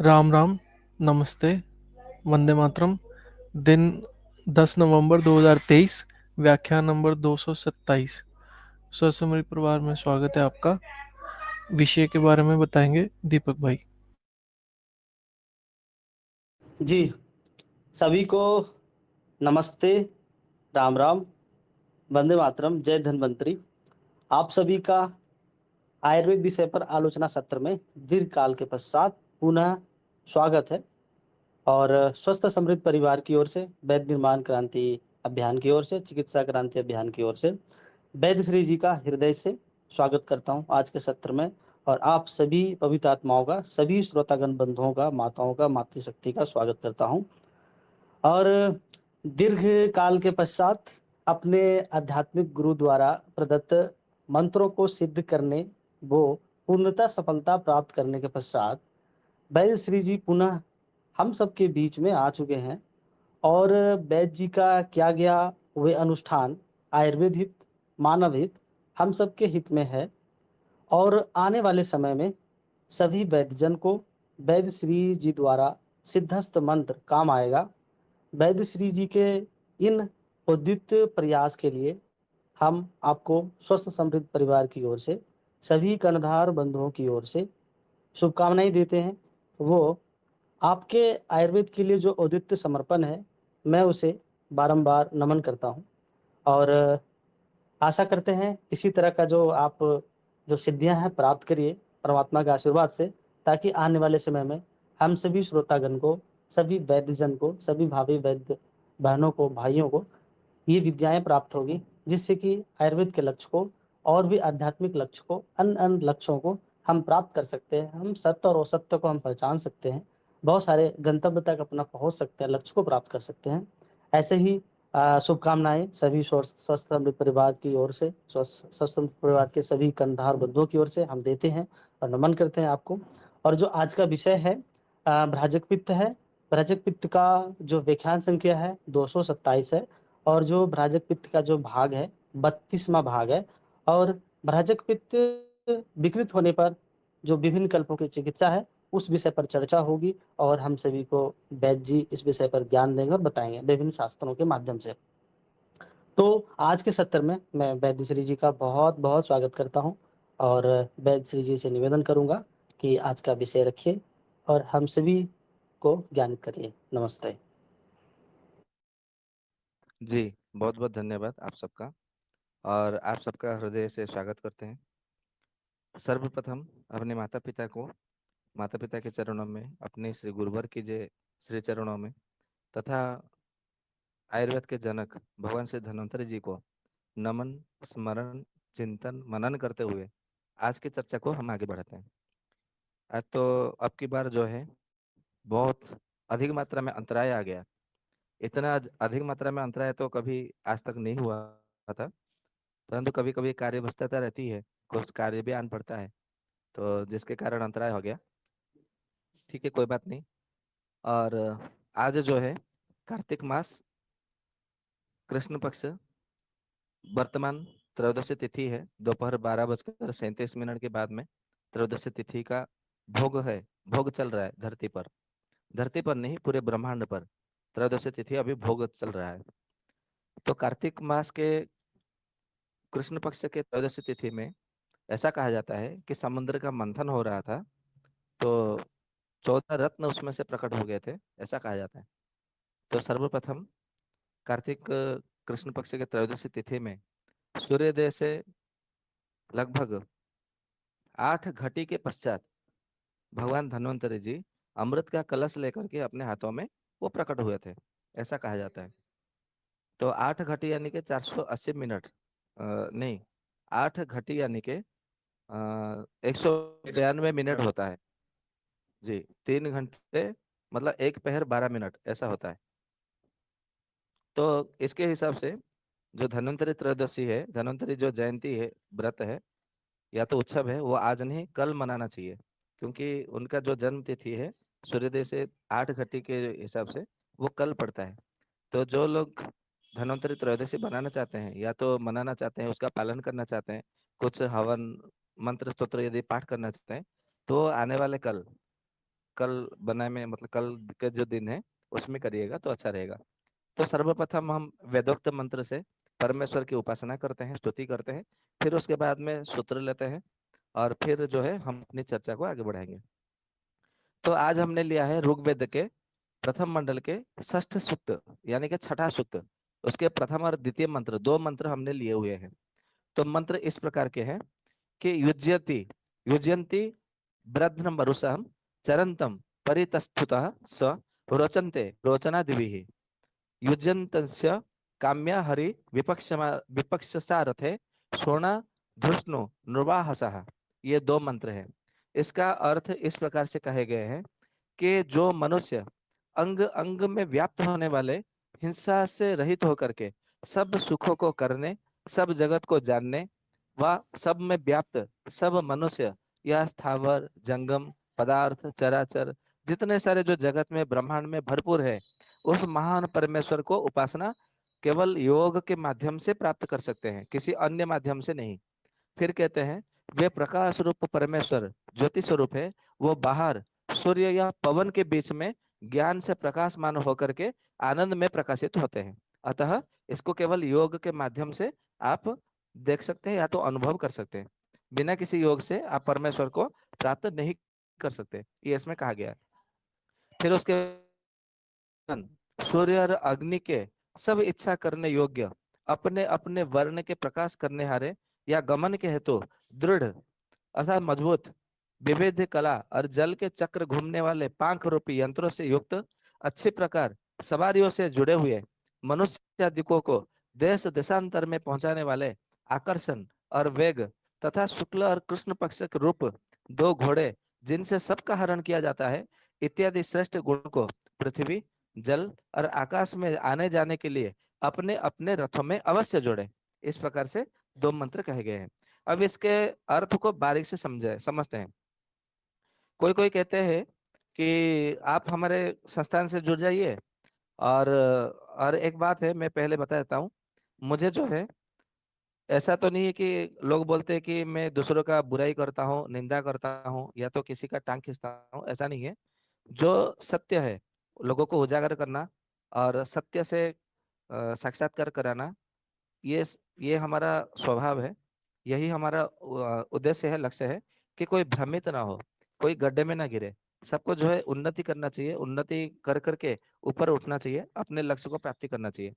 राम राम। नमस्ते। वंदे मातरम। दिन 10 नवंबर 2023। व्याख्यान नंबर 227। स्वसमृत परिवार में स्वागत है आपका। विषय के बारे में बताएंगे दीपक भाई। जी, सभी को नमस्ते, राम राम, वंदे मातरम, जय धन्वंतरी। आप सभी का आयुर्वेद विषय पर आलोचना सत्र में दीर्घ काल के पश्चात पुनः स्वागत है। और स्वस्थ समृद्ध परिवार की ओर से, वैद्य निर्माण क्रांति अभियान की ओर से, चिकित्सा क्रांति अभियान की ओर से वैद्य श्री जी का हृदय से स्वागत करता हूं आज के सत्र में। और आप सभी पवित्र आत्माओं का, सभी श्रोतागण बंधुओं का, माताओं का, मातृशक्ति का स्वागत करता हूं। और दीर्घ काल के पश्चात अपने आध्यात्मिक गुरु द्वारा प्रदत्त मंत्रों को सिद्ध करने, वो पूर्णतः सफलता प्राप्त करने के पश्चात वैद्य श्री जी पुनः हम सबके बीच में आ चुके हैं। और वैद्य जी का किया गया वे अनुष्ठान आयुर्वेद हित, मानव हित, हम सबके हित में है। और आने वाले समय में सभी वैद्यजन को वैद्य श्री जी द्वारा सिद्धस्त मंत्र काम आएगा। वैद्य श्री जी के इन उद्युक्त प्रयास के लिए हम आपको स्वस्थ समृद्ध परिवार की ओर से, सभी कर्णधार बंधुओं की ओर से शुभकामनाएं देते हैं। वो आपके आयुर्वेद के लिए जो औदित्य समर्पण है, मैं उसे बारंबार नमन करता हूँ। और आशा करते हैं इसी तरह का जो सिद्धियां हैं प्राप्त करिए परमात्मा के आशीर्वाद से, ताकि आने वाले समय में हम सभी श्रोतागण को, सभी वैद्यजन को, सभी भावी वैद्य बहनों को, भाइयों को ये विद्याएं प्राप्त होगी, जिससे कि आयुर्वेद के लक्ष्य को और भी आध्यात्मिक लक्ष्य को, अन्य अन्य लक्ष्यों को हम प्राप्त कर सकते हैं। हम सत्य और असत्य को हम पहचान सकते हैं, बहुत सारे गंतव्य तक अपना पहुंच सकते हैं, लक्ष्य को प्राप्त कर सकते हैं। ऐसे ही शुभकामनाएं सभी स्वस्थ समृद्ध परिवार की ओर से, स्वस्थ समृद्ध परिवार के सभी कंधार बंधुओं की ओर से हम देते हैं और नमन करते हैं आपको। और जो आज का विषय है भ्राजक पित्त है। भ्राजक पित्त का जो व्याख्यान संख्या है 227 है। और जो भ्राजक पित्त का जो भाग है 32वां भाग है। और भ्राजक पित्त विकृत होने पर जो विभिन्न कल्पों की चिकित्सा है, उस विषय पर चर्चा होगी। और हम सभी को वैद्य जी इस विषय पर ज्ञान देंगे और बताएंगे विभिन्न शास्त्रों के माध्यम से। तो आज के सत्र में मैं वैद्य श्री जी का बहुत बहुत स्वागत करता हूं। और वैद्य श्री जी से निवेदन करूंगा कि आज का विषय रखिए और हम सभी को ज्ञानित करिए। नमस्ते। जी, बहुत-बहुत धन्यवाद आप सबका। और आप सबका हृदय से स्वागत करते हैं। सर्वप्रथम अपने माता-पिता के चरणों में, अपने श्री गुरुवर की जय श्री चरणों में, तथा आयुर्वेद के जनक भगवान श्री धन्वंतरि जी को नमन, स्मरण, चिंतन, मनन करते हुए आज की चर्चा को हम आगे बढ़ाते हैं। आज तो अब की बार जो है बहुत अधिक मात्रा में अंतराय आ गया। इतना अधिक मात्रा में अंतराय तो कभी आज तक नहीं हुआ था। परंतु कभी-कभी कार्य व्यस्तता रहती है, कुछ कार्य भी आन पड़ता है, तो जिसके कारण अंतराय हो गया। ठीक है, कोई बात नहीं। और आज जो है कार्तिक मास, कृष्ण पक्ष, वर्तमान त्रयोदशी तिथि है। दोपहर 12:37 के बाद में त्रयोदशी तिथि का भोग है, भोग चल रहा है धरती पर नहीं, पूरे ब्रह्मांड पर त्रयोदशी तिथि अभी भोग चल रहा है। तो कार्तिक मास के कृष्ण पक्ष के त्रयोदशी तिथि में ऐसा कहा जाता है कि समुद्र का मंथन हो रहा था, तो 14 रत्न उसमें से प्रकट हो गए थे, ऐसा कहा जाता है। तो सर्वप्रथम कार्तिक कृष्ण पक्ष के त्रयोदशी तिथि में सूर्योदय से लगभग 8 घटी के पश्चात भगवान धन्वंतरि जी अमृत का कलश लेकर के अपने हाथों में वो प्रकट हुए थे, ऐसा कहा जाता है। तो 8 घटी यानी कि 480 मिनट, नहीं, 8 घटी यानी कि 192 मिनट होता है। जी, 3 घंटे मतलब 1 पहर 12 मिनट ऐसा होता है। तो इसके हिसाब से जो धन्वंतरि त्रयोदशी है, धन्वंतरि जो जयंती है, व्रत है या तो उत्सव है, वो आज नहीं कल मनाना चाहिए, क्योंकि उनका जो जन्म तिथि है सूर्योदय से 8 घटी के हिसाब से वो कल पड़ता है। तो जो लोग धन्वंतरि त्रयोदशी बनाना चाहते हैं या तो मनाना चाहते हैं, उसका पालन करना चाहते हैं, कुछ हवन मंत्र स्तोत्र यदि पाठ करना चाहते हैं, तो आने वाले कल कल बनाए में, मतलब कल के जो दिन है उसमें करिएगा तो अच्छा रहेगा। तो सर्वप्रथम हम वेदोक्त मंत्र से परमेश्वर की उपासना करते हैं, स्तुति करते हैं, फिर उसके बाद में सूत्र लेते हैं और फिर जो है हम अपनी चर्चा को आगे बढ़ाएंगे। तो आज हमने लिया है ऋग्वेद के प्रथम मंडल के षष्ठ सूक्त यानी कि छठा सूक्त, उसके प्रथम और द्वितीय मंत्र, दो मंत्र हमने लिए हुए हैं। तो मंत्र इस प्रकार के हैं कि युज्यति युज्यन्ति ब्रध्न मरुषम चरंतम परितस्थुतः स रोचन्ते रोचनादिभिः युज्यन्तस्य काम्या हरि विपक्षसारथे शोणा धृष्णु निर्वाहसः। ये दो मंत्र हैं। इसका अर्थ इस प्रकार से कहे गए हैं कि जो मनुष्य अंग अंग में व्याप्त होने वाले हिंसा से रहित होकर के सब सुखों को करने, सब जगत को जानने व सब में व्याप्त सब मनुष्य या स्थावर जंगम पदार्थ चराचर जितने सारे जो जगत में ब्रह्मांड में भरपूर है, उस महान परमेश्वर को उपासना केवल योग के माध्यम से प्राप्त कर सकते हैं, किसी अन्य माध्यम से नहीं। फिर कहते हैं वे प्रकाश रूप परमेश्वर ज्योति स्वरूप है, वो बाहर सूर्य या पवन के बीच में ज्ञान से प्रकाशमान होकर के आनंद में प्रकाशित होते हैं। अतः इसको केवल योग के माध्यम से आप देख सकते हैं या तो अनुभव कर सकते हैं। बिना किसी योग से आप परमेश्वर को प्राप्त नहीं कर सकते, ये इसमें कहा गया है। फिर उसके सूर्य और अग्नि के सब इच्छा करने योग्य अपने अपने वर्ण के प्रकाश करने हारे या गमन के हेतु दृढ़ अर्थात मजबूत विविध कला और जल के चक्र घूमने वाले पांख रूपी यंत्रों से युक्त अच्छी प्रकार सवारियों से जुड़े हुए मनुष्य आदिकों को देश देशांतर में पहुंचाने वाले आकर्षण और वेग तथा शुक्ल और कृष्ण पक्ष के रूप दो घोड़े जिनसे सबका हरण किया जाता है इत्यादि श्रेष्ठ गुणों को पृथ्वी जल और आकाश में आने जाने के लिए अपने अपने रथों में अवश्य जोड़े। इस प्रकार से दो मंत्र कहे गए हैं। अब इसके अर्थ को बारीक से समझते हैं। कोई कोई कहते हैं कि आप हमारे संस्थान से जुड़ जाइए, और एक बात है मैं पहले बता देता हूँ। मुझे जो है ऐसा तो नहीं है कि लोग बोलते हैं कि मैं दूसरों का बुराई करता हूँ, निंदा करता हूँ या तो किसी का टांग खींचता हूँ, ऐसा नहीं है। जो सत्य है लोगों को उजागर करना और सत्य से साक्षात्कार कराना, ये ये हमारा स्वभाव है। यही हमारा उद्देश्य है, लक्ष्य है कि कोई भ्रमित ना हो, कोई गड्ढे में ना गिरे। सबको जो है उन्नति करना चाहिए, उन्नति कर करके ऊपर उठना चाहिए, अपने लक्ष्य को प्राप्ति करना चाहिए।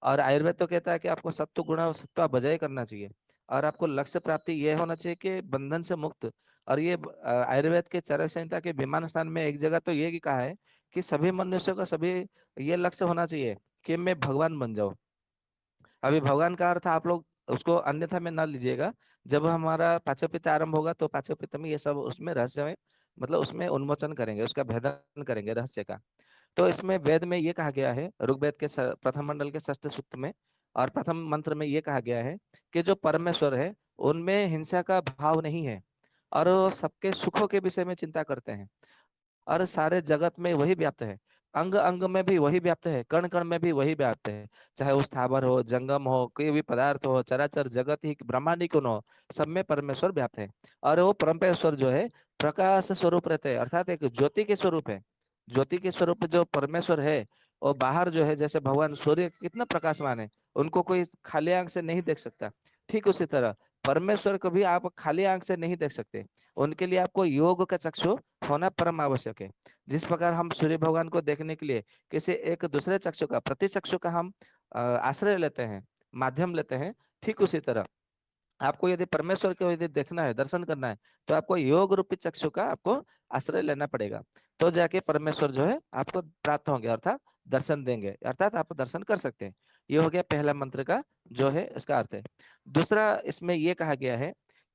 और आयुर्वेद तो कहता है कि आपको सत्व गुण और सत्व बजाय करना चाहिए, और आपको लक्ष्य प्राप्ति ये होना चाहिए कि बंधन से मुक्त। और ये आयुर्वेद के चरक संहिता के विमान स्थान में एक जगह तो ये भी कहा है कि सभी मनुष्यों का सभी ये लक्ष्य होना चाहिए कि मैं भगवान बन जाऊं। अभी भगवान का अर्थ आप लोग उसको अन्यथा में ना लीजिएगा। जब हमारा पाचोपित्त आरंभ होगा तो पाचोपित्त में ये सब उसमें रहस्य में, मतलब उसमें उन्मोचन करेंगे, उसका भेदन करेंगे रहस्य का। तो इसमें वेद में ये कहा गया है, ऋग्वेद के प्रथम मंडल के षष्ठ सूक्त में और प्रथम मंत्र में ये कहा गया है कि जो परमेश्वर है उनमें हिंसा का भाव नहीं है, और वो सबके सुखों के विषय में चिंता करते हैं, और सारे जगत में वही व्याप्त है, अंग अंग में भी वही व्याप्त है, कण कण में भी वही व्याप्त है। चाहे वो स्थावर हो, जंगम हो, कोई भी पदार्थ हो, चराचर जगत ही ब्रह्मांड ही क्यों न हो, सब में परमेश्वर व्याप्त है। और वो परमेश्वर जो है प्रकाश स्वरूप रहते हैं, अर्थात एक ज्योति के स्वरूप है। ज्योति के स्वरूप जो परमेश्वर है, और बाहर जो है जैसे भगवान सूर्य कितना प्रकाशमान है, उनको कोई खाली आंख से नहीं देख सकता। ठीक उसी तरह परमेश्वर को भी आप खाली आंख से नहीं देख सकते, उनके लिए आपको योग का चक्षु होना परम आवश्यक है। जिस प्रकार हम सूर्य भगवान को देखने के लिए किसी एक दूसरे चक्षु का, प्रति चक्षु का हम आश्रय लेते हैं, माध्यम लेते हैं, ठीक उसी तरह आपको यदि परमेश्वर को यदि देखना है, दर्शन करना है, तो आपको योग रूपी चक्षु का आपको आश्रय लेना पड़ेगा। तो जाके परमेश्वर जो है आपको प्राप्त होंगे, अर्थात दर्शन देंगे, अर्थात आप दर्शन कर सकते हैं। ये हो गया पहला मंत्र का जो है इसका अर्थ है। दूसरा इसमें ये कहा गया है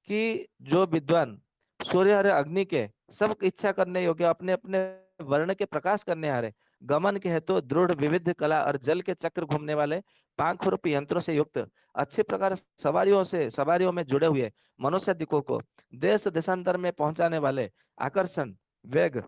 कि जो विद्वान सूर्य और अग्नि के सब इच्छा करने योग्य अपने अपने वर्ण के प्रकाश करने हारे गमन के हेतु दृढ़ विविध कला और जल के चक्र घूमने वाले पांख रूपी यंत्रों से युक्त अच्छे प्रकार सवारियों में जुड़े हुए मनुष्य दिकों को देश देशांतर में पहुंचाने वाले आकर्षण वेग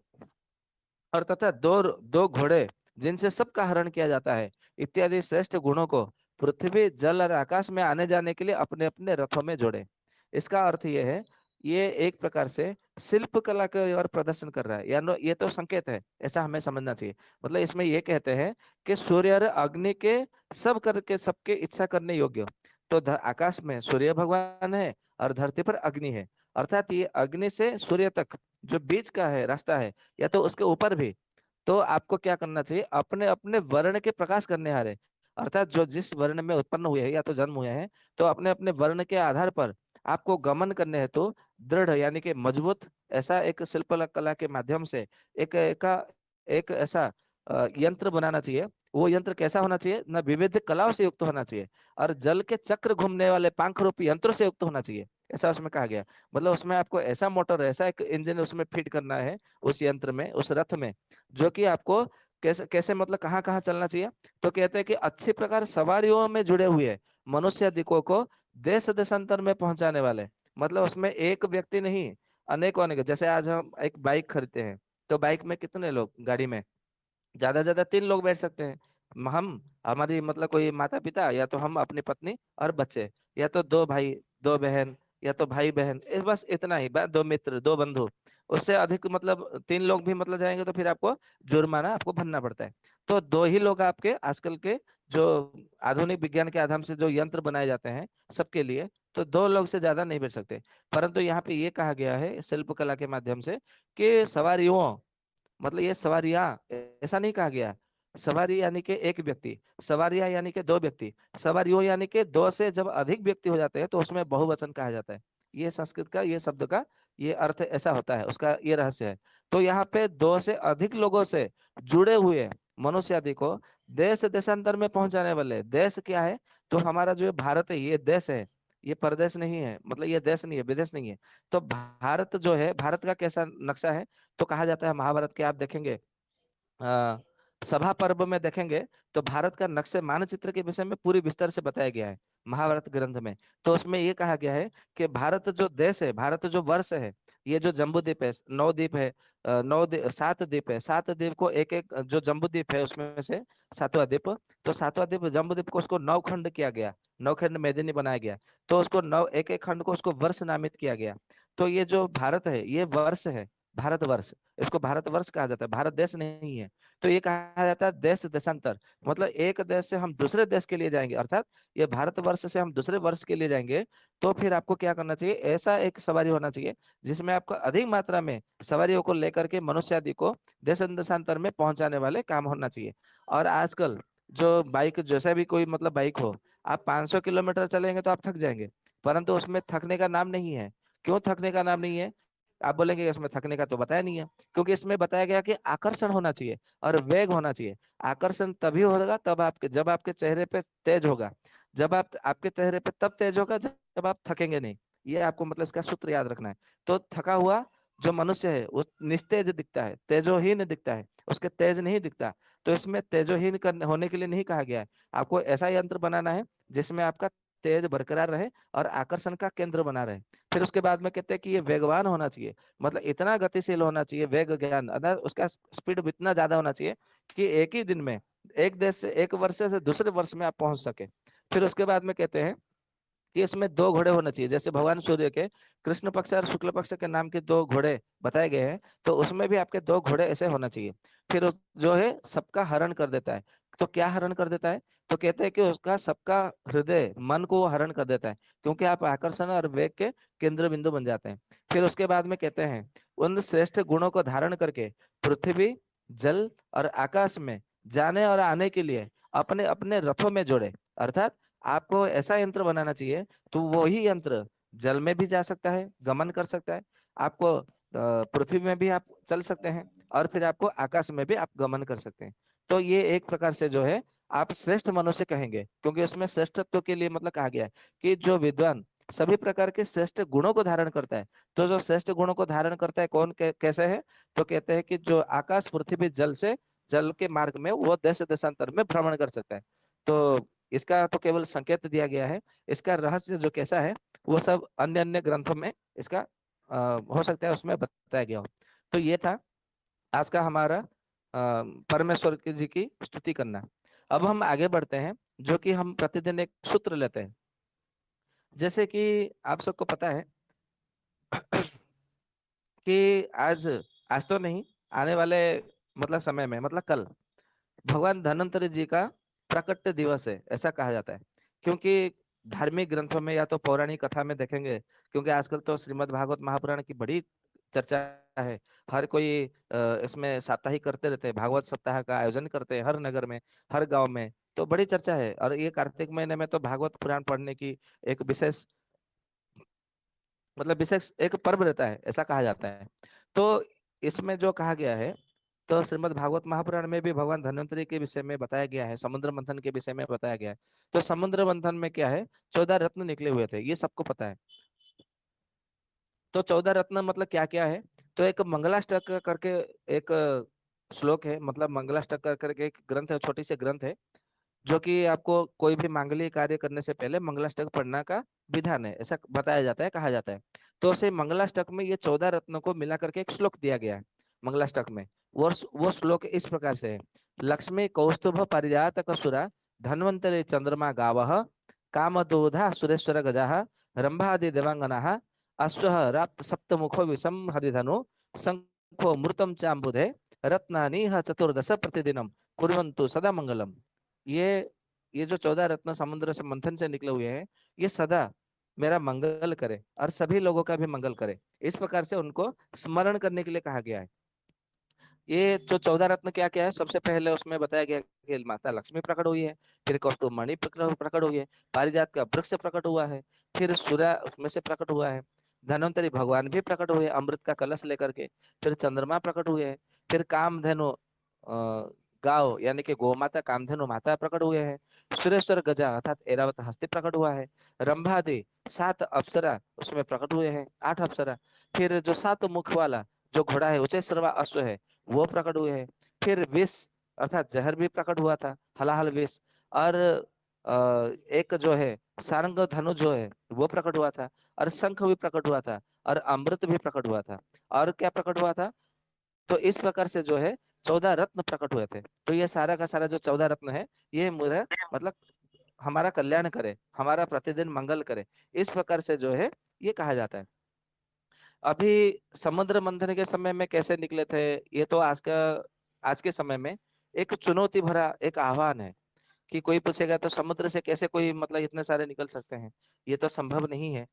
और तथा दो दो घोड़े जिनसे सबका हरण किया जाता है इत्यादि श्रेष्ठ गुणों को पृथ्वी जल और आकाश में आने जाने के लिए अपने अपने रथों में जोड़े। इसका अर्थ यह है ये एक प्रकार से शिल्प कला के और प्रदर्शन कर रहा है, या ये तो संकेत है, ऐसा हमें समझना चाहिए। मतलब इसमें ये कहते हैं कि सूर्य और अग्नि के सब करके सबके इच्छा करने योग्य। तो आकाश में सूर्य भगवान है और धरती पर अग्नि है। अर्थात ये अग्नि से सूर्य तक जो बीच का है रास्ता है, या तो उसके ऊपर भी, तो आपको क्या करना चाहिए, अपने अपने वर्ण के प्रकाश करने हारे, अर्थात जो जिस वर्ण में उत्पन्न हुए हैं या तो जन्म हुए हैं, तो अपने अपने वर्ण के आधार पर आपको गमन करने हैं, तो दृढ़ यानी कि मजबूत ऐसा एक शिल्प कला के माध्यम से एक ऐसा यंत्र बनाना चाहिए। वो यंत्र कैसा होना चाहिए, न विविध कलाओं से युक्त होना चाहिए, और जल के चक्र घूमने वाले पंख रूपी यंत्रों से युक्त होना चाहिए, ऐसा उसमें कहा गया। मतलब उसमें आपको ऐसा मोटर, ऐसा एक इंजन उसमें फिट करना है उस यंत्र में, उस रथ में, जो कि आपको कैसे कैसे मतलब कहाँ कहाँ चलना चाहिए। तो कहते हैं कि अच्छी प्रकार सवारियों में जुड़े हुए मनुष्य दिकों को देश देशांतर में पहुंचाने वाले। मतलब उसमें एक व्यक्ति नहीं, अनेकों अनेक, जैसे आज हम एक बाइक खरीदते हैं, तो बाइक में कितने लोग, गाड़ी में ज्यादा से ज्यादा 3 लोग बैठ सकते हैं। हम, हमारी मतलब कोई माता पिता, या तो हम अपनी पत्नी और बच्चे, या तो 2 भाई 2 बहन, या तो भाई बहन, इस बस इतना ही, बस 2 मित्र 2 बंधु। उससे अधिक मतलब 3 लोग भी मतलब जाएंगे तो फिर आपको जुर्माना आपको भरना पड़ता है। तो 2 ही लोग आपके आजकल के जो आधुनिक विज्ञान के आधार से जो यंत्र बनाए जाते हैं सबके लिए, तो 2 लोग से ज्यादा नहीं बैठ सकते। परंतु यहाँ पे ये कहा गया है शिल्प कला के माध्यम से कि सवारियों, मतलब ये सवारियां, ऐसा नहीं कहा गया। सवारी यानी कि एक व्यक्ति, सवारियां यानी कि 2 व्यक्ति, सवारियों यानी कि 2 से जब अधिक व्यक्ति हो जाते हैं तो उसमें बहुवचन कहा जाता है। ये संस्कृत का ये शब्द का ये अर्थ ऐसा होता है, उसका ये रहस्य है। तो यहाँ पे 2 से अधिक लोगों से जुड़े हुए मनुष्य आदि को देश देशांतर में पहुंचाने वाले, देश क्या है, तो हमारा जो भारत है ये देश है, ये परदेश नहीं है, मतलब ये देश नहीं है, विदेश नहीं है। तो भारत जो है, भारत का कैसा नक्शा है, तो कहा जाता है महाभारत के आप देखेंगे अ, सभा पर्व में देखेंगे, तो भारत का नक्शे मानचित्र के विषय में पूरी विस्तार से बताया गया है महाभारत ग्रंथ में। तो उसमें ये कहा गया है कि भारत जो देश है, भारत जो वर्ष है, ये जो जम्बू द्वीप है, 9 द्वीप है, 7 द्वीप है, 7 द्वीप को एक एक जो जम्बू द्वीप है उसमें से 7वां द्वीप, तो 7वां द्वीप जम्बू द्वीप को उसको 9 खंड किया गया, 9 खंड मेदिनी बनाया गया। तो उसको नौ एक एक खंड को उसको वर्ष नामित किया गया। तो ये जो भारत है ये वर्ष है, भारतवर्ष, इसको भारतवर्ष कहा जाता है, भारत देश नहीं है। तो ये कहा जाता है देश देशांतर, मतलब एक देश से हम दूसरे देश के लिए जाएंगे, अर्थात ये भारतवर्ष से हम दूसरे वर्ष के लिए जाएंगे, तो फिर आपको क्या करना चाहिए, ऐसा एक सवारी होना चाहिए जिसमें आपको अधिक मात्रा में सवारियों को लेकर के मनुष्य आदि को देश देशांतर में पहुंचाने वाले काम होना चाहिए। और आजकल जो बाइक, जैसा भी कोई मतलब बाइक हो, आप 500 किलोमीटर चलेंगे तो आप थक जाएंगे, परंतु उसमें थकने का नाम नहीं है। क्यों थकने का नाम नहीं है, आप बोलेंगे इसमें थकने का तो बताया नहीं है, क्योंकि इसमें बताया गया कि आकर्षण होना चाहिए और वेग होना चाहिए। आकर्षण तभी होगा तब आपके, जब आपके चेहरे पे तेज होगा, जब आप आपके चेहरे पे तब तेज होगा जब आप थकेंगे नहीं। ये आपको मतलब इसका सूत्र याद रखना है। तो थका हुआ जो मनुष्य है वो निस्तेज दिखता है, तेजोहीन दिखता है, उसके तेज नहीं दिखता। तो इसमें तेजोहीन करने होने के लिए नहीं कहा गया है, आपको ऐसा यंत्र बनाना है जिसमें आपका तेज बरकरार रहे और आकर्षण का केंद्र बना रहे। फिर उसके बाद में कहते हैं कि ये वेगवान होना चाहिए, मतलब इतना गतिशील होना चाहिए, वेग ज्ञान अर्थात उसका स्पीड इतना ज्यादा होना चाहिए कि एक ही दिन में एक देश से, एक वर्ष से दूसरे वर्ष में आप पहुंच सके। फिर उसके बाद में कहते हैं कि इसमें 2 घोड़े होने चाहिए, जैसे भगवान सूर्य के कृष्ण पक्ष और शुक्ल पक्ष के नाम के 2 घोड़े बताए गए हैं, तो उसमें भी आपके 2 घोड़े ऐसे होना चाहिए। फिर जो है सबका हरण कर देता है। तो क्या हरण कर देता है, तो कहते हैं कि उसका सबका हृदय मन को वो हरण कर देता है, क्योंकि आप आकर्षण और वेग के केंद्र बिंदु बन जाते हैं। फिर उसके बाद में कहते हैं उन श्रेष्ठ गुणों को धारण करके पृथ्वी, जल और आकाश में जाने और आने के लिए अपने अपने रथों में जोड़े। अर्थात आपको ऐसा यंत्र बनाना चाहिए, तो वही यंत्र जल में भी जा सकता है, गमन कर सकता है, आपको पृथ्वी में भी आप चल सकते हैं, और फिर आपको आकाश में भी आप गमन कर सकते हैं। तो ये एक प्रकार से जो है आप श्रेष्ठ मनुष्य कहेंगे, क्योंकि उसमें श्रेष्ठत्व के लिए मतलब कहा गया है कि जो विद्वान सभी प्रकार के श्रेष्ठ गुणों को धारण करता है। तो जो श्रेष्ठ गुणों को धारण करता है कौन कैसे है, तो कहते हैं कि जो आकाश पृथ्वी जल से, जल के मार्ग में वो देश देशांतर में भ्रमण कर सकता है। तो इसका तो केवल संकेत दिया गया है, इसका रहस्य जो कैसा है वो सब अन्य अन्य ग्रंथों में इसका हो सकता है उसमें बताया गया हो। तो ये था आज का हमारा परमेश्वर जी की स्तुति करना। अब हम आगे बढ़ते हैं, जो कि हम प्रतिदिन एक सूत्र लेते हैं। जैसे कि आप सबको पता है कि आज आज तो नहीं, आने वाले मतलब समय में, मतलब कल भगवान धन्वंतरि जी का प्रकट दिवस है, ऐसा कहा जाता है। क्योंकि धार्मिक ग्रंथों में या तो पौराणिक कथा में देखेंगे, क्योंकि आजकल तो श्रीमद् भागवत महापुराण की बड़ी चर्चा है। हर कोई इसमें साप्ताहिक करते रहते हैं, भागवत सप्ताह का आयोजन करते हैं हर नगर में, हर गांव में। तो बड़ी चर्चा है, और ये कार्तिक महीने में तो भागवत पुराण पढ़ने की एक विशेष, मतलब विशेष एक पर्व रहता है, ऐसा कहा जाता है। तो इसमें जो कहा गया है, तो श्रीमद् भागवत महापुराण में भी भगवान धन्वंतरि के विषय में बताया गया है, समुद्र मंथन के विषय में बताया गया है। तो समुद्र मंथन में क्या है, 14 रत्न निकले हुए थे, ये सबको पता है। तो 14 रत्न मतलब क्या क्या है, तो एक मंगलाष्टक करके एक श्लोक है, मतलब मंगलाष्टक करके एक ग्रंथ है, छोटी सी ग्रंथ है, जो कि आपको कोई भी मांगलिक कार्य करने से पहले मंगलाष्टक पढ़ना का विधान है, ऐसा बताया जाता है, कहा जाता है। तो उसे मंगलाष्टक में ये 14 रत्नों को मिला करके एक श्लोक दिया गया है मंगलाष्टक में। वो श्लोक इस प्रकार से है। लक्ष्मी कौस्तुभ परिजात कसुरा धन्वंतरि चंद्रमा गावः कामदोधा सुरेश्वर गजाः रंभादि देवांगनाः अश्वः राप्त सप्तमुखो विषम हरिधनु शंखो मृतम चांबुधे रत्नानीह चतुर्दश प्रतिदिनम कुर्वन्तु सदा मंगलम। ये ये जो 14 रत्न समुद्र से मंथन से निकले हुए हैं, ये सदा मेरा मंगल करे और सभी लोगों का भी मंगल करे, इस प्रकार से उनको स्मरण करने के लिए कहा गया है। ये जो 14 रत्न क्या क्या है, सबसे पहले उसमें बताया गया कि माता लक्ष्मी प्रकट हुई है, फिर कौस्तुभ मणि प्रकट हुई है, पारिजात का वृक्ष प्रकट हुआ है, फिर सूर्य उसमें से प्रकट हुआ है, धन्वंतरि भगवान भी प्रकट हुए अमृत का कलश लेकर के, फिर चंद्रमा प्रकट हुए हैं, फिर कामधेनु गाव यानी कि गौ माता कामधेनु माता प्रकट हुए हैं, सुरेश्वर गजा अर्थात ऐरावत हस्ती प्रकट हुआ है, रंभादि 7 अप्सरा उसमें प्रकट हुए हैं, 8 अप्सरा, फिर जो 7 मुख वाला जो घोड़ा है उच्च श्रवा अश्व है वो प्रकट हुए हैं, फिर विष अर्थात जहर भी प्रकट हुआ था, हलाहल विष, और एक जो है सारंग धनु जो है वो प्रकट हुआ था, और शंख भी प्रकट हुआ था, और अमृत भी प्रकट हुआ था, और क्या प्रकट हुआ था। तो इस प्रकार से जो है 14 रत्न प्रकट हुए थे। तो ये सारा का सारा जो 14 रत्न है, ये मेरा मतलब हमारा कल्याण करे, हमारा प्रतिदिन मंगल करे, इस प्रकार से जो है ये कहा जाता है। अभी समुद्र मंथन के समय में कैसे निकले थे, ये तो आज के समय में एक चुनौती भरा एक आह्वान है, कि कोई पूछेगा तो समुद्र से कैसे कोई मतलब इतने सारे निकल सकते हैं, ये तो संभव नहीं है।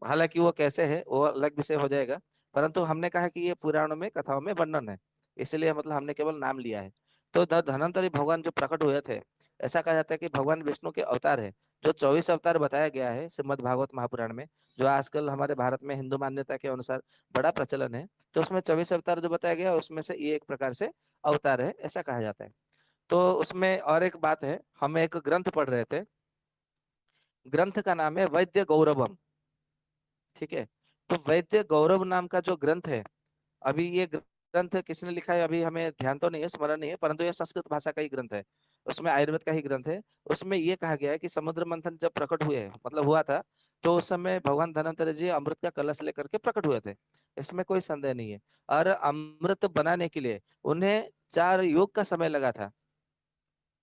हालांकि वो कैसे है वो अलग विषय हो जाएगा, परंतु हमने कहा कि ये पुराणों में कथाओं में वर्णन है, इसलिए मतलब हमने केवल नाम लिया है। तो धन्वंतरि भगवान जो प्रकट हुए थे, ऐसा कहा जाता है कि भगवान विष्णु के अवतार है। जो 24 अवतार बताया गया है श्रीमद् भागवत महापुराण में, जो आजकल हमारे भारत में हिंदू मान्यता के अनुसार बड़ा प्रचलन है, तो उसमें 24 अवतार जो बताया गया है, उसमें से ये एक प्रकार से अवतार है, ऐसा कहा जाता है। तो उसमें और एक बात है, हम एक ग्रंथ पढ़ रहे थे, ग्रंथ का नाम है वैद्य गौरवम। ठीक है, तो वैद्य गौरव नाम का जो ग्रंथ है, अभी ये ग्रंथ किसने लिखा है अभी हमें ध्यान तो नहीं है, स्मरण नहीं है, परंतु ये संस्कृत भाषा का ही ग्रंथ है, उसमें आयुर्वेद का ही ग्रंथ है। उसमें ये कहा गया है कि समुद्र मंथन जब प्रकट हुए मतलब हुआ था, तो उस समय भगवान धन्वंतरि जी अमृत का कलश लेकर के प्रकट हुए थे, इसमें कोई संदेह नहीं है। और अमृत बनाने के लिए उन्हें 4 युग का समय लगा था।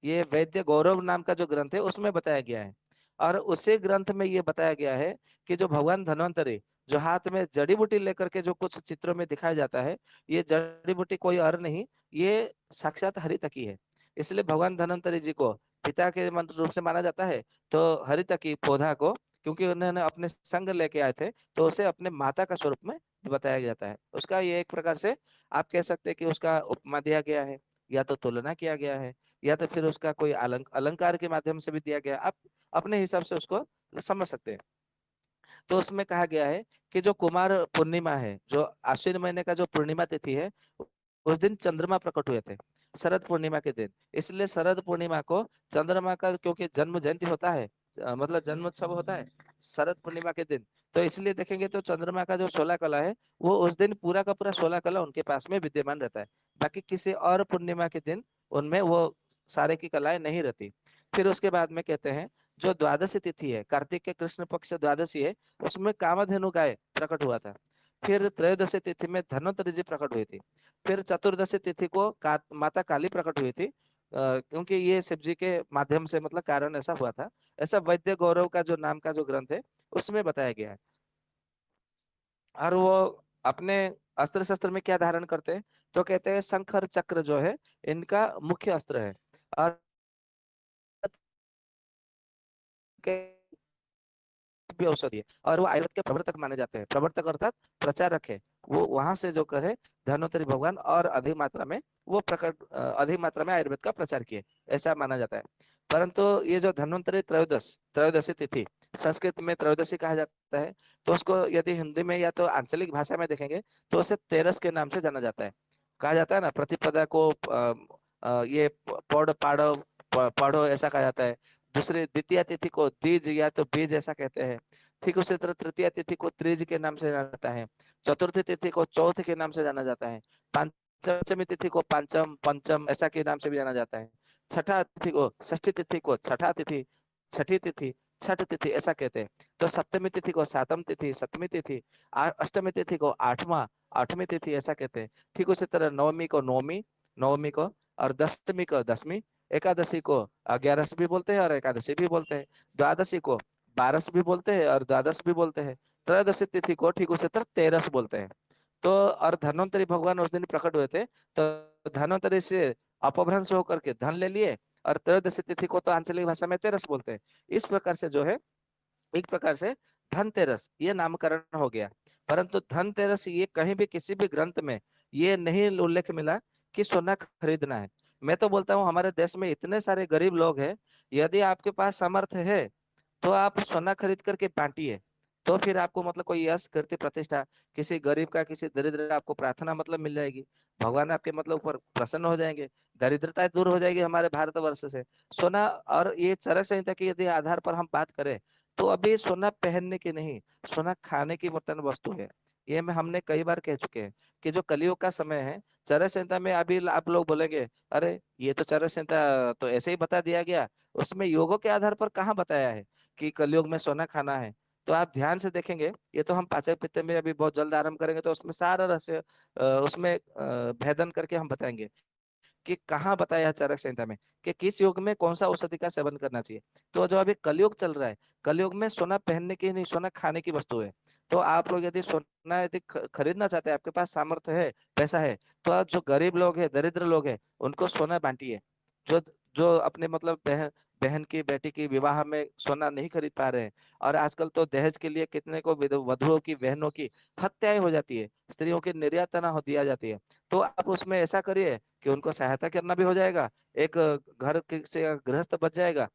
ये वैद्य गौरव नाम का जो ग्रंथ है उसमें बताया गया है। और उसी ग्रंथ में ये बताया गया है कि जो भगवान धन्वंतरि जो हाथ में जड़ी बूटी लेकर के जो कुछ चित्रों में दिखाया जाता है, ये जड़ी बूटी कोई और नहीं, ये साक्षात हरितकी है। इसलिए भगवान धन्वंतरि जी को पिता के मंत्र रूप से माना जाता है। तो हरितकी पौधा को, क्योंकि उन्होंने अपने संग लेके आए थे, तो उसे अपने माता का स्वरूप में बताया जाता है। उसका ये एक प्रकार से आप कह सकते हैं कि उसका उपमा दिया गया है, या तो तुलना किया गया है, या तो फिर उसका कोई अलंकार के माध्यम से भी दिया गया, आप अपने हिसाब से उसको समझ सकते हैं। तो उसमें कहा गया है कि जो कुमार पूर्णिमा है, जो आश्विन महीने का जो पूर्णिमा तिथि है, उस दिन चंद्रमा प्रकट हुए थे, शरद पूर्णिमा के दिन। इसलिए शरद पूर्णिमा को चंद्रमा का क्योंकि जन्म जयंती होता है, मतलब जन्मोत्सव होता है शरद पूर्णिमा के दिन, तो इसलिए देखेंगे तो चंद्रमा का जो 16 कला है, वो उस दिन पूरा का पूरा 16 कला उनके पास में विद्यमान रहता है। बाकी किसी और पूर्णिमा के दिन उनमें वो सारे की कलाएं नहीं रहती। फिर उसके बाद में कहते हैं, जो द्वादशी तिथि है, कार्तिक के कृष्ण पक्ष द्वादशी है, उसमें कामधेनु गाय प्रकट हुआ था। फिर त्रयोदशी तिथि में धन्वंतरि जी प्रकट हुई थी। फिर चतुर्दशी तिथि को माता काली प्रकट हुई थी, क्योंकि ये शिव जी के माध्यम से मतलब कारण ऐसा हुआ था। ऐसा वैद्य गौरव का जो नाम का जो ग्रंथ है उसमें बताया गया है। और वो अपने अस्त्र शस्त्र में क्या धारण करते हैं, तो कहते हैं शंख और चक्र जो है इनका मुख्य अस्त्र है। और भी औषधि है और वो आयुर्वेद के प्रवर्तक माने जाते हैं। प्रवर्तक अर्थात प्रचारक है। वो वहां से जो करे धन्वंतरि भगवान और अधिक मात्रा में वो अधिक मात्रा में आयुर्वेद का प्रचार किए, ऐसा माना जाता है। परंतु ये जो धन्वंतरि त्रयोदशी तिथि, संस्कृत में त्रयोदशी कहा जाता है, तो उसको यदि हिंदी में या तो आंचलिक भाषा में देखेंगे तो उसे तेरस के नाम से जाना जाता है। कहा जाता है ना, प्रतिपदा को ये पढ़ो ऐसा कहा जाता है। दूसरे द्वितीय तिथि को तीज या तो बीज ऐसा कहते हैं। ठीक उसी तरह तृतीय तिथि को त्रिज के नाम से जाना जाता है। चतुर्थी तिथि को चौथ के नाम से जाना जाता है। पंचमी तिथि को पंचम पंचम ऐसा के नाम से भी जाना जाता है। छठा तिथि को षष्ठी तिथि को छठा तिथि, छठी तिथि छठ तिथि ऐसा कहते हैं। तो सप्तमी तिथि को सातम तिथि, सप्तमी तिथि, अष्टमी तिथि को आठवां आठवीं तिथि ऐसा कहते हैं। ठीक उसी तरह नवमी को नवमी नवमी को, और दशमी को दसवीं, एकादशी को ग्यारस भी बोलते हैं और एकादशी भी बोलते हैं। द्वादशी को बारस भी बोलते हैं और द्वादश भी बोलते हैं। त्रयोदशी तिथि को ठीक उसी तरह तेरस बोलते हैं। तो और धन्वंतरी भगवान उस दिन प्रकट हुए थे, तो धन्वंतरी से अपभ्रंश होकर के धन ले लिए, और त्रयोदशी तिथि को तो आंचलिक भाषा में तेरस बोलते हैं। इस प्रकार से जो है, एक प्रकार से धनतेरस ये नामकरण हो गया। परंतु धनतेरस ये कहीं भी किसी भी ग्रंथ में ये नहीं उल्लेख मिला कि सोना खरीदना है। मैं तो बोलता हूँ हमारे देश में इतने सारे गरीब लोग हैं, यदि आपके पास सामर्थ्य है तो आप सोना खरीद करके बांटिए। तो फिर आपको मतलब कोई यश कीर्ति प्रतिष्ठा, किसी गरीब का किसी दरिद्र का आपको प्रार्थना मतलब मिल जाएगी। भगवान आपके मतलब ऊपर प्रसन्न हो जाएंगे, दरिद्रता दूर हो जाएगी हमारे भारतवर्ष से। सोना, और ये चरक संहिता के यदि आधार पर हम बात करें, तो अभी सोना पहनने की नहीं, सोना खाने की बर्तन वस्तु है। ये में हमने कई बार कह चुके हैं कि जो कलयुग का समय है, चरक संहिता में अभी आप लोग बोलेंगे अरे ये तो चरक संहिता तो ऐसे ही बता दिया गया, उसमें योगों के आधार पर कहाँ बताया है कि कलयुग में सोना खाना है। तो आप ध्यान से देखेंगे, ये तो हम पाचक पित्त में अभी बहुत जल्द आरंभ करेंगे, तो उसमें सारा रहस्य उसमें भेदन करके हम बताएंगे कि कहाँ बताया है चरक संहिता में कि किस युग में कौन सा औषधि का सेवन करना चाहिए। तो जो अभी कलयुग चल रहा है, कलयुग में सोना पहनने की नहीं, सोना खाने की वस्तु है। तो आप लोग यदि सोना यदि खरीदना चाहते हैं, आपके पास सामर्थ्य है, पैसा है, तो आप जो गरीब लोग हैं, दरिद्र लोग हैं, उनको सोना बांटिए। जो जो अपने मतलब बहन बहन की बेटी की विवाह में सोना नहीं खरीद पा रहे हैं, और आजकल तो दहेज के लिए कितने को वधुओं की बहनों की हत्याएं हो जाती है, स्त्रियों की निर्यातना हो दिया जाती है। तो आप उसमें ऐसा करिए कि उनको सहायता करना भी हो जाएगा, एक से गृहस्थ बच जाएगा,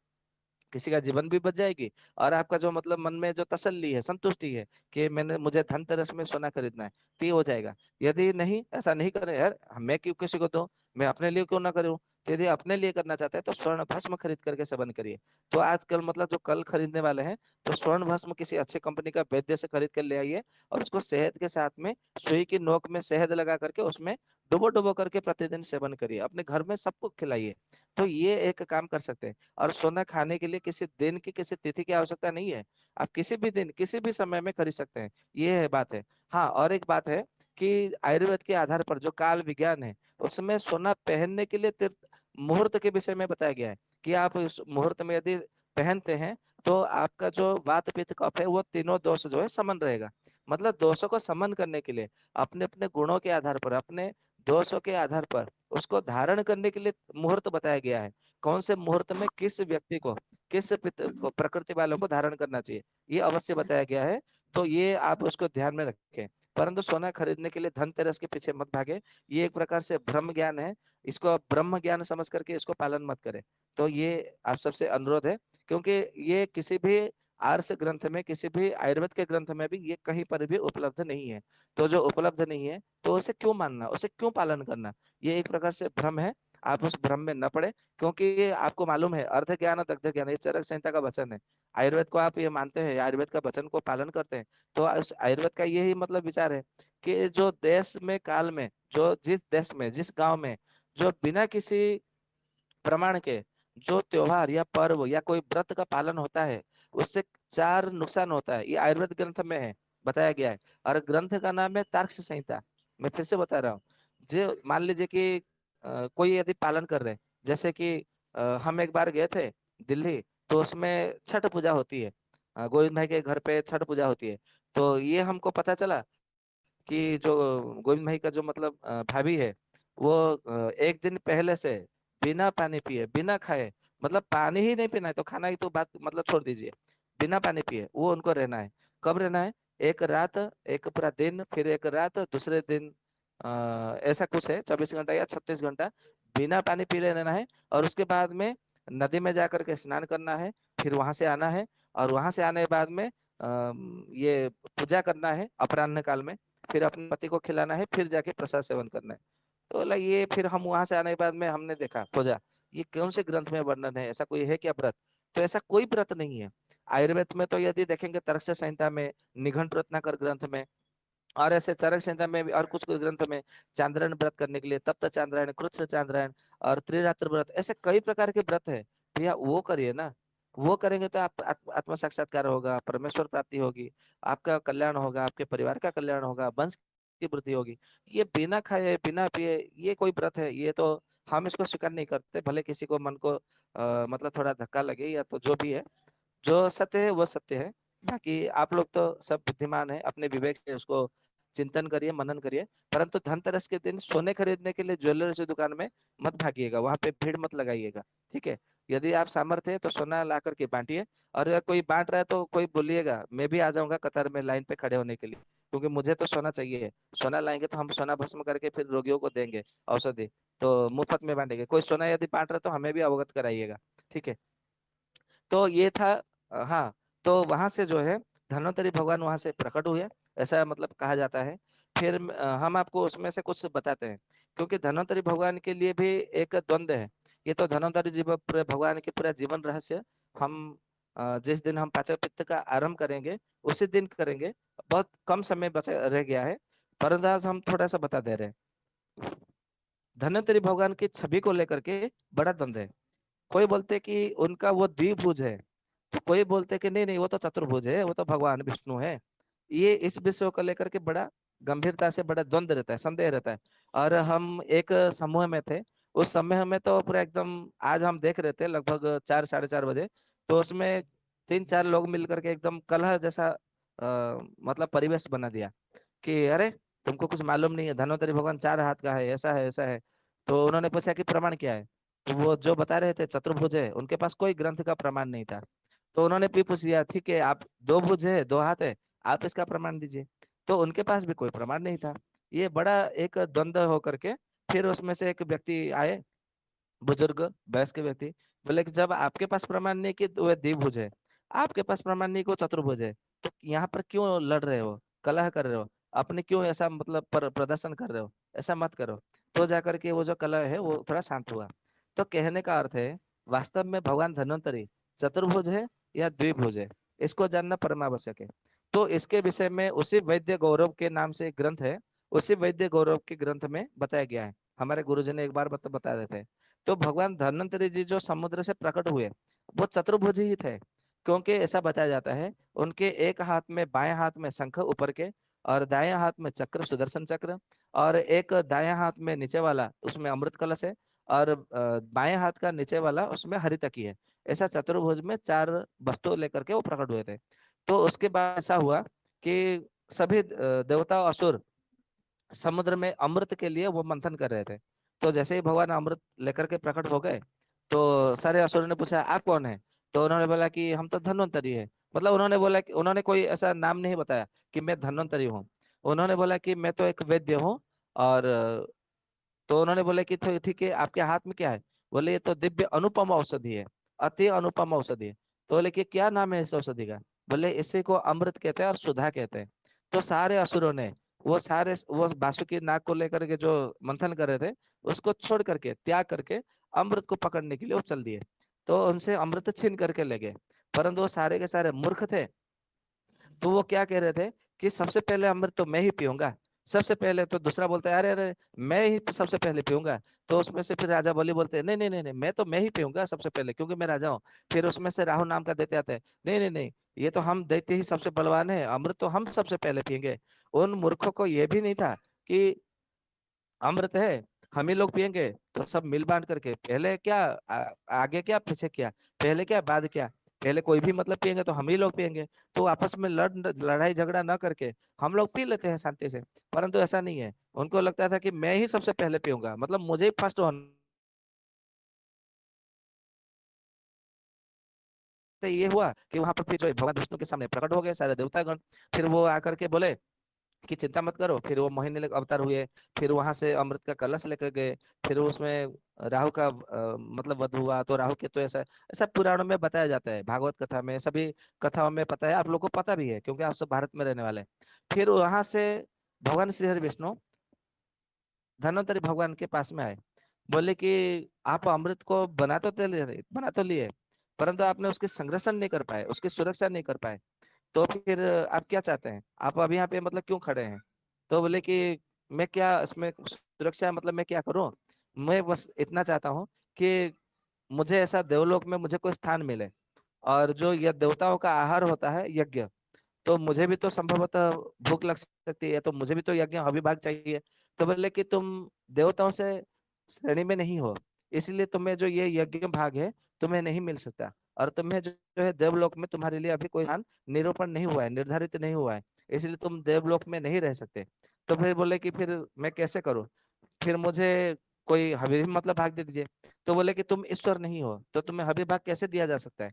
किसी का जीवन भी बच जाएगी, और आपका जो मतलब मन में जो तसल्ली है, संतुष्टि है कि मुझे धनतेरस में सोना खरीदना है, तो ये हो जाएगा। यदि नहीं, ऐसा नहीं करें यार, मैं क्यों किसी को दूं, मैं अपने लिए क्यों ना करूं। तो यदि अपने लिए करना चाहते हैं तो स्वर्ण भस्म खरीद करके सेवन करिए। तो आजकल मतलब जो कल खरीदने वाले हैं, तो स्वर्ण भस्म किसी अच्छे कंपनी का वैद्य से खरीद कर ले आइए, और उसको शहद के साथ में सुई की नोक में शहद लगा करके उसमें डुबो डुबो करके प्रतिदिन सेवन करिए, अपने घर में सबको खिलाइए। तो ये एक काम कर सकते हैं। और सोना खाने के लिए किसी दिन की किसी तिथि की आवश्यकता नहीं है, आप किसी भी दिन किसी भी समय में खरीद सकते हैं। ये है बात है। हाँ, और एक बात है कि आयुर्वेद के आधार पर जो काल विज्ञान है, उसमें सोना पहनने के लिए तीर्थ मुहूर्त के विषय में बताया गया है कि आप इस मुहूर्त में यदि पहनते हैं तो आपका जो वात पित्त कफ है वो तीनों दोष जो है समन रहेगा। मतलब दोषों को समन करने के लिए अपने अपने गुणों के आधार पर, अपने दोषों के आधार पर उसको धारण करने के लिए मुहूर्त बताया गया है। कौन से मुहूर्त में किस व्यक्ति को, किस पितृ को, प्रकृति वालों को धारण करना चाहिए, ये अवश्य बताया गया है। तो ये आप उसको ध्यान में रखें। परंतु सोना खरीदने के लिए धनतेरस के पीछे मत भागे, ये एक प्रकार से ब्रह्म ज्ञान है, इसको आप ब्रह्म ज्ञान समझ करके इसको पालन मत करें। तो ये आप सबसे अनुरोध है, क्योंकि ये किसी भी आर्ष ग्रंथ में, किसी भी आयुर्वेद के ग्रंथ में भी ये कहीं पर भी उपलब्ध नहीं है। तो जो उपलब्ध नहीं है तो उसे क्यों मानना, उसे क्यों पालन करना, ये एक प्रकार से भ्रम है। आप उस भ्रम में न पड़े, क्योंकि ये आपको मालूम है अर्ध ज्ञान और दग्ध ज्ञान, ये चरक संहिता का वचन है। आयुर्वेद को आप ये मानते हैं, आयुर्वेद का वचन को पालन करते हैं, तो उस आयुर्वेद का यही मतलब विचार है कि जो देश में काल में, जो जिस देश में जिस गांव में जो बिना किसी प्रमाण के जो त्योहार या पर्व या कोई व्रत का पालन होता है, उससे चार नुकसान होता है, ये आयुर्वेद ग्रंथ में है, बताया गया है। और ग्रंथ का नाम है तार्क्ष संहिता। मैं फिर से बता रहा हूँ, जो मान लीजिए कि कोई यदि पालन कर रहे हैं, जैसे कि हम एक बार गए थे दिल्ली, तो उसमें छठ पूजा होती है, गोविंद भाई के घर पे छठ पूजा होती है। तो ये हमको पता चला कि जो गोविंद भाई का जो मतलब भाभी है, वो एक दिन पहले से बिना पानी पिए बिना खाए, मतलब पानी ही नहीं पीना है तो खाना ही तो बात मतलब छोड़ दीजिए, बिना पानी पिए वो उनको रहना है। कब रहना है? एक रात, एक पूरा दिन, फिर एक रात, दूसरे दिन, ऐसा कुछ है, 24 घंटा या 36 घंटा बिना पानी पी रहना है। और उसके बाद में नदी में जाकर के स्नान करना है, फिर वहां से आना है। और वहां से आने के बाद में ये पूजा करना है अपराह्न काल में, फिर अपने पति को खिलाना है, फिर जाके प्रसाद सेवन करना है। तो बोला ये, फिर हम वहां से आने के बाद में हमने देखा, खोजा, ये कौन से ग्रंथ में वर्णन है, ऐसा कोई है क्या व्रत? तो ऐसा कोई व्रत नहीं है। आयुर्वेद में तो यदि देखेंगे तर्कश संहिता में, निघंट रत्नाकर ग्रंथ में, और ऐसे चरक संहिता में भी, और कुछ कुछ ग्रंथ में चांद्रायण व्रत करने के लिए तप्त चांद्रायण, कृत्स चांद्रायण और त्रिरात्र व्रत, ऐसे कई प्रकार के व्रत है। भैया वो करिए ना, वो करेंगे तो आप आत्म साक्षात्कार होगा, परमेश्वर प्राप्ति होगी, आपका कल्याण होगा, आपके परिवार का कल्याण होगा, वंश की वृद्धि होगी। ये बिना खाए बिना पिए ये कोई व्रत है? ये तो हम इसको स्वीकार नहीं करते, भले किसी को मन को मतलब थोड़ा धक्का लगे या तो जो भी है, जो सत्य है वो सत्य है। बाकी आप लोग तो सब बुद्धिमान है, अपने विवेक से उसको चिंतन करिए, मनन करिए। परंतु धनतेरस के दिन सोने खरीदने के लिए ज्वेलर्स की दुकान में मत भागिएगा, वहां पे भीड़ मत लगाइएगा, ठीक है? यदि आप सामर्थ्य है तो सोना ला करके बांटिए। और अगर कोई बांट रहा है तो कोई बोलिएगा, मैं भी आ जाऊंगा कतार में लाइन पे खड़े होने के लिए, क्योंकि मुझे तो सोना चाहिए। सोना लाएंगे तो हम सोना भस्म करके फिर रोगियों को देंगे औषधि, तो मुफ्त में बांटेंगे। कोई सोना यदि बांट रहा है तो हमें भी अवगत कराइएगा, ठीक है? तो ये था। हाँ, तो वहां से जो है धन्वंतरी भगवान वहां से प्रकट हुए, ऐसा मतलब कहा जाता है। फिर हम आपको उसमें से कुछ बताते हैं, क्योंकि धन्वंतरी भगवान के लिए भी एक द्वंद्व है। ये तो धन्वंतरी जी पूरे भगवान के पूरा जीवन रहस्य हम जिस दिन हम पाचक पित्त का आरंभ करेंगे उसी दिन करेंगे। बहुत कम समय बचा रह गया है, परंतु आज हम थोड़ा सा बता दे रहे हैं। धन्वंतरी भगवान की छवि को लेकर के बड़ा द्वंद्व है। कोई बोलते कि उनका वो द्विभुज है, तो कोई बोलते कि नहीं नहीं वो तो चतुर्भुज है, वो तो भगवान विष्णु है। ये इस विषय को लेकर के बड़ा गंभीरता से बड़ा द्वंद्व रहता है, संदेह रहता है। और हम एक समूह में थे, उस समूह में तो पूरा एकदम, आज हम देख रहे थे लगभग 4 साढ़े 4 बजे, तो उसमें 3 4 लोग मिलकर के एकदम कलह जैसा मतलब परिवेश बना दिया कि अरे तुमको कुछ मालूम नहीं है, धन्वंतरी भगवान 4 हाथ का है, ऐसा है ऐसा है। तो उन्होंने पूछा कि प्रमाण क्या है? तो वो जो बता रहे थे चतुर्भुज है, उनके पास कोई ग्रंथ का प्रमाण नहीं था। तो उन्होंने भी पूछ लिया, ठीक है आप 2 भुज है 2 हाथ है, आप इसका प्रमाण दीजिए। तो उनके पास भी कोई प्रमाण नहीं था। ये बड़ा एक द्वंद्व होकर के फिर उसमें से एक व्यक्ति आए, बुजुर्ग वयस्क व्यक्ति, बोले कि जब आपके पास प्रमाण नहीं कि वह द्विभुज है, आपके पास प्रमाण नहीं कि वो चतुर्भुज है, तो यहाँ पर क्यों लड़ रहे हो, कलह कर रहे हो, अपने क्यों ऐसा मतलब प्रदर्शन कर रहे हो? ऐसा मत करो। तो जाकर के वो जो कलह है वो थोड़ा शांत हुआ। तो कहने का अर्थ है, वास्तव में भगवान धन्वंतरी चतुर्भुज है या द्विभुज है, इसको जानना परमावश्यक है। तो इसके विषय में उसी वैद्य गौरव के नाम से एक ग्रंथ है, उसी वैद्य गौरव के ग्रंथ में बताया गया है। हमारे गुरुजी ने एक बार बता देते हैं। तो भगवान धन्वंतरी जी जो समुद्र से प्रकट हुए वो चतुर्भुज ही थे, क्योंकि ऐसा बताया जाता है उनके एक हाथ में, बाएं हाथ में शंख ऊपर के, और दाएं हाथ में चक्र, सुदर्शन चक्र, और एक दाएं हाथ में नीचे वाला उसमें अमृत कलश है, और बाएं हाथ का नीचे वाला उसमें हरि तकी है। ऐसा चतुर्भुज में 4 वस्तु लेकर के वो प्रकट हुए थे। तो उसके बाद ऐसा हुआ कि सभी देवता और असुर समुद्र में अमृत के लिए वो मंथन कर रहे थे। तो जैसे ही भगवान अमृत लेकर के प्रकट हो गए, तो सारे असुरों ने पूछा आप कौन है? तो उन्होंने बोला कि हम तो धन्वंतरी है। मतलब उन्होंने बोला कि उन्होंने कोई ऐसा नाम नहीं बताया कि मैं धन्वंतरी हूँ। उन्होंने बोला कि मैं तो एक वैद्य हूँ। और तो उन्होंने बोला कि तो ठीक है, आपके हाथ में क्या है? बोले ये तो दिव्य अनुपम औषधि है, अति अनुपम औषधि है। तो बोले कि क्या नाम है इस औषधि का? बोले इसी को अमृत कहते हैं और सुधा कहते हैं। तो सारे असुरों ने वो वासुकी नाग को लेकर के जो मंथन कर रहे थे, उसको छोड़ करके, त्याग करके अमृत को पकड़ने के लिए वो चल दिए। तो उनसे अमृत छीन करके ले गए। परंतु वो सारे के सारे मूर्ख थे। तो वो क्या कह रहे थे कि सबसे पहले अमृत तो मैं ही पीऊंगा, सबसे पहले। तो दूसरा बोलता है अरे अरे मैं ही सबसे पहले पीऊंगा। तो उसमें से फिर राजा बलि बोलते हैं नहीं नहीं नहीं नहीं, मैं ही पीऊंगा सबसे पहले, क्योंकि मैं राजा हूँ। फिर उसमें से राहु नाम का दैत्य आता है, नहीं नहीं नहीं, ये तो हम दैत्य ही सबसे बलवान है, अमृत तो हम सबसे पहले पियेंगे। उन मूर्खों को ये भी नहीं था कि अमृत है हम ही लोग पियेंगे। तो सब मिल बांट करके, पहले क्या आगे क्या पीछे क्या, पहले क्या बाद क्या, पहले कोई भी मतलब पियेंगे तो हम ही लोग पियेंगे, तो आपस में लड़ाई झगड़ा ना करके हम लोग पी लेते हैं शांति से। परंतु ऐसा नहीं है, उनको लगता था कि मैं ही सबसे पहले पीऊंगा, मतलब मुझे ही फर्स्ट होना। तो ये हुआ कि वहां पर फिर जो है भगवान विष्णु के सामने प्रकट हो गए सारे देवतागण। फिर वो आकर के बोले कि चिंता मत करो। फिर वो मोहिनी अवतार हुए। फिर वहां से अमृत का कलश लेकर गए। फिर उसमें राहु का मतलब वध हुआ, तो राहु के तो ऐसा ऐसा पुराणों में बताया जाता है, भागवत कथा में, सभी कथाओं में पता है, आप लोग को पता भी है क्योंकि आप सब भारत में रहने वाले हैं। फिर वहां से भगवान श्री हरि विष्णु धन्वंतरि भगवान के पास में आए। बोले कि आप अमृत को बना तो लिए, परंतु आपने उसकी संरक्षण नहीं कर पाए, उसकी सुरक्षा नहीं कर पाए। तो फिर आप क्या चाहते हैं, आप अभी यहाँ पे मतलब क्यों खड़े हैं? तो बोले कि मैं क्या इसमें सुरक्षा मतलब मैं क्या करूं, मैं बस इतना चाहता हूँ कि मुझे ऐसा देवलोक में मुझे कोई स्थान मिले, और जो यह देवताओं का आहार होता है यज्ञ, तो मुझे भी तो संभवतः भूख लग सकती है, तो मुझे भी तो यज्ञ अभिभाग चाहिए। तो बोले कि तुम देवताओं से श्रेणी में नहीं हो, इसलिए तुम्हें जो ये यज्ञ भाग है तुम्हें नहीं मिल सकता, और तुम्हें जो है देवलोक में तुम्हारे लिए अभी कोई स्थान निरूपण नहीं हुआ है, निर्धारित नहीं हुआ है, इसलिए तुम देवलोक में नहीं रह सकते। तो फिर बोले कि फिर मैं कैसे करूं? फिर मुझे कोई हवि मतलब भाग दे दीजिए। तो बोले कि तुम ईश्वर नहीं हो तो तुम्हें हवि भाग कैसे दिया जा सकता है?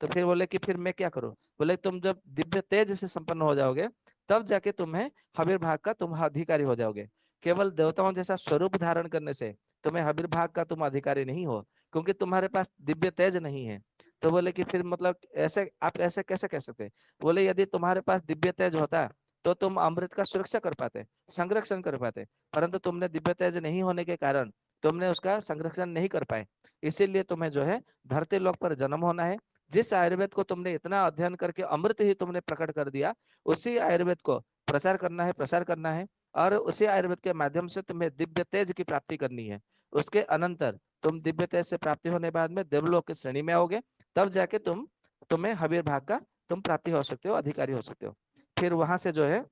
तो फिर बोले कि फिर मैं क्या करूं? बोले तुम जब दिव्य तेज से संपन्न हो जाओगे तब जाके तुम्हें हविर्भाग भाग का तुम अधिकारी हो जाओगे। केवल देवताओं जैसा स्वरूप धारण करने से तुम्हें हविर्भाग भाग का तुम अधिकारी नहीं हो, क्योंकि तुम्हारे पास दिव्य तेज नहीं है। तो बोले कि फिर मतलब ऐसे आप ऐसे कैसे कह सकते? बोले यदि तुम्हारे पास दिव्य तेज होता तो तुम अमृत का सुरक्षा कर पाते, संरक्षण कर पाते, परंतु तुमने दिव्य तेज नहीं होने के कारण तुमने उसका संरक्षण नहीं कर पाए। इसीलिए तुम्हें जो है धरती लोक पर जन्म होना है। जिस आयुर्वेद को तुमने इतना अध्ययन करके अमृत ही तुमने प्रकट कर दिया, उसी आयुर्वेद को प्रचार करना है, प्रसार करना है, और उसी आयुर्वेद के माध्यम से तुम्हें दिव्य तेज की प्राप्ति करनी है। उसके अनंतर तुम दिव्य तेज से प्राप्ति होने बाद में देवलोक की श्रेणी में आओगे, तब जाके तुम्हें हबीर भाग का तुम प्राप्ति हो सकते हो, अधिकारी हो सकते हो। फिर वहां से जो है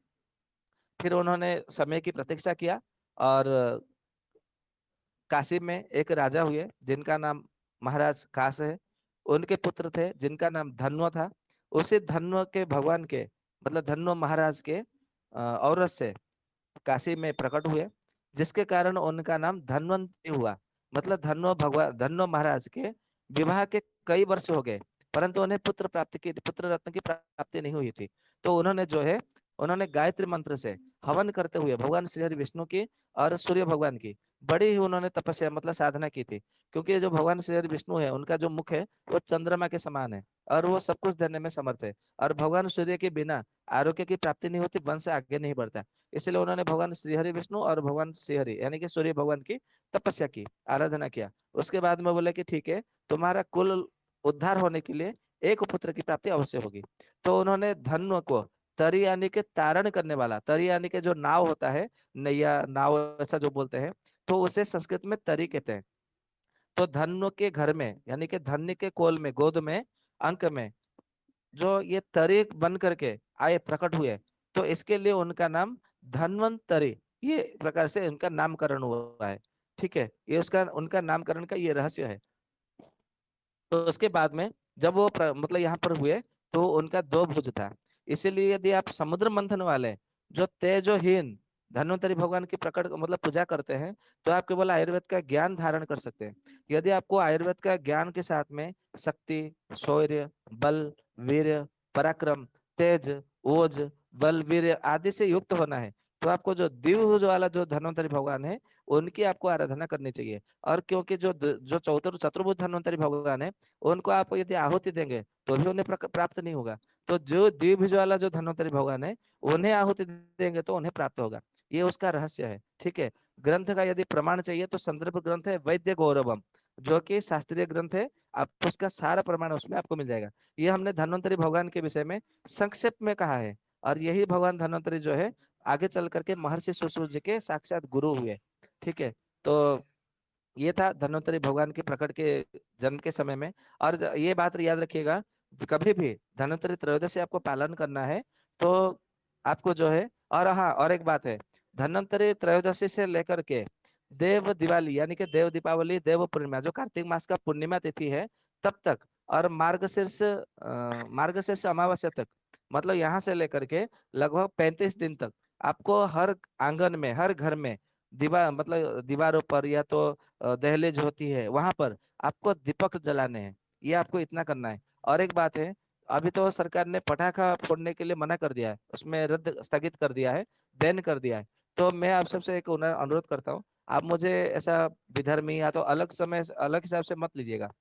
फिर उन्होंने समय की प्रतीक्षा किया, और काशी में एक राजा हुए जिनका नाम महाराज कास है। उनके पुत्र थे जिनका नाम धन्व था। उसी धन्व के भगवान के मतलब धन्व महाराज के औरत से काशी में प्रकट हुए, जिसके कारण उनका नाम धन्वंतरी हुआ। मतलब धन्व महाराज के विवाह के कई वर्ष हो गए, परंतु उन्हें पुत्र रत्न की प्राप्ति नहीं हुई थी। तो उन्होंने जो है उन्होंने गायत्री मंत्र से हवन करते हुए भगवान श्री हरि विष्णु की और सूर्य भगवान की बड़ी ही उन्होंने तपस्या मतलब साधना की थी। क्योंकि जो भगवान श्री हरि विष्णु है उनका जो मुख है वो चंद्रमा के समान है, और वो सब कुछ देने में समर्थ है। और भगवान सूर्य के बिना आरोग्य की प्राप्ति नहीं होती, वंश आगे नहीं बढ़ता। इसलिए उन्होंने भगवान श्री हरि विष्णु और भगवान श्री हरि यानी कि सूर्य भगवान की तपस्या की, आराधना किया। उसके बाद में बोले कि ठीक है, तुम्हारा कुल उद्धार होने के लिए एक पुत्र की प्राप्ति अवश्य होगी। तो उन्होंने धन्व को तरी यानी के तारण करने वाला, तरी यानी के जो नाव होता है, नैया नाव ऐसा जो बोलते हैं, तो उसे संस्कृत में तरी कहते हैं। तो धन्व के घर में यानी कि धन्य के कोल में, गोद में, अंक में जो ये तरीक बन करके आए, प्रकट हुए, तो इसके लिए उनका नाम धन्वंतरी, ये प्रकार से उनका नामकरण हुआ है। ठीक है, ये उसका उनका नामकरण का ये रहस्य है। तो उसके बाद में जब वो मतलब यहाँ पर हुए, तो उनका दो भुज था। इसीलिए यदि आप समुद्र मंथन वाले जो तेजोहीन धन्वंतरी भगवान की प्रकट मतलब पूजा करते हैं, तो आप केवल आयुर्वेद का ज्ञान धारण कर सकते हैं। यदि आपको आयुर्वेद का ज्ञान के साथ में शक्ति, शौर्य, बल, वीर्य, पराक्रम, तेज, ओज, बल, वीर्य आदि से युक्त होना है, तो आपको जो द्विभुज वाला जो धन्वंतरी भगवान है उनकी आपको आराधना करनी चाहिए। और क्योंकि जो चतुर्भुज धन्वंतरी भगवान है, उनको आप यदि आहुति देंगे तो भी उन्हें प्राप्त नहीं होगा। तो जो द्विभुज वाला जो धन्वंतरी भगवान है, उन्हें आहुति देंगे तो उन्हें प्राप्त होगा। ये उसका रहस्य है। ठीक है, ग्रंथ का यदि प्रमाण चाहिए तो संदर्भ ग्रंथ है वैद्य गौरवम, जो कि शास्त्रीय ग्रंथ है। आप उसका सारा प्रमाण उसमें आपको मिल जाएगा। ये हमने धन्वंतरी भगवान के विषय में संक्षेप में कहा है। और यही भगवान धन्वंतरी जो है आगे चल करके महर्षि सुश्रुत जी के साक्षात गुरु हुए। ठीक है, तो ये था धन्वंतरी भगवान के प्रकट के जन्म के समय में। और ये बात याद रखिएगा, कभी भी धन्वंतरी त्रयोदशी आपको पालन करना है तो आपको जो है, और हाँ और एक बात है, धन्वंतरी त्रयोदशी से लेकर के देव दिवाली यानी कि देव दीपावली, देव पूर्णिमा जो कार्तिक मास का पूर्णिमा तिथि है, तब तक और मार्गशीर्ष अमावस्या तक, मतलब यहाँ से लेकर के लगभग 35 दिन तक आपको हर आंगन में, हर घर में, दीवारों पर या तो दहलीज होती है वहां पर आपको दीपक जलाने हैं। ये आपको इतना करना है। और एक बात है, अभी तो सरकार ने पटाखा फोड़ने के लिए मना कर दिया है, उसमें रद्द स्थगित कर दिया है, बैन कर दिया है। तो मैं आप सबसे एक अनुरोध करता हूँ, आप मुझे ऐसा विधर्मी या तो अलग समय अलग हिसाब से मत लीजिएगा।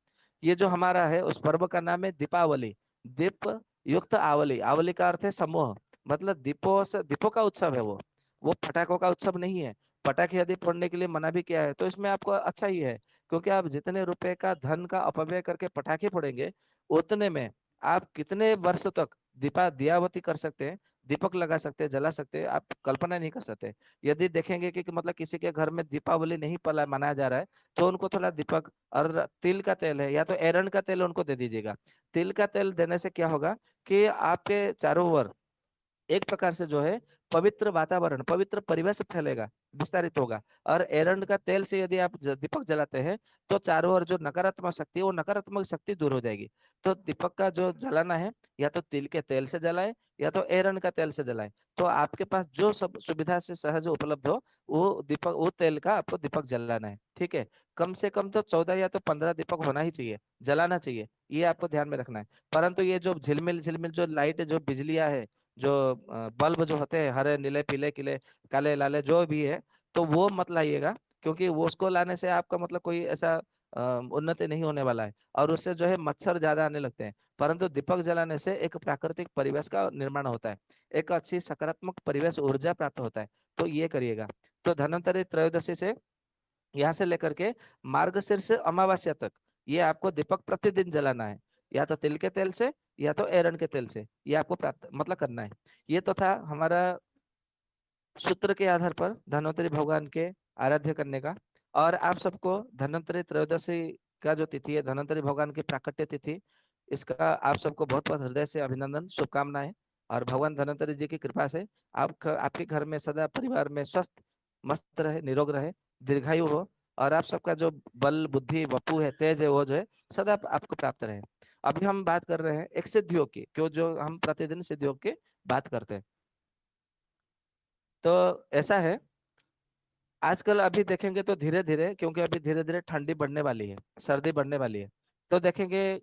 ये जो हमारा है उस पर्व का नाम है दीपावली। दीप युक्त आवली, आवली का अर्थ है समूह, मतलब दीपों का उत्सव है वो पटाखों का उत्सव नहीं है। पटाखे यदि फोड़ने के लिए मना भी किया है तो इसमें आपको अच्छा ही है, क्योंकि आप जितने रुपए का धन का अपव्यय करके पटाखे फोड़ेंगे, उतने में आप कितने वर्ष तक दियावती कर सकते हैं, दीपक लगा सकते हैं, जला सकते हैं, आप कल्पना नहीं कर सकते। यदि देखेंगे कि मतलब किसी के घर में दीपावली नहीं पला मनाया जा रहा है, तो उनको थोड़ा दीपक और तिल का तेल है या तो एरंड का तेल उनको दे दीजिएगा। तिल का तेल देने से क्या होगा कि आपके चारों ओर एक प्रकार से जो है पवित्र वातावरण, पवित्र परिवेश फैलेगा, विस्तारित होगा। और एरंड का तेल से यदि आप दीपक जलाते हैं तो चारों ओर जो नकारात्मक शक्ति है वो नकारात्मक शक्ति दूर हो जाएगी। तो दीपक का जो जलाना है, या तो तिल के तेल से जलाए या तो एरंड का तेल से जलाए। तो आपके पास जो सब सुविधा से सहज उपलब्ध हो वो तेल का आपको दीपक जलाना है, ठीक है। कम से कम तो 14 या तो 15 दीपक होना ही चाहिए, जलाना चाहिए, ये आपको ध्यान में रखना है। परंतु ये जो झिलमिल झिलमिल जो लाइट, जो बिजलियां है, जो बल्ब जो होते हैं हरे नीले पीले किले काले लाले जो भी है, तो वो मत लाइएगा, क्योंकि वो उसको लाने से आपका मतलब कोई ऐसा उन्नति नहीं होने वाला है, और उससे जो है मच्छर ज्यादा आने लगते हैं। परंतु दीपक जलाने से एक प्राकृतिक परिवेश का निर्माण होता है, एक अच्छी सकारात्मक परिवेश ऊर्जा प्राप्त होता है। तो ये करिएगा। तो धन्वंतरि त्रयोदशी से यहाँ से लेकर के मार्गशीर्ष अमावस्या तक ये आपको दीपक प्रतिदिन जलाना है, या तो तिल के तेल से या तो एरंड के तेल से, ये आपको प्राप्त मतलब करना है। ये तो था हमारा सूत्र के आधार पर धन्वंतरि भगवान के आराध्य करने का। और आप सबको धन्वंतरि त्रयोदशी का जो तिथि है, धन्वंतरि भगवान की प्राकट्य तिथि, इसका आप सबको बहुत बहुत हृदय से अभिनंदन, शुभकामनाएं। और भगवान धन्वंतरि जी की कृपा से आपके घर में सदा परिवार में स्वस्थ मस्त रहे, निरोग रहे, दीर्घायु हो, और आप सबका जो बल बुद्धि वपु है, तेज है, वो जो है सदा आपको प्राप्त रहे। अभी हम बात कर रहे हैं एक सिद्धियों की, क्यों जो हम प्रतिदिन सिद्धियों की बात करते हैं। तो ऐसा है, आजकल अभी देखेंगे तो धीरे धीरे, क्योंकि अभी धीरे धीरे ठंडी बढ़ने वाली है, सर्दी बढ़ने वाली है, तो देखेंगे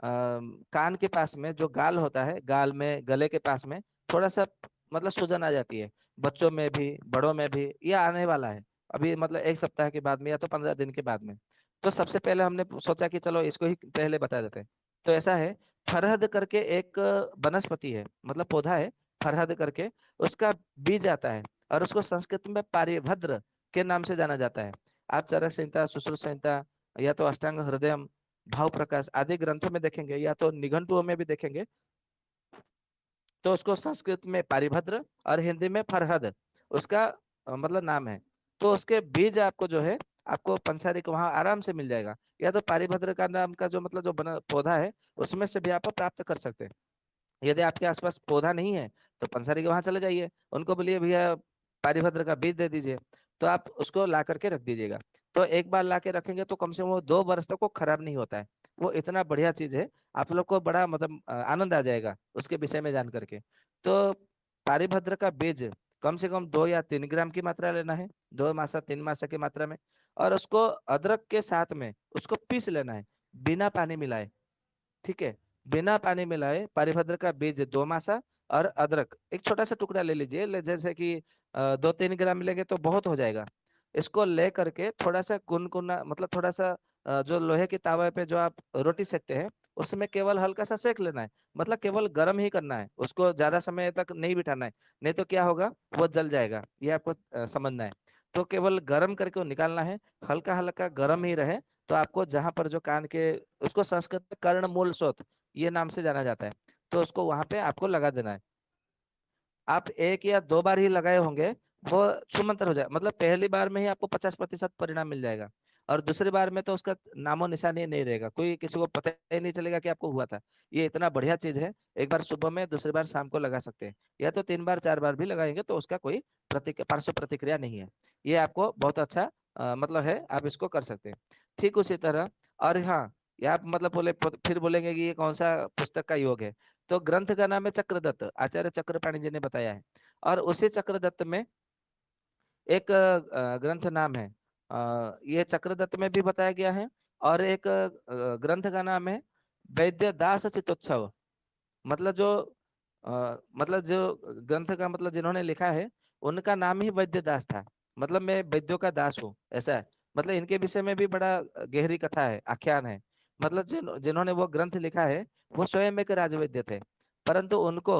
कान के पास में जो गाल होता है, गाल में गले के पास में थोड़ा सा मतलब सूजन आ जाती है, बच्चों में भी बड़ों में भी। ये आने वाला है अभी, मतलब एक सप्ताह के बाद में या तो 15 दिन के बाद में। तो सबसे पहले हमने सोचा कि चलो इसको ही पहले बता देते हैं। तो ऐसा है, फरहद करके एक वनस्पति है, मतलब पौधा है, फरहद करके, उसका बीज आता है, और उसको संस्कृत में पारिभद्र के नाम से जाना जाता है। आप चरक संहिता, सुश्रुत संहिता, या तो अष्टांग हृदय, भाव प्रकाश आदि ग्रंथों में देखेंगे, या तो निघंटुओं में भी देखेंगे, तो उसको संस्कृत में पारिभद्र और हिंदी में फरहद उसका मतलब नाम है। तो उसके बीज आपको जो है, आपको पंसारी को वहां आराम से मिल जाएगा, या तो पारिभद्र का नाम का जो मतलब जो बना पौधा है उसमें से भी आप प्राप्त कर सकते हैं। यदि आपके आसपास पौधा नहीं है तो पंसारी के वहां चले जाइए, उनको बोलिए भैया पारिभद्र का बीज दे दीजिए, तो आप उसको ला करके रख दीजिएगा। तो एक बार ला के रखेंगे तो कम से कम वो 2 वर्ष तक वो खराब नहीं होता है। वो इतना बढ़िया चीज है, आप लोग को बड़ा मतलब आनंद आ जाएगा उसके विषय में जान करके। तो पारिभद्र का बीज कम से कम 2 या 3 ग्राम की मात्रा लेना है, 2 मासा 3 मासा की मात्रा में, और उसको अदरक के साथ में उसको पीस लेना है, बिना पानी मिलाए, ठीक है। बिना पानी मिलाए पारिभद्र का बीज 2 मासा और अदरक एक छोटा सा टुकड़ा ले लीजिए, जैसे कि 2-3 ग्राम लेंगे तो बहुत हो जाएगा। इसको ले करके थोड़ा सा कुनकुना, मतलब थोड़ा सा जो लोहे की तावा पे जो आप रोटी सेकते हैं, उसमें केवल हल्का सा सेक लेना है, मतलब केवल गर्म ही करना है, उसको ज्यादा समय तक नहीं बिठाना है, नहीं तो क्या होगा, वो जल जाएगा, ये आपको समझना है। तो केवल गर्म करके वो निकालना है, हल्का हल्का गर्म ही रहे। तो आपको जहां पर जो कान के, उसको संस्कृत में कर्ण मूल शोथ ये नाम से जाना जाता है, तो उसको वहां पे आपको लगा देना है। आप 1 या 2 बार ही लगाए होंगे, वो छूमंतर हो जाए, मतलब पहली बार में ही आपको 50% परिणाम मिल जाएगा, और दूसरी बार में तो उसका नामो निशान ही नहीं रहेगा, कोई किसी को पता ही नहीं चलेगा कि आपको हुआ था। ये इतना बढ़िया चीज है, एक बार सुबह में, दूसरी बार शाम को लगा सकते हैं, या तो 3 बार 4 बार भी लगाएंगे तो उसका कोई पार्श्व प्रतिक्रिया नहीं है। ये आपको बहुत अच्छा मतलब है, आप इसको कर सकते हैं। ठीक उसी तरह, और हाँ, या आप मतलब फिर बोलेंगे कि ये कौन सा पुस्तक का योग है। तो ग्रंथ का नाम है चक्रदत्त, आचार्य चक्रपाणि जी ने बताया है। और उसी चक्रदत्त में एक ग्रंथ नाम है, ये चक्रदत्त में भी बताया गया है। और एक ग्रंथ का नाम है वैद्य दास चितोत्सव। मतलब जो मतलब जो ग्रंथ का मतलब जिन्होंने लिखा है उनका नाम ही वैद्य दास था। मतलब मैं वैद्यों का दास हूँ, ऐसा है। मतलब इनके विषय में भी बड़ा गहरी कथा है, आख्यान है। मतलब जिन्होंने वो ग्रंथ लिखा है वो स्वयं एक राजवैद्य थे, परंतु उनको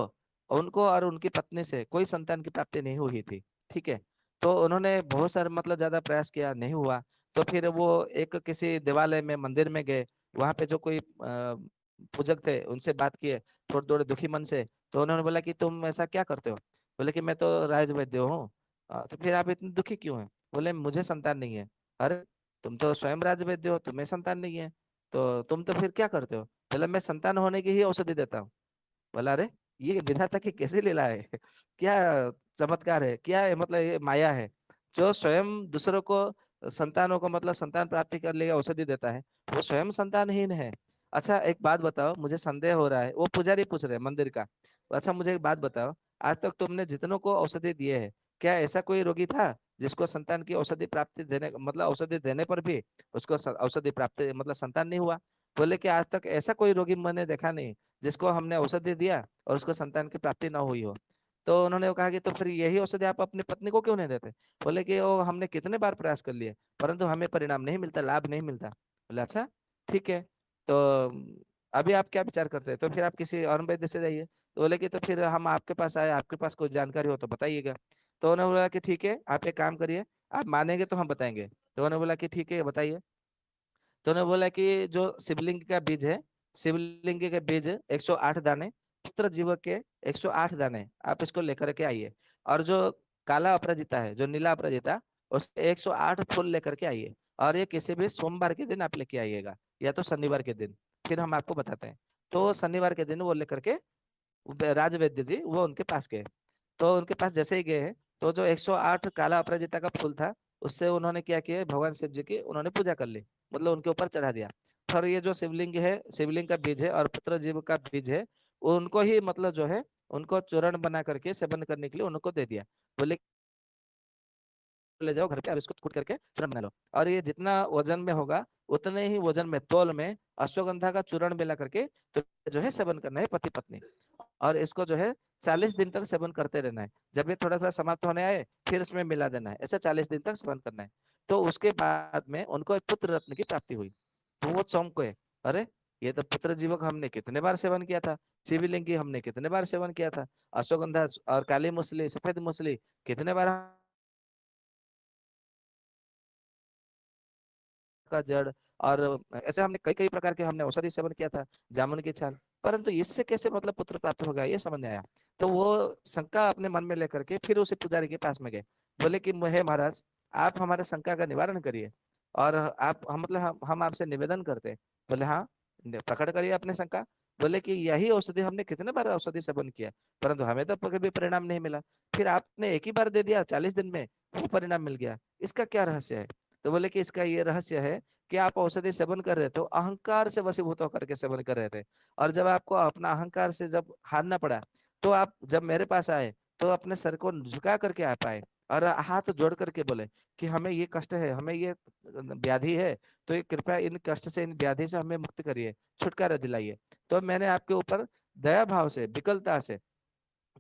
उनको और उनकी पत्नी से कोई संतान की प्राप्ति नहीं हुई थी। ठीक है। तो उन्होंने बहुत सारे मतलब ज्यादा प्रयास किया, नहीं हुआ। तो फिर वो एक किसी देवालय में मंदिर में गए। वहां पे जो कोई पूजक थे उनसे बात किए, थोड़े थोड़े दुखी मन से। तो उन्होंने बोला कि तुम ऐसा क्या करते हो? बोले कि मैं तो राजवैद्य हूँ। तो फिर आप इतने दुखी क्यों हैं? बोले मुझे संतान नहीं है। अरे, तुम तो स्वयं राजवैद्य हो, तुम्हें संतान नहीं है, तो तुम तो फिर क्या करते हो? बोले मैं संतान होने की ही औषधि देता हूँ। बोला अरे, ये विधाता की कैसी लीला है क्या चमत्कार है, क्या है, मतलब ये माया है। जो स्वयं दूसरों को, संतानों को मतलब संतान प्राप्ति कर लिए औषधि देता है, वो स्वयं संतानहीन है। अच्छा एक बात बताओ, मुझे संदेह हो रहा है, वो पुजारी पूछ रहे हैं मंदिर का। अच्छा मुझे एक बात बताओ, आज तक तुमने जितनों को औषधि दिए है, क्या ऐसा कोई रोगी था जिसको संतान की औषधि प्राप्ति देने मतलब औषधि देने पर भी उसको औषधि प्राप्ति मतलब संतान नहीं हुआ? बोले कि आज तक ऐसा कोई रोगी मैंने देखा नहीं जिसको हमने औषधि दिया और उसको संतान की प्राप्ति ना हुई हो। तो उन्होंने कहा कि तो फिर यही औषधि आप अपनी पत्नी को क्यों नहीं देते? बोले कि वो हमने कितने बार प्रयास कर लिए, परंतु हमें परिणाम नहीं मिलता, लाभ नहीं मिलता। बोले अच्छा, ठीक है। तो अभी आप क्या विचार करते हैं? तो फिर आप किसी और वैद्य से जाइए। तो बोले कि तो फिर हम आपके पास आए, आपके पास कोई जानकारी हो तो बताइएगा। तो उन्होंने बोला कि ठीक है, आप एक काम करिए, आप मानेंगे तो हम बताएंगे। तो उन्होंने बोला कि ठीक है बताइए। तो उन्होंने बोला कि जो शिवलिंग का बीज है, शिवलिंग के बीज 108 दाने, पुत्र जीवक के 108 दाने आप इसको लेकर के आइए। और जो काला अपराजिता है, जो नीला अपराजिता, उसके 108 फूल लेकर के आइए। और ये किसी भी सोमवार के दिन आप लेके आइएगा, या तो शनिवार के दिन, फिर हम आपको बताते हैं। तो शनिवार के दिन वो लेकर के राज वैद्य जी वो उनके पास गए। तो उनके पास जैसे ही गए हैं, तो जो 108 काला अपराजिता का फूल था, उससे उन्होंने क्या किया, भगवान शिव जी की उन्होंने पूजा कर ली, मतलब उनके ऊपर चढ़ा दिया। फिर ये जो शिवलिंग है, शिवलिंग का बीज है और पुत्र जीव का बीज है, उनको ही मतलब जो है उनको चूर्ण बना करके सेवन करने के लिए उनको दे दिया। बोले ले जाओ घर पे, अब इसको कूट करके चूर्ण बना लो। और ये जितना वजन में होगा उतने ही वजन में, तौल में अश्वगंधा का चूर्ण मिला करके तो जो है सेवन करना है पति पत्नी। और इसको जो है 40 दिन तक सेवन करते रहना है। जब ये थोड़ा सा समाप्त होने आए फिर इसमें मिला देना है, ऐसा 40 दिन तक सेवन करना है। तो उसके बाद में उनको एक पुत्र रत्न की प्राप्ति हुई। तो वो चौंक गए, अरे ये तो पुत्र जीवक हमने कितने बार सेवन किया था, शिवलिंगी हमने कितने बार सेवन किया था, अश्वगंधा और काली मूसली सफेद मूसली कितने बार का जड़, और ऐसे हमने कई कई प्रकार के हमने औषधि सेवन किया था, जामुन की छाल, परंतु इससे कैसे मतलब पुत्र प्राप्त हो गया, ये समझ नहीं आया। तो वो शंका अपने मन में लेकर के फिर उसे पुजारी के पास में गए। बोले कि हे महाराज, आप हमारे शंका का निवारण करिए, और आप हम मतलब हम आपसे निवेदन करते हैं। बोले हाँ, प्रकट करिए अपने शंका। बोले कि यही औषधि हमने कितने बार औषधि सेवन किया, परंतु हमें तो कभी परिणाम नहीं मिला, फिर आपने एक ही बार दे दिया 40 दिन में, वो परिणाम मिल गया, इसका क्या रहस्य है? तो बोले कि इसका ये रहस्य है कि आप औषधि सेवन कर रहे थे तो अहंकार से वशीभूत होकर के सेवन कर रहे थे। और जब आपको अपना अहंकार से जब हारना पड़ा, तो आप जब मेरे पास आए तो अपने सर को झुका करके आ पाए और हाथ जोड़ करके बोले कि हमें ये कष्ट है, हमें ये व्याधि है, तो ये कृपया इन कष्ट से, इन व्याधि से हमें मुक्त करिए, छुटकारा दिलाइए। तो मैंने आपके ऊपर दया भाव से, विकलता से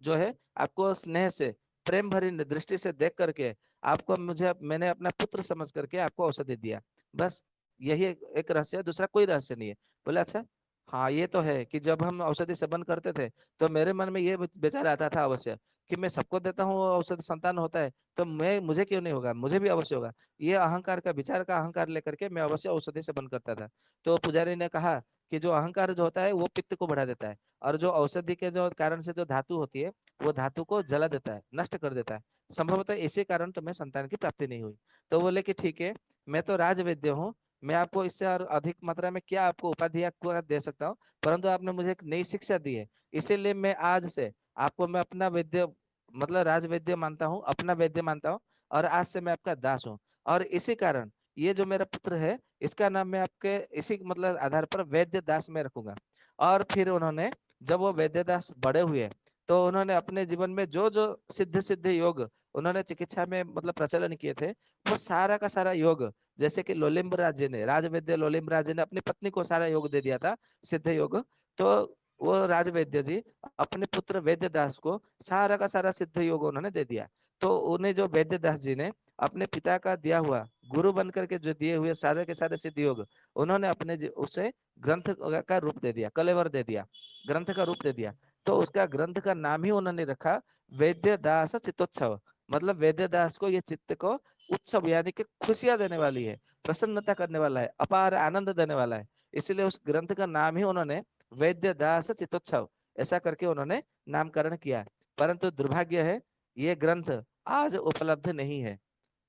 जो है, आपको स्नेह से, प्रेम भरी दृष्टि से देख करके आपको, मुझे मैंने अपना पुत्र समझ करके आपको औषधि दिया। बस यही एक रहस्य है, दूसरा कोई रहस्य नहीं है। बोले अच्छा, हाँ ये तो है कि जब हम औषधि सेवन करते थे तो मेरे मन में ये विचार आता था अवश्य कि मैं सबको देता हूँ औषधि, संतान होता है तो मैं, मुझे क्यों नहीं होगा, मुझे भी अवश्य होगा। ये अहंकार का, विचार का अहंकार लेकर के मैं अवश्य औषधि सेवन करता था। तो पुजारी ने कहा कि जो अहंकार जो होता है वो पित्त को बढ़ा देता है, और जो औषधि के जो कारण से जो धातु होती है वो धातु को जला देता है, नष्ट कर देता है। संभवतः इसी कारण तुम्हें संतान की प्राप्ति नहीं हुई। तो बोले कि ठीक है, मैं तो राजवैद्य हूँ, मैं आपको इससे और अधिक मात्रा में क्या आपको उपाधि आपको दे सकता हूँ, परंतु आपने मुझे एक नई शिक्षा दी है, इसीलिए मैं आज से आपको मैं अपना वैद्य मतलब राजवैद्य मानता हूँ, अपना वैद्य मानता हूँ, और आज से मैं आपका दास हूँ। और इसी कारण ये जो मेरा पुत्र है इसका नाम मैं आपके इसी मतलब आधार पर वैद्य दास में रखूंगा। और फिर उन्होंने जब वो वैद्य दास बड़े हुए तो उन्होंने अपने जीवन में जो जो सिद्ध सिद्ध योग उन्होंने चिकित्सा में मतलब प्रचलन किए थे, वो सारा का सारा योग, जैसे कि लोलिम्ब राज जी ने, राजवैद्य लोलिम्ब राज जी ने अपनी पत्नी को सारा योग दे दिया था, सिद्ध योग। तो वो राजवैद्य जी अपने पुत्र वैद्य दास को सारा का सारा सिद्ध योग उन्होंने दे दिया। तो उन्हें जो वैद्य दास जी ने अपने पिता का दिया हुआ गुरु बन करके जो दिए हुए सारे के सारे सिद्ध योग उन्होंने अपने उसे ग्रंथ का रूप दे दिया, कलेवर दे दिया, ग्रंथ का रूप दे दिया। तो उसका ग्रंथ का नाम ही उन्होंने रखा वैद्य दास चित्तोत्सव। मतलब वैद्य दास को ये चित्त को उत्सव यानी कि खुशियां देने वाली है, प्रसन्नता करने वाला है, अपार आनंद देने वाला है, इसलिए उस ग्रंथ का नाम ही उन्होंने वैद्य दास चित्तोत्सव ऐसा करके उन्होंने नामकरण किया। परंतु दुर्भाग्य है ये ग्रंथ आज उपलब्ध नहीं है।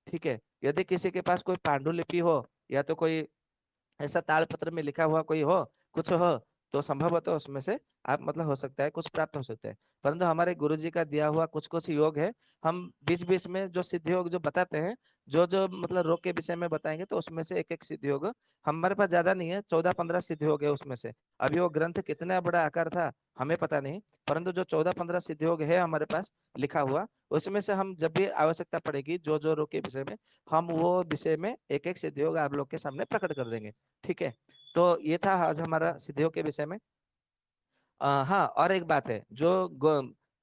ठीक है, यदि किसी के पास कोई पांडुलिपि हो या तो कोई ऐसा ताड़पत्र में लिखा हुआ कोई हो, कुछ हो, तो संभवतः उसमें से आप मतलब हो सकता है कुछ प्राप्त हो सकता है। परंतु हमारे गुरु जी का दिया हुआ कुछ कुछ योग है, हम बीच बीच में जो सिद्ध योग जो बताते हैं, जो जो मतलब रोग के विषय में बताएंगे, तो उसमें से एक एक सिद्ध योग हमारे पास ज्यादा नहीं है, 14-15 सिद्ध योग है उसमें से। अभी वो ग्रंथ कितना बड़ा आकार था हमें पता नहीं, परंतु जो 14-15 सिद्ध योग है हमारे पास लिखा हुआ, उसमें से हम जब भी आवश्यकता पड़ेगी जो जो रोग के विषय में, हम वो विषय में एक एक सिद्ध योग आप लोग के सामने प्रकट कर देंगे। ठीक है, तो ये था आज हमारा सिद्धियों के विषय में। हाँ, और एक बात है जो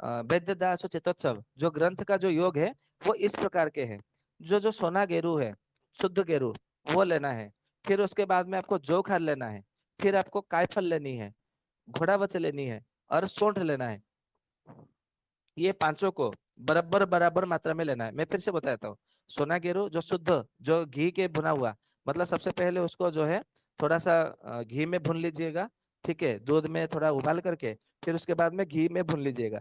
वैद्य दास चितोत्सव जो ग्रंथ का जो योग है वो इस प्रकार के हैं। जो जो सोना गेरू है, शुद्ध गेरू, वो लेना है। फिर उसके बाद में आपको जो खाल लेना है। फिर आपको कायफल लेनी है, घोड़ा बच लेनी है, और सोंठ लेना है। ये पांचों को बराबर बराबर मात्रा में लेना है। मैं फिर से बताता हूँ। सोना गेरू जो शुद्ध, जो घी के भुना हुआ, मतलब सबसे पहले उसको जो है थोड़ा सा घी में भून लीजिएगा। ठीक है, दूध में थोड़ा उबाल करके फिर उसके बाद में घी में भून लीजिएगा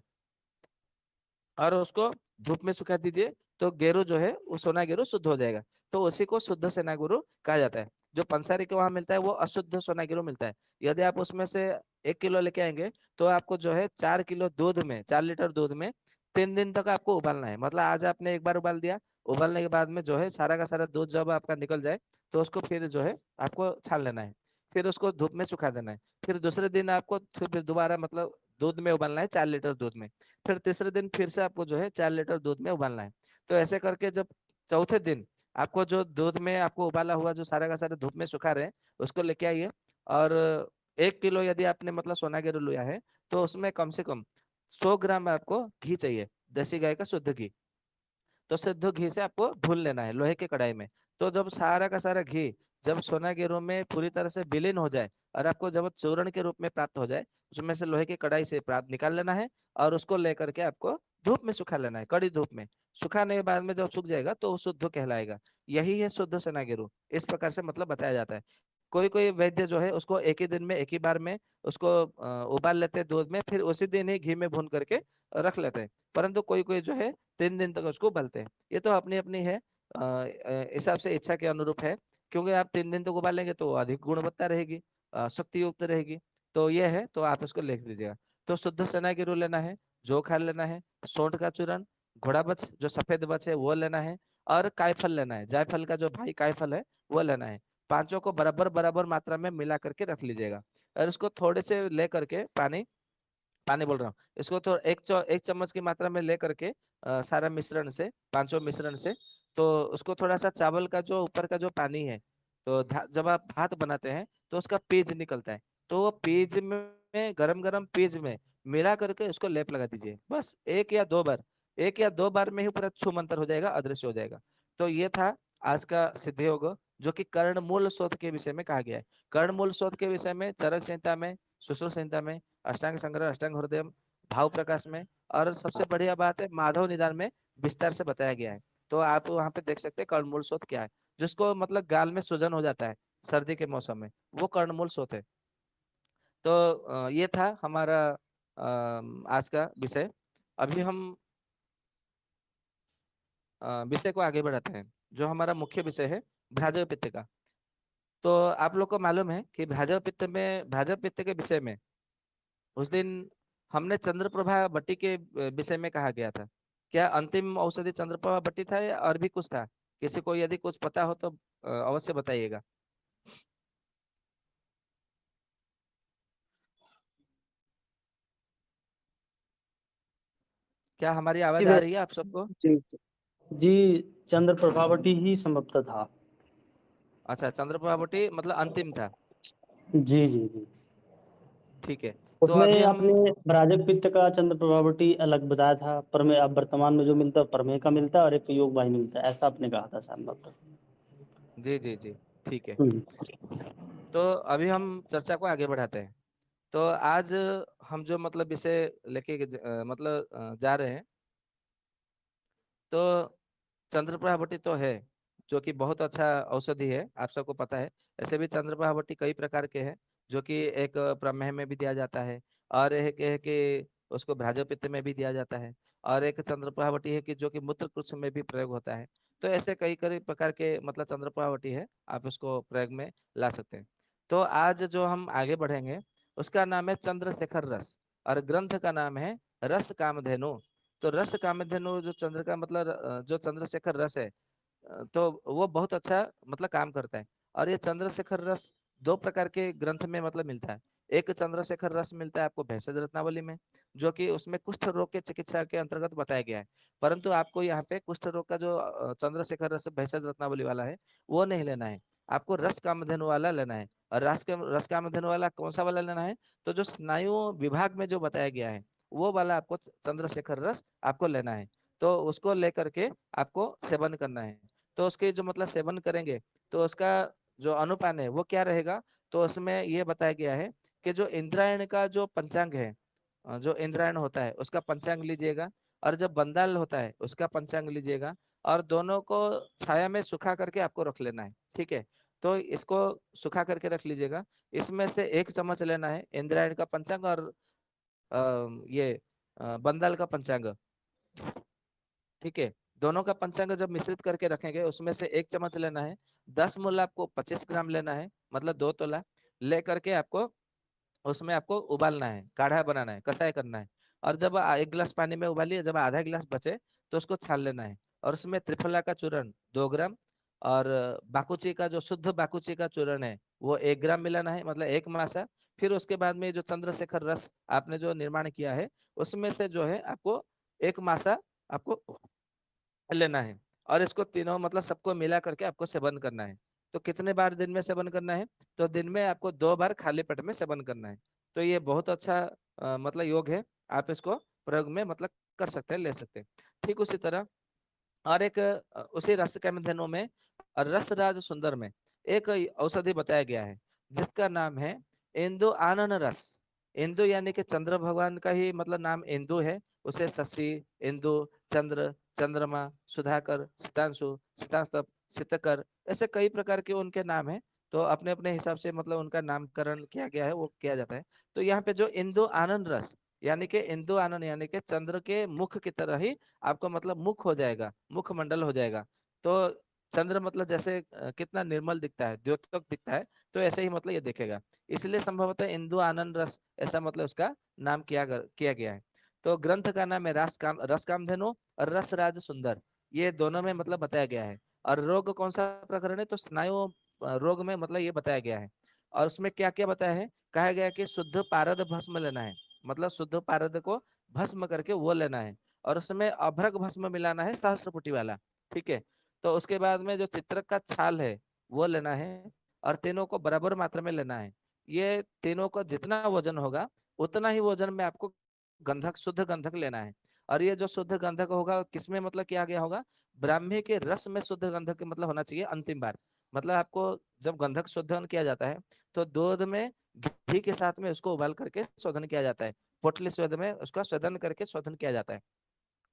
और उसको धूप में सुखा दीजिए। तो गेरू जो है वो सोना गेरू शुद्ध हो जाएगा। तो उसी को शुद्ध सोना गेरू कहा जाता है। जो पंसारी के वहां मिलता है वो अशुद्ध सोना गेरू मिलता है। यदि आप उसमें से 1 किलो लेके आएंगे तो आपको जो है 4 किलो दूध में, 4 लीटर दूध में 3 दिन तक आपको उबालना है। मतलब आज आपने एक बार उबाल दिया, उबालने के बाद में जो है सारा का सारा दूध जब आपका निकल जाए तो उसको फिर जो है आपको छान लेना है। फिर उसको धूप में सुखा देना है। फिर दूसरे दिन आपको फिर दोबारा मतलब दूध में उबालना है, 4 लीटर दूध में। फिर तीसरे दिन फिर से आपको जो है 4 लीटर दूध में उबालना है। तो ऐसे करके जब चौथे दिन आपको जो दूध में आपको उबाला हुआ जो सारा का सारा धूप में सुखा रहे हैं उसको लेके आइए। और 1 किलो यदि आपने मतलब सोना गिर लिया है तो उसमें कम से कम 100 ग्राम आपको घी चाहिए, देसी गाय का शुद्ध घी। तो सिद्ध घी से आपको भून लेना है लोहे के कढ़ाई में। तो जब सारा का सारा घी जब सोना के रूप में पूरी तरह से विलीन हो जाए और आपको जब चूर्ण के रूप में प्राप्त हो जाए, उसमें से लोहे की कढ़ाई से प्राप्त निकाल लेना है और उसको लेकर के आपको धूप में सुखा लेना है, कड़ी धूप में। सुखाने के बाद में जब सूख जाएगा तो वो शुद्ध कहलाएगा। यही है शुद्ध सना गिरु, इस प्रकार से मतलब बताया जाता है। कोई कोई वैद्य जो है उसको एक ही दिन में, एक ही बार में उसको उबाल लेते हैं दूध में, फिर उसी दिन ही घी में भून करके रख लेते हैं। परंतु कोई कोई जो है 3 दिन तक उसको उबालते हैं। ये तो अपनी अपनी है, हिसाब से इच्छा के अनुरूप है। क्योंकि आप 3 दिन तक उबालेंगे तो अधिक गुणवत्ता रहेगी, शक्ति युक्त रहेगी। तो ये है, तो आप इसको लिख दीजिएगा। तो शुद्ध चना की रू लेना है, जो खा लेना है, सोंठ का चूर्ण, घोड़ा बच जो सफेद बच है वो लेना है, और कायफल लेना है, जायफल का जो भाई कायफल है वो लेना है। पांचों को बराबर बराबर मात्रा में मिला करके रख लीजिएगा। और उसको थोड़े से ले करके पानी, पानी बोल रहा हूँ, इसको तो एक चम्मच की मात्रा में ले करके सारा मिश्रण से, पांचों मिश्रण से, तो उसको थोड़ा सा चावल का जो ऊपर का जो पानी है, तो जब आप भात बनाते हैं तो उसका पेज निकलता है, तो वो पेज में गरम गरम पेज में मिला करके उसको लेप लगा दीजिए। बस 1 या 2 बार, 1 या 2 बार में ही पूरा छू मंतर हो जाएगा, अदृश्य हो जाएगा। तो ये था आज का सिद्ध योग, जो कि कर्ण मूल शोध के विषय में कहा गया है। कर्ण मूल शोध के विषय में चरक संहिता में, सुश्रुत संहिता में, अष्टांग संग्रह, अष्टांग हृदय, भाव प्रकाश में, और सबसे बढ़िया बात है माधव निदान में विस्तार से बताया गया है। तो आप वहां पे देख सकते हैं कर्णमूल शोथ क्या है। जिसको मतलब गाल में सूजन हो जाता है सर्दी के मौसम में, वो कर्णमूल शोथ है। तो ये था हमारा आज का विषय। अभी हम विषय को आगे बढ़ाते हैं। जो हमारा मुख्य विषय है भ्राजक पित्त का। तो आप लोग को मालूम है कि भ्राजक पित्त में, भ्राजक पित्त के विषय में उस दिन हमने चंद्रप्रभा बट्टी के विषय में कहा गया था। क्या अंतिम औषधि चंद्रप्रभा बट्टी था या और भी कुछ था? किसी को यदि कुछ पता हो तो अवश्य बताइएगा। क्या हमारी जी आवाज आ रही है आप सबको? जी जी, चंद्र प्रभावती ही संभवतः था। अच्छा, चंद्रप्रभावती मतलब अंतिम था। जी जी जी। ठीक है। तो अभी उसमें हम आपने भ्राजक पित्त का चंद्र प्रभावती अलग बताया था, प्रमेय अब वर्तमान में जो मिलता है प्रमेय का मिलता है और एक योग वाही मिलता है, ऐसा आपने कहा था संभवतः। जी जी जी, ठीक है। हम्म। तो अभी हम चर्चा को आगे बढ़ाते हैं। तो आज हम जो मतलब इसे लेके मतलब जा रहे हैं। तो चंद्रप्रभावती तो है, जो कि बहुत अच्छा औषधि है, आप सबको पता है। ऐसे भी चंद्रप्रभावती कई प्रकार के हैं, जो कि एक प्रमेह में भी दिया जाता है, और एक है कि उसको भ्राजपित्त में भी दिया जाता है, और एक चंद्रप्रभावती है कि जो कि मूत्रकुच्छ में भी प्रयोग होता है। तो ऐसे कई कई प्रकार के मतलब चंद्रप्रभावती है, आप उसको प्रयोग में ला सकते हैं। तो आज जो हम आगे बढ़ेंगे उसका नाम है चंद्रशेखर रस, और ग्रंथ का नाम है रस कामधेनु। तो रस कामधेनु जो चंद्र का मतलब जो चंद्रशेखर रस है, तो वो बहुत अच्छा मतलब काम करता है। और ये चंद्रशेखर रस दो प्रकार के ग्रंथ में मतलब मिलता है। एक चंद्रशेखर रस मिलता है आपको भेषज रत्नावली में, जो कि उसमें कुष्ठ रोग के चिकित्सा के अंतर्गत बताया गया है। परंतु आपको यहाँ पे कुष्ठ रोग का जो चंद्रशेखर रस भेषज रत्नावली वाला है, वो नहीं लेना है। आपको रस कामधेनु वाला लेना है। और रस कामधेनु वाला कौन सा वाला लेना है? तो जो स्नायु विभाग में जो बताया गया है, वो वाला आपको चंद्रशेखर रस आपको लेना है। तो उसको लेकर के आपको सेवन करना है। तो उसके जो मतलब सेवन करेंगे, तो उसका जो अनुपान है वो क्या रहेगा? तो उसमें ये बताया गया है कि जो इंद्रायण का जो पंचांग है, जो इंद्रायण होता है उसका पंचांग लीजिएगा, और जब बंदाल होता है उसका पंचांग लीजिएगा, और दोनों को छाया में सुखा करके आपको रख लेना है। ठीक है। तो इसको सुखा करके रख लीजिएगा। इसमें से 1 चम्मच लेना है इंद्रायण का पंचांग, और ये बंदाल का पंचांग। ठीक है। दोनों का पंचांग जब मिश्रित करके रखेंगे, उसमें से 1 चम्मच लेना है। 10 मूल आपको 25 ग्राम लेना है, मतलब 2 तोला ले करके आपको उसमें आपको उबालना है, गाढ़ा बनाना है, कसाई करना है। और जब 1 गिलास पानी में उबालिए, जब आधा गिलास बचे तो उसको छान लेना है। और उसमें त्रिफला का चूर्ण 2 ग्राम, और बाकुची का जो शुद्ध बाकुची का चूर्ण है वो 1 ग्राम मिलाना है, मतलब 1 मासा। फिर उसके बाद में जो चंद्रशेखर रस आपने जो निर्माण किया है, उसमें से जो है आपको 1 मासा आपको लेना है। और इसको तीनों मतलब सबको मिला करके आपको सेवन करना है। तो कितने बार दिन में सेवन करना है? तो दिन में आपको 2 बार खाली पेट में सेवन करना है। तो ये बहुत अच्छा मतलब योग है। आप इसको प्रयोग में मतलब कर सकते हैं, ले सकते हैं। ठीक उसी तरह और एक उसी रस के मध्यनों में और रस राज सुंदर में एक औषधि बताया गया है, जिसका नाम है इंदु आनन रस। इंदु यानी कि चंद्र भगवान का ही मतलब नाम इंदु है। उसे शशि, इंदु, चंद्र, चंद्रमा, सुधाकर, सितांशु, सितास्तप, सितकर, ऐसे कई प्रकार के उनके नाम है। तो अपने अपने हिसाब से मतलब उनका नामकरण किया गया है, वो किया जाता है। तो यहाँ पे जो इंदु आनंद रस यानी कि इंदु आनंद यानी कि चंद्र के मुख की तरह ही आपको मतलब मुख हो जाएगा, मुखमंडल हो जाएगा। तो चंद्र मतलब जैसे कितना निर्मल दिखता है, द्योतक दिखता है, तो ऐसे ही मतलब ये दिखेगा। इसलिए संभवतः इंदु आनंद रस ऐसा मतलब उसका नाम किया गया है। तो ग्रंथ का नाम है रस कामधेनु और रस राज सुंदर। ये दोनों में मतलब बताया गया है। और रोग कौन सा प्रकरण है? तो स्नायु रोग में मतलब ये बताया गया है। और उसमें क्या क्या बताया है? कहा गया है कि शुद्ध पारद भस्म लेना है, मतलब शुद्ध पारद को भस्म करके वो लेना है। और उसमें अभ्रक भस्म मिलाना है, सहस्त्रपुटी वाला। ठीक है। तो उसके बाद में जो चित्रक का छाल है वो लेना है, और तीनों को बराबर मात्रा में लेना है। ये तीनों का जितना वजन होगा उतना ही वजन में आपको गंधक, शुद्ध गंधक लेना है। और ये जो शुद्ध गंधक होगा किसमें मतलब किया गया होगा? ब्राह्मी के रस में शुद्ध गंधक मतलब होना चाहिए अंतिम बार। मतलब आपको जब गंधक शोधन किया जाता है, तो दूध में घी के साथ में उसको उबाल करके शोधन किया जाता है। पोटली शोध में उसका शोधन करके शोधन किया जाता है।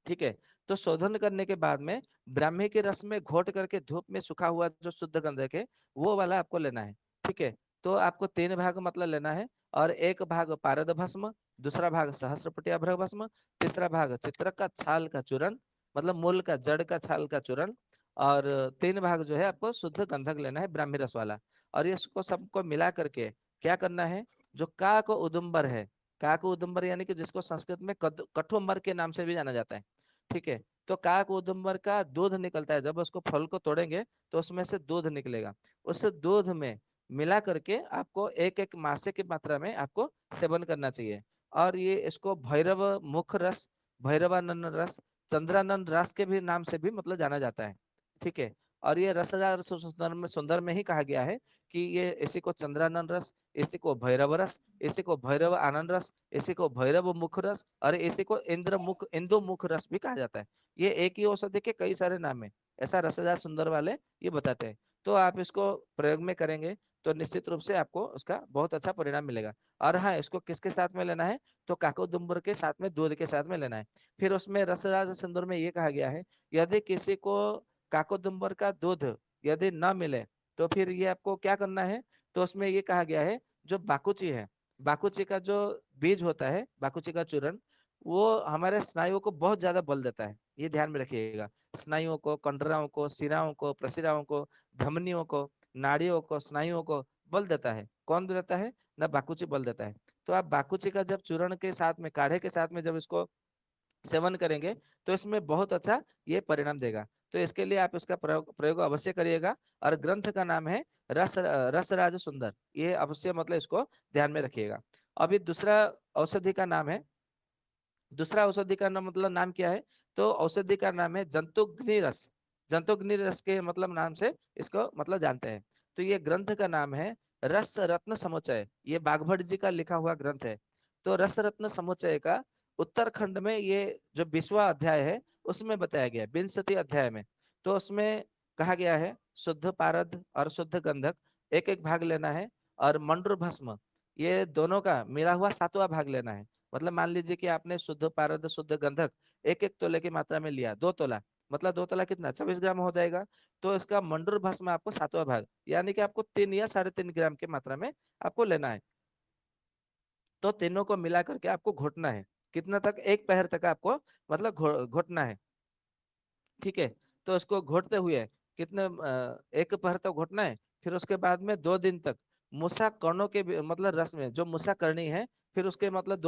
ठीक है। तो शोधन करने के बाद में ब्राह्मी के रस में घोट करके धूप में सूखा हुआ जो शुद्ध गंधक है वो वाला आपको लेना है। ठीक है। तो आपको 3 भाग मतलब लेना है। और 1 भाग पारद भस्म, दूसरा भाग सहस्त्रपुटी अभ्रक भस्म, तीसरा भाग चित्रक का छाल का चूर्ण, मतलब मूल का जड़ का छाल का चूर्ण। और 3 भाग जो है आपको शुद्ध गंधक लेना है, ब्राह्मी रस वाला। और इसको सबको मिला करके क्या करना है? जो काक उदुम्बर है, काक उदुम्बर यानी कि जिसको संस्कृत में कठोमर के नाम से भी जाना जाता है। ठीक है। तो काक उदुम्बर का दूध निकलता है, जब उसको फल को तोड़ेंगे तो उसमें से दूध निकलेगा। उस दूध में मिला करके आपको एक एक मासे की मात्रा में आपको सेवन करना चाहिए। और ये इसको भैरव मुख रस, भैरवानंद रस, चंद्रानंद रस के भी नाम से भी मतलब जाना जाता है। ठीक है। और ये रसदार सुंदर में ही कहा गया है कि ये इसी को चंद्रानंद रस, इसी को भैरव रस, इसी को भैरव आनंद रस, इसी को भैरव मुख रस, और इसी को इंद्र मुख, इंदु मुख रस भी कहा जाता है। ये एक ही औषधि के कई सारे नाम है, ऐसा रसदार सुंदर वाले ये बताते हैं। तो आप इसको प्रयोग में करेंगे तो निश्चित रूप से आपको उसका बहुत अच्छा परिणाम मिलेगा। और हाँ, इसको किसके साथ में लेना है, तो काकोदुम्बर के साथ में, दूध के साथ में लेना है। फिर उसमें रसराज सिंदूर में ये कहा गया है, यदि किसी को काकोदुम्बर का दूध यदि न मिले तो फिर ये आपको क्या करना है, तो उसमें ये कहा गया है, जो बाकुची है, बाकुची का जो बीज होता है, बाकुची का चूर्ण, वो हमारे स्नायुओं को बहुत ज्यादा बल देता है, ये ध्यान में रखिएगा। स्नायुओं को, कंडराओं को, शिराओं को, प्रशिराओं को, धमनियों को, नाड़ियों को, स्नायुओं को बल देता है। कौन देता है, ना बाकुची बल देता है। तो आप बाकुची का जब चूर्ण के साथ में, काढ़े के साथ में जब इसको सेवन करेंगे तो इसमें बहुत अच्छा ये परिणाम देगा। तो इसके लिए आप इसका प्रयोग प्रयोग अवश्य करिएगा। और ग्रंथ का नाम है रसराज सुंदर, ये अवश्य मतलब इसको ध्यान में रखिएगा। अभी दूसरा औषधि का नाम है, दूसरा औषधि का नाम मतलब नाम क्या है, तो औषधि का नाम है जंतुग्नि रस। जंतुग्नि रस के मतलब नाम से इसको मतलब जानते हैं। तो ये ग्रंथ का नाम है रस रत्न समुच्चय, ये बागभट्ट जी का लिखा हुआ ग्रंथ है। तो रस रत्न समुच्चय का उत्तरखंड में ये जो 20वां अध्याय है उसमें बताया गया है, 20 अध्याय में। तो उसमें कहा गया है शुद्ध पारद और शुद्ध गंधक एक एक भाग लेना है, और मंड्र भस्म ये दोनों का मिला हुआ 7वां भाग लेना है। मतलब मान लीजिए कि आपने शुद्ध पारद शुद्ध गंधक एक एक तोले की मात्रा में लिया, 2 तोला, मतलब 2 तोला कितना, 24 ग्राम हो जाएगा। तो इसका मंडूर भस्म आपको 7वां भाग, यानी कि आपको 3 या 3.5 ग्राम की मात्रा में आपको लेना है। तो तीनों को मिला करके आपको घोटना है। कितना तक, एक पहर तक आपको मतलब घोटना है। ठीक है। तो इसको घोटते हुए कितने एक पहर तक घोटना है। फिर उसके बाद में 2 दिन तक मूसा कर्णों के मतलब रस में जो मूसा करनी है, फिर उसके मतलब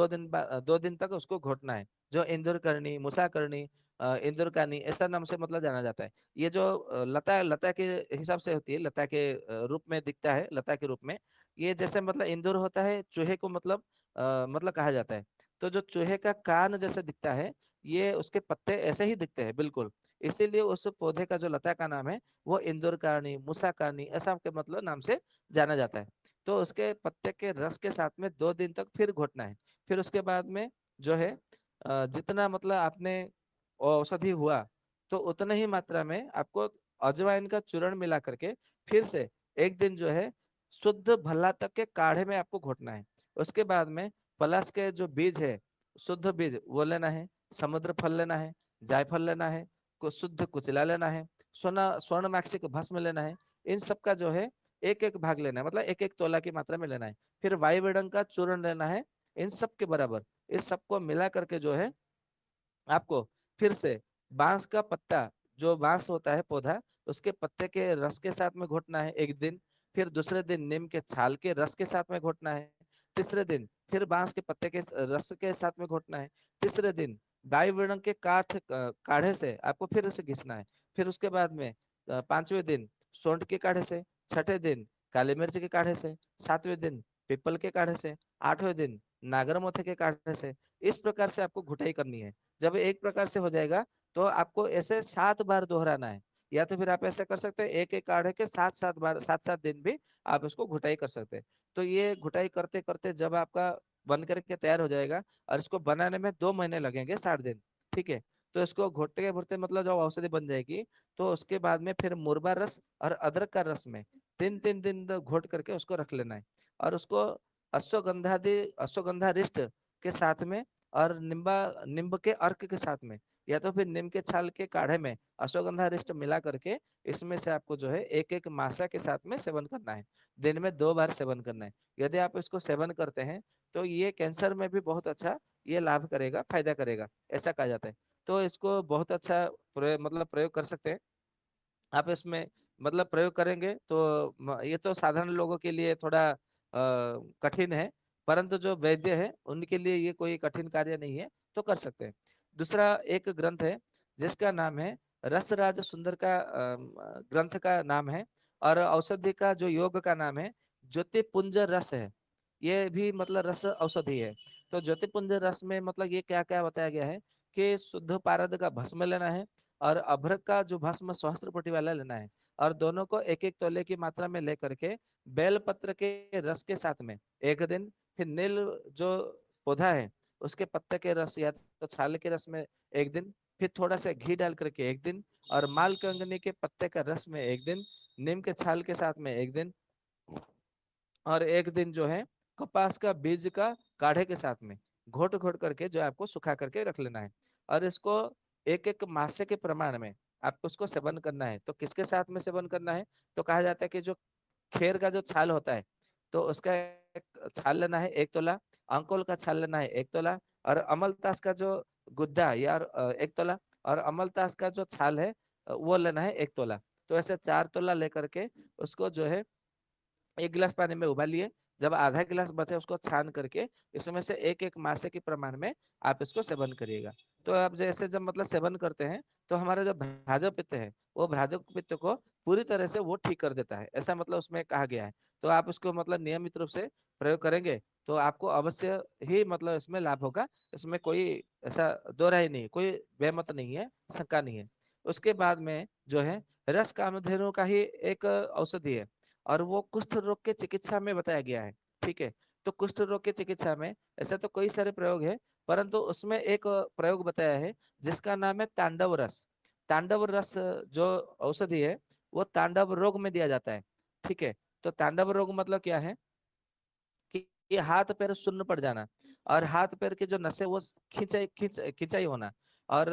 2 दिन तक उसको घोटना है। जो इंदुर करनी, मूसा करनी, इंदुर कानी, ऐसा नाम से मतलब जाना जाता है। ये जो लता लता के हिसाब से होती है, लता के रूप में दिखता है, लता के रूप में। ये जैसे मतलब इंदुर होता है, चूहे को मतलब मतलब कहा जाता है। तो जो चूहे का कान जैसे दिखता है, ये उसके पत्ते ऐसे ही दिखते हैं बिल्कुल। इसीलिए उस पौधे का जो लता का नाम है वो इंदुर कारणी, मूसा कारणी ऐसा के मतलब नाम से जाना जाता है। तो उसके पत्ते के रस के साथ में 2 दिन तक फिर घोटना है। फिर उसके बाद में जो है जितना मतलब आपने औषधि हुआ, तो उतने ही मात्रा में आपको अजवाइन का चूर्ण मिला करके फिर से एक दिन जो है शुद्ध भल्ला तक के काढ़े में आपको घोटना है। उसके बाद में पलाश के जो बीज है, शुद्ध बीज वो लेना है, समुद्र फल लेना है, जायफल लेना है, को शुद्ध कुचला लेना है, स्वर्ण मैक्सिक भस्म लेना है। इन सब का जो है एक एक भाग लेना है, मतलब एक एक तोला की मात्रा में लेना है। फिर वायु वेदन का चूर्ण लेना है, इन सब के बराबर। इस सबको मिला करके जो है आपको फिर से बांस का पत्ता, जो बांस होता है पौधा, उसके पत्ते के रस के साथ में घोटना है एक दिन। फिर दूसरे दिन नीम के छाल के रस के साथ में घोटना है। तीसरे दिन फिर बांस के पत्ते के रस के साथ में घोटना है। तीसरे दिन गाय वर्ण के काढ़े से आपको फिर उसे घिसना है। फिर उसके बाद में 5वें दिन सौंठ के काढ़े से, छठे दिन काली मिर्च के काढ़े से, 7वें दिन पीपल के काढ़े से, 8वें दिन नागरमोथे के काढ़े से। इस प्रकार से आपको घुटाई करनी है। जब एक प्रकार से हो जाएगा तो आपको ऐसे 7 बार दोहराना है। या तो फिर आप ऐसा कर सकते हैं, एक एक काढ़े के 7 7 बार, 7 7 दिन भी आप इसको घुटाई कर सकते हैं। तो ये घुटाई करते करते जब आपका बन करके तैयार हो जाएगा, और इसको बनाने में 2 महीने लगेंगे, 60 दिन। ठीक है। तो इसको घोटते के घोटते मतलब जब औषधि बन जाएगी, तो उसके बाद में फिर मुरबा रस और अदरक का रस में 3 3 दिन तक घोट करके उसको रख लेना है। और उसको अश्वगंधा रिष्ट के साथ में, और नींब के अर्क के साथ में, या तो फिर नीम के छाल के काढ़े में अश्वगंधा रिष्ट मिला करके, इसमें से आपको जो है एक एक मासा के साथ में सेवन करना है। दिन में 2 बार सेवन करना है। यदि आप इसको सेवन करते हैं तो ये कैंसर में भी बहुत अच्छा ये लाभ करेगा, फायदा करेगा, ऐसा कहा जाता है। तो इसको बहुत अच्छा मतलब प्रयोग कर सकते हैं आप इसमें। मतलब प्रयोग करेंगे तो ये तो साधारण लोगों के लिए थोड़ा कठिन है, परंतु जो वैद्य है उनके लिए ये कोई कठिन कार्य नहीं है, तो कर सकते हैं। दूसरा एक ग्रंथ है जिसका नाम है रसराज सुंदर का ग्रंथ का नाम है। और औषधि का जो योग का नाम है ज्योतिपुंज रस है। ये भी मतलब रस औषधि है। तो ज्योतिपुंज रस में मतलब ये क्या क्या बताया गया है कि शुद्ध पारद का भस्म लेना है, और अभ्रक का जो भस्म सहस्त्रपुटी वाला लेना है, और दोनों को एक एक तोले की मात्रा में लेकर के बेलपत्र के रस के साथ में एक दिन, फिर नील जो पौधा है उसके पत्ते के रस या तो छाल के रस में एक दिन, फिर थोड़ा सा घी डाल करके एक दिन, और मालकंगनी के पत्ते का रस में एक दिन, नीम के छाल के साथ में एक दिन, और एक दिन जो है कपास का बीज का काढ़े के साथ में घोट घोट करके जो है आपको सुखा करके रख लेना है। और इसको एक एक मासे के प्रमाण में आपको उसको सेवन करना है। तो किसके साथ में सेवन करना है? तो कहा जाता है कि जो खेर का जो छाल होता है तो उसका एक छाल लेना है 1 तोला, अंकोल का छाल लेना है 1 तोला, और अमलतास का जो गुद्दा या 1 तोला, और अमलतास का जो छाल है वो लेना है 1 तोला। तो ऐसे 4 तोला लेकर के उसको जो है 1 गिलास पानी में उबालिए। जब आधा गिलास बचे उसको छान करके इसमें से एक एक मासे के प्रमाण में आप इसको सेवन करिएगा। तो आप जैसे जब मतलब सेवन करते हैं तो हमारा जो भ्राजक पित्त है वो भ्राजक पित्त को पूरी तरह से वो ठीक कर देता है, ऐसा मतलब उसमें कहा गया है। तो आप इसको मतलब नियमित रूप से प्रयोग करेंगे तो आपको अवश्य ही मतलब इसमें लाभ होगा। इसमें कोई ऐसा दो राय नहीं, कोई बेमत नहीं है, शंका नहीं है। उसके बाद में जो है रस कामधेनु का ही एक औषधि है, और वो कुष्ठ रोग के चिकित्सा में बताया गया है। ठीक है। तो कुष्ठ रोग के चिकित्सा में ऐसे तो कई सारे प्रयोग है, परंतु उसमें एक प्रयोग बताया है जिसका नाम है तांडव रस। तांडव रस जो औषधि है वो तांडव रोग में दिया जाता है। ठीक है। तो तांडव रोग मतलब क्या है कि ये हाथ पैर सुन्न पड़ जाना, और हाथ पैर के जो नसें वो खिंचाई होना, और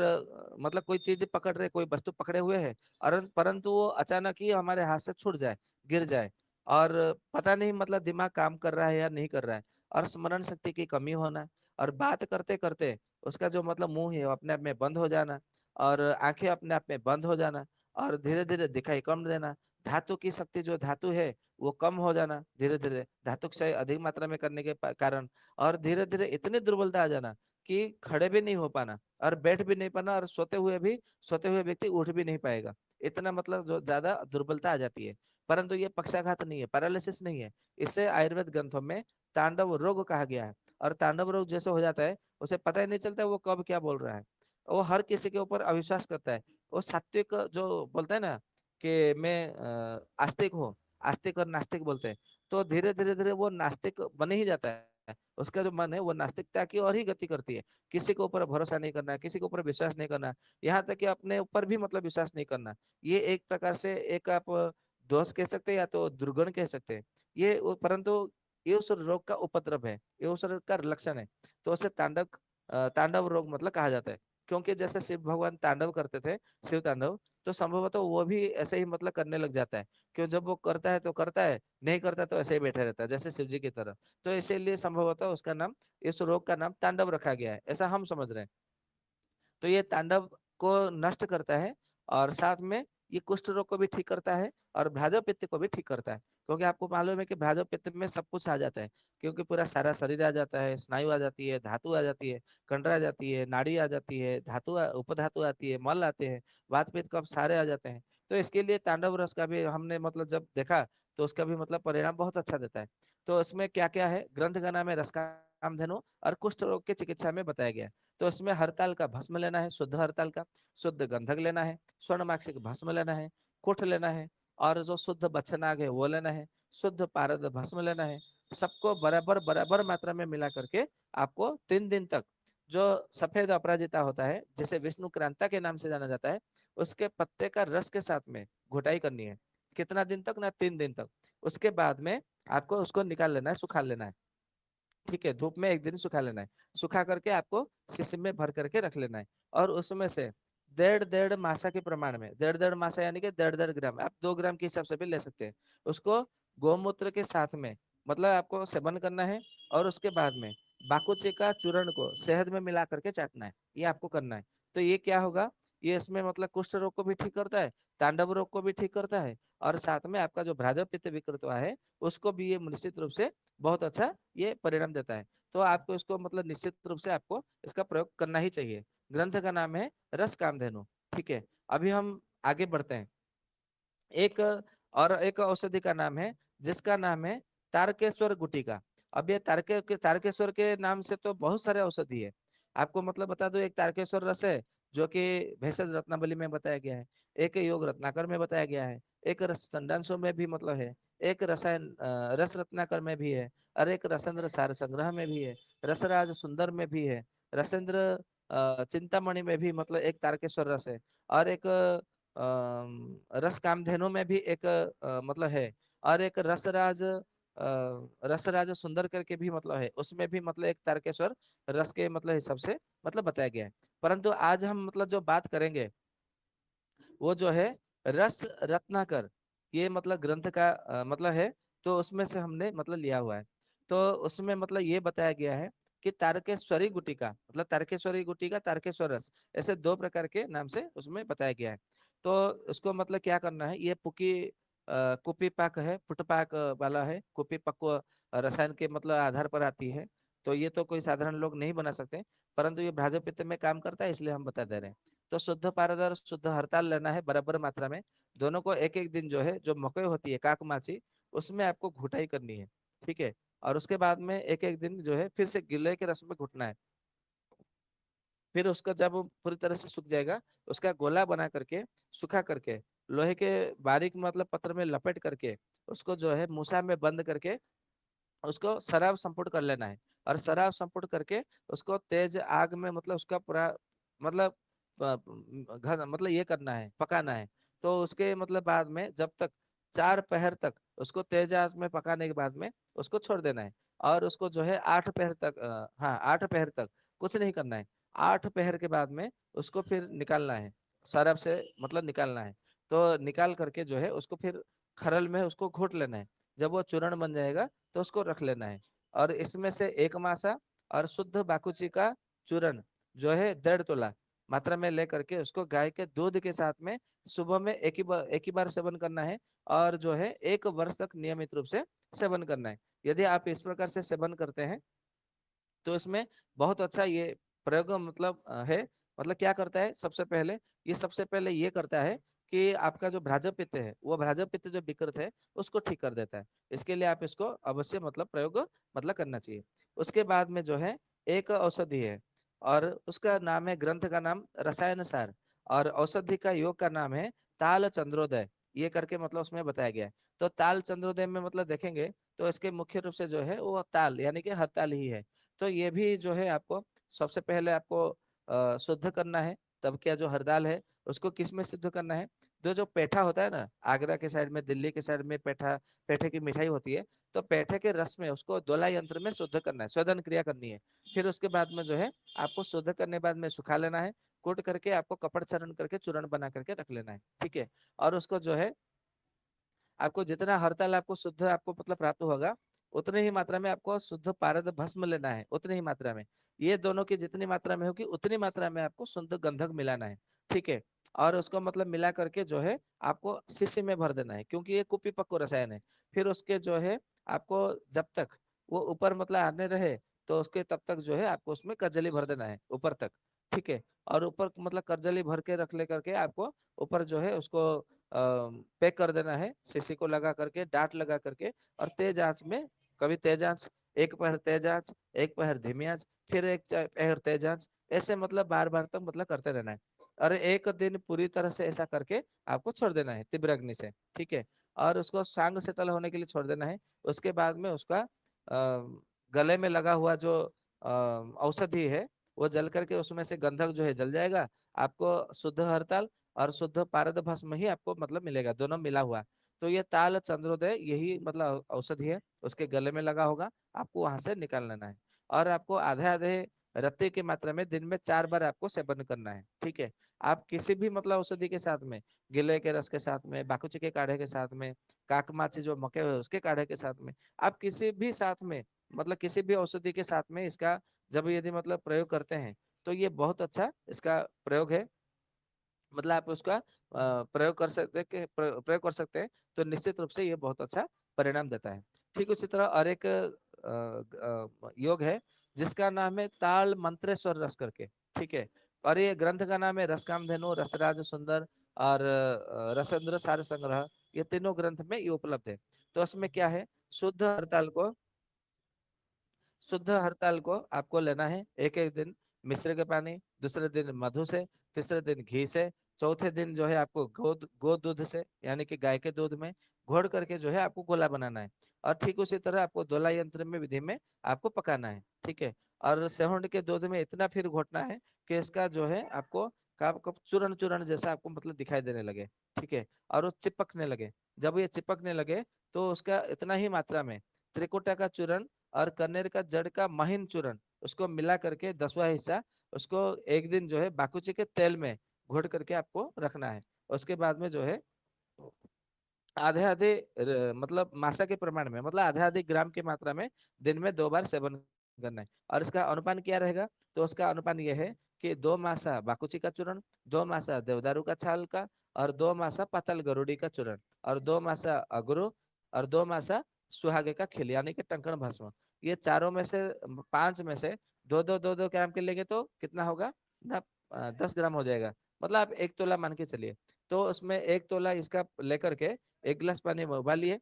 मतलब कोई चीज पकड़ रहे, कोई वस्तु पकड़े हुए है, और परंतु वो अचानक ही हमारे हाथ से छूट जाए, गिर जाए, और पता नहीं मतलब दिमाग काम कर रहा है या नहीं कर रहा है, और स्मरण शक्ति की कमी होना, और बात करते करते उसका जो मतलब मुंह है वो अपने आप में बंद हो जाना, और आंखें अपने आप में बंद हो जाना, और धीरे धीरे दिखाई कम देना, धातु की शक्ति जो धातु है वो कम हो जाना धीरे धीरे धातु क्षय अधिक मात्रा में करने के कारण, और धीरे धीरे इतनी दुर्बलता आ जाना कि खड़े भी नहीं हो पाना, और बैठ भी नहीं पाना, और सोते हुए व्यक्ति उठ भी नहीं पाएगा। इतना मतलब जो ज्यादा दुर्बलता आ जाती है। परंतु ये पक्षाघात नहीं है, पैरालिसिस नहीं है। इसे आयुर्वेद ग्रंथों में तांडव रोग कहा गया है। और तांडव रोग जैसे हो जाता है उसे पता ही नहीं चलता वो कब क्या बोल रहा है। वो हर किसी के ऊपर अविश्वास करता है। वो सात्विक जो बोलता है ना कि मैं आस्तिक हूँ, आस्तिक और नास्तिक बोलते हैं, तो धीरे धीरे धीरे वो नास्तिक बने ही जाता है। उसका जो मन है वो नास्तिकता की और ही गति करती है। किसी के ऊपर भरोसा नहीं करना, किसी के ऊपर विश्वास नहीं करना, यहाँ तक कि अपने ऊपर भी मतलब विश्वास नहीं करना। ये एक प्रकार से एक आप दोष कह सकते हैं या तो दुर्गुण कह सकते हैं। परंतु ये उस रोग का उपद्रव है, ये उस रोग का लक्षण है। तो उसे तांडव रोग मतलब कहा जाता है। क्योंकि जैसे शिव भगवान तांडव करते थे, शिव तांडव, तो संभवतः वो भी ऐसे ही मतलब करने लग जाता है। क्यों, जब वो करता है तो करता है, नहीं करता तो ऐसे ही बैठे रहता है जैसे शिव जी की तरह। तो इसीलिए संभवतः उसका नाम, इस रोग का नाम तांडव रखा गया है, ऐसा हम समझ रहे हैं। तो ये तांडव को नष्ट करता है, और साथ में ये कुष्ठ रोग को भी ठीक करता है, और भ्राजव पित्त को भी ठीक करता है। क्योंकि आपको मालूम है कि भ्राजव पित्त में सब कुछ आ जाता है। क्योंकि पूरा सारा शरीर आ जाता है, स्नायु आ जाती है, धातु आ जाती है, कंडरा आ जाती है, नाड़ी आ जाती है, उपधातु आती है, मल आते हैं, वात पित्त कफ सारे आ जाते हैं। तो इसके लिए तांडव रस का भी हमने मतलब जब देखा तो उसका भी मतलब परिणाम बहुत अच्छा देता है। तो इसमें क्या क्या है, ग्रंथ का नाम है रस कामधेनु, और कुष्ठ रोग की चिकित्सा में बताया गया है। तो इसमें हरताल का भस्म लेना है, शुद्ध हरताल का, शुद्ध गंधक लेना है, स्वर्णमाक्षिक भस्म लेना है, कुठ लेना है, और जो शुद्ध बच्छनाग है वो लेना है, शुद्ध पारद भस्म लेना है। सबको बराबर बराबर मात्रा में मिला करके आपको 3 दिन तक जो सफेद अपराजिता होता है जिसे विष्णु क्रांता के नाम से जाना जाता है, उसके पत्ते का रस के साथ में घुटाई करनी है। कितना दिन तक ना, 3 दिन तक। उसके बाद में आपको उसको निकाल लेना है, सुखा लेना है। ठीक है, धूप में एक दिन सुखा लेना है। सुखा करके आपको शीशी में भर करके रख लेना है। और उसमें से डेढ़ डेढ़ मासा के प्रमाण में, डेढ़ डेढ़ मासा यानी कि 1.5 1.5 ग्राम, आप 2 ग्राम के हिसाब से भी ले सकते हैं। उसको गौमूत्र के साथ में मतलब आपको सेवन करना है। और उसके बाद में बाकुची का चूर्ण को शहद में मिला करके चाटना है, ये आपको करना है। तो ये क्या होगा, ये इसमें मतलब कुष्ठ रोग को भी ठीक करता है, तांडव रोग को भी ठीक करता है, और साथ में आपका जो भ्राजव पित्त विकृत हुआ है उसको भी ये निश्चित रूप से बहुत अच्छा ये परिणाम देता है। तो आपको इसको मतलब निश्चित रूप से आपको इसका प्रयोग करना ही चाहिए। ग्रंथ का नाम है रस कामधेनु। ठीक है, अभी हम आगे बढ़ते हैं। एक और एक औषधि का नाम है जिसका नाम है तारकेश्वर गुटिका। अब ये तारकेश्वर के नाम से तो बहुत सारे औषधि है। आपको मतलब बता दो, एक तारकेश्वर रस है जो कि भेषज रत्नावली में बताया गया है, एक योग रत्नाकर में बताया गया है, एक रस चंडांशों में भी मतलब है, एक रस रत्नाकर में भी है, और एक रसेंद्र सार संग्रह में भी है, रसराज सुंदर में भी है, रसेंद्र चिंतामणि में भी मतलब एक तारकेश्वर रस है, और एक रस कामधेनु में भी एक मतलब है, और एक रसराज सुंदर करके भी मतलब है, उसमें भी मतलब एक तारकेश्वर रस के मतलब हिसाब से मतलब बताया गया है। परंतु आज हम मतलब जो बात करेंगे वो जो है रस रत्नाकर, ये मतलब ग्रंथ का मतलब है, तो उसमें से हमने मतलब लिया हुआ है। तो उसमें मतलब ये बताया गया है कि तारकेश्वरी गुटिका मतलब तारकेश्वरी गुटिका, तारकेश्वर रस, ऐसे दो प्रकार के नाम से उसमें बताया गया है। तो उसको मतलब क्या करना है, ये कुपी पाक है, पुटपाक वाला है, कुपी पक्व रसायन के मतलब आधार पर आती है। तो ये तो कोई साधारण लोग नहीं बना सकते, परंतु ये भ्राजपित्त में काम करता है, इसलिए हम बता दे रहे हैं। तो शुद्ध पारद और शुद्ध हड़ताल लेना है बराबर मात्रा में। दोनों को एक एक दिन जो है, जो मकई होती है काक माची, उसमें आपको घुटाई करनी है। ठीक है, और उसके बाद में एक एक दिन जो है फिर से गिले के रस में घुटना है। फिर उसका जब वो पूरी तरह से सूख जाएगा, उसका गोला बना करके, सुखा करके, लोहे के बारीक मतलब पत्र में लपेट करके, उसको जो है मूसा में बंद करके उसको शराब संपुट कर लेना है। और शराब संपुट करके उसको तेज आग में मतलब उसका पूरा मतलब मतलब ये करना है, पकाना है। तो उसके मतलब बाद में जब तक 4 पहर तक उसको तेज आंच में पकाने के बाद में उसको छोड़ देना है। और उसको जो है 8 पहर तक, हाँ 8 पहर तक कुछ नहीं करना है। 8 पहर के बाद में उसको फिर निकालना है, शराब से मतलब निकालना है। तो निकाल करके जो है उसको फिर खरल में उसको घोट लेना है। जब वो चूर्ण बन जाएगा तो उसको रख लेना है। और इसमें से एक मासा और शुद्ध बाकुची का चूर्ण जो है 1.5 तोला मात्रा में लेकर के उसको गाय के दूध के साथ में सुबह में एक ही बार सेवन करना है। और जो है 1 वर्ष तक नियमित रूप से सेवन करना है। यदि आप इस प्रकार से सेवन करते हैं तो इसमें बहुत अच्छा ये प्रयोग मतलब है। मतलब क्या करता है, सबसे पहले ये करता है कि आपका जो भ्राजक पित्त है, वो भ्राजक पित्त जो विकृत है उसको ठीक कर देता है। इसके लिए आप इसको अवश्य मतलब प्रयोग मतलब करना चाहिए। उसके बाद में जो है एक औषधि है, और उसका नाम है, ग्रंथ का नाम रसायन सार, और औषधि का योग का नाम है ताल चंद्रोदय। ये करके मतलब उसमें बताया गया है। तो ताल चंद्रोदय में मतलब देखेंगे तो इसके मुख्य रूप से जो है वो ताल यानी कि हड़ताल ही है। तो ये भी जो है आपको सबसे पहले आपको शुद्ध करना है। तब क्या जो हरदाल है उसको किस में शुद्ध करना है, जो जो पेठा होता है ना, आगरा के साइड में, दिल्ली के साइड में पेठा, पेठे की मिठाई होती है। तो पेठे के रस में उसको दोला यंत्र में शुद्ध करना है, शोधन क्रिया करनी है। फिर उसके बाद में जो है आपको शुद्ध करने के बाद में सुखा लेना है। कूट करके आपको कपड़ चरण करके चूर्ण बना करके रख लेना है। ठीक है, और उसको जो है आपको जितना हड़ताल आपको शुद्ध आपको मतलब प्राप्त होगा, उतने ही मात्रा में आपको शुद्ध पारद भस्म लेना है, उतनी ही मात्रा में। ये दोनों की जितनी मात्रा में होगी उतनी मात्रा में आपको शुद्ध गंधक मिलाना है। ठीक है, और उसको मतलब मिला करके जो है आपको शीशी में भर देना है, क्योंकि ये कुपी पक्व रसायन है। फिर उसके जो है आपको जब तक वो ऊपर मतलब आने रहे, तो उसके तब तक जो है आपको उसमें कजली भर देना है ऊपर तक। ठीक है, और ऊपर मतलब करजली भर के रख ले करके आपको ऊपर जो है उसको पैक कर देना है, शीशी को लगा करके, डाट लगा करके। और तेज आंच में, कभी तेज आंच, 1 पहर तेज आंच, 1 पहर धीमी आंच, फिर 1 पहर तेज आंच, ऐसे मतलब बार बार तक मतलब करते रहना है। और एक दिन पूरी तरह से ऐसा करके आपको छोड़ देना है तीव्र अग्नि से। ठीक है, और उसको सांग शीतल होने के लिए छोड़ देना है। उसके बाद में उसका गले में लगा हुआ जो औषधि है वो जल करके उसमें से गंधक जो है जल जाएगा। आपको शुद्ध हड़ताल और शुद्ध पारद भस्म ही आपको मतलब मिलेगा, दोनों मिला हुआ। तो ये ताल चंद्रोदय यही मतलब औषधि है, उसके गले में लगा होगा, आपको वहां से निकाल लेना है। और आपको आधे आधे रत्ती की मात्रा में दिन में 4 बार आपको सेवन करना है। ठीक है, आप किसी भी मतलब औषधि के साथ में, गिले के रस के साथ में, बाकुची के काढ़े के साथ में, काकमाची जो मके हुए उसके काढ़े के साथ में, आप किसी भी साथ में मतलब किसी भी औषधि के साथ में इसका जब यदि मतलब प्रयोग करते हैं तो ये बहुत अच्छा इसका प्रयोग है। मतलब आप उसका प्रयोग कर सकते हैं प्रयोग कर सकते हैं, तो निश्चित रूप से ये बहुत अच्छा परिणाम देता है। ठीक उसी तरह और एक योग है जिसका नाम है ताल मंत्रेश्वर रस करके। ठीक है, और ये ग्रंथ का नाम है रसकामधेनु, रसराज सुंदर और रसेंद्र सार संग्रह। ये तीनों ग्रंथ में ये उपलब्ध है। तो उसमें क्या है, शुद्ध हड़ताल को शुद्ध हड़ताल को आपको लेना है एक एक दिन मिश्र के पानी, दूसरे दिन मधु से, तीसरे दिन घी से, चौथे दिन जो है आपको गो दूध से यानी कि गाय के दूध में घोड़ करके जो है आपको गोला बनाना है। और ठीक उसी तरह आपको दोला यंत्र में विधि में आपको पकाना है। ठीक है। और सेहुंड के दूध में इतना फिर घोटना है कि इसका जो है आपको कब चूर्ण चूर्ण जैसा आपको मतलब दिखाई देने लगे। ठीक है। और वो चिपकने लगे। जब ये चिपकने लगे तो उसका इतना ही मात्रा में त्रिकुटा का चूर्ण और कनेर का जड़ का महीन चूर्ण उसको मिला करके 10वां हिस्सा उसको एक दिन जो है बाकुची के तेल में घोट करके आपको रखना है। उसके बाद में जो है आधे आधे मतलब मासा के प्रमाण में मतलब आधे आधे ग्राम की मात्रा में दिन में 2 बार सेवन करना है। और इसका अनुपान क्या रहेगा, तो उसका अनुपान यह है कि 2 मासा बाकुची का चूर्ण, 2 मासा देवदारू का छाल का, और 2 मासा पतल गरुड़ी का चूर्ण, और 2 मासा अगरू, और 2 मासा सुहागे का खिल यानी कि टंकण भस्म। ये चारों में से 5 में से दो दो ग्राम के लेंगे तो कितना होगा ना, 10 ग्राम हो जाएगा। मतलब आप 1 तोला मान के चलिए। तो उसमें 1 तोला इसका लेकर के 1 गिलास पानी में उबालिए।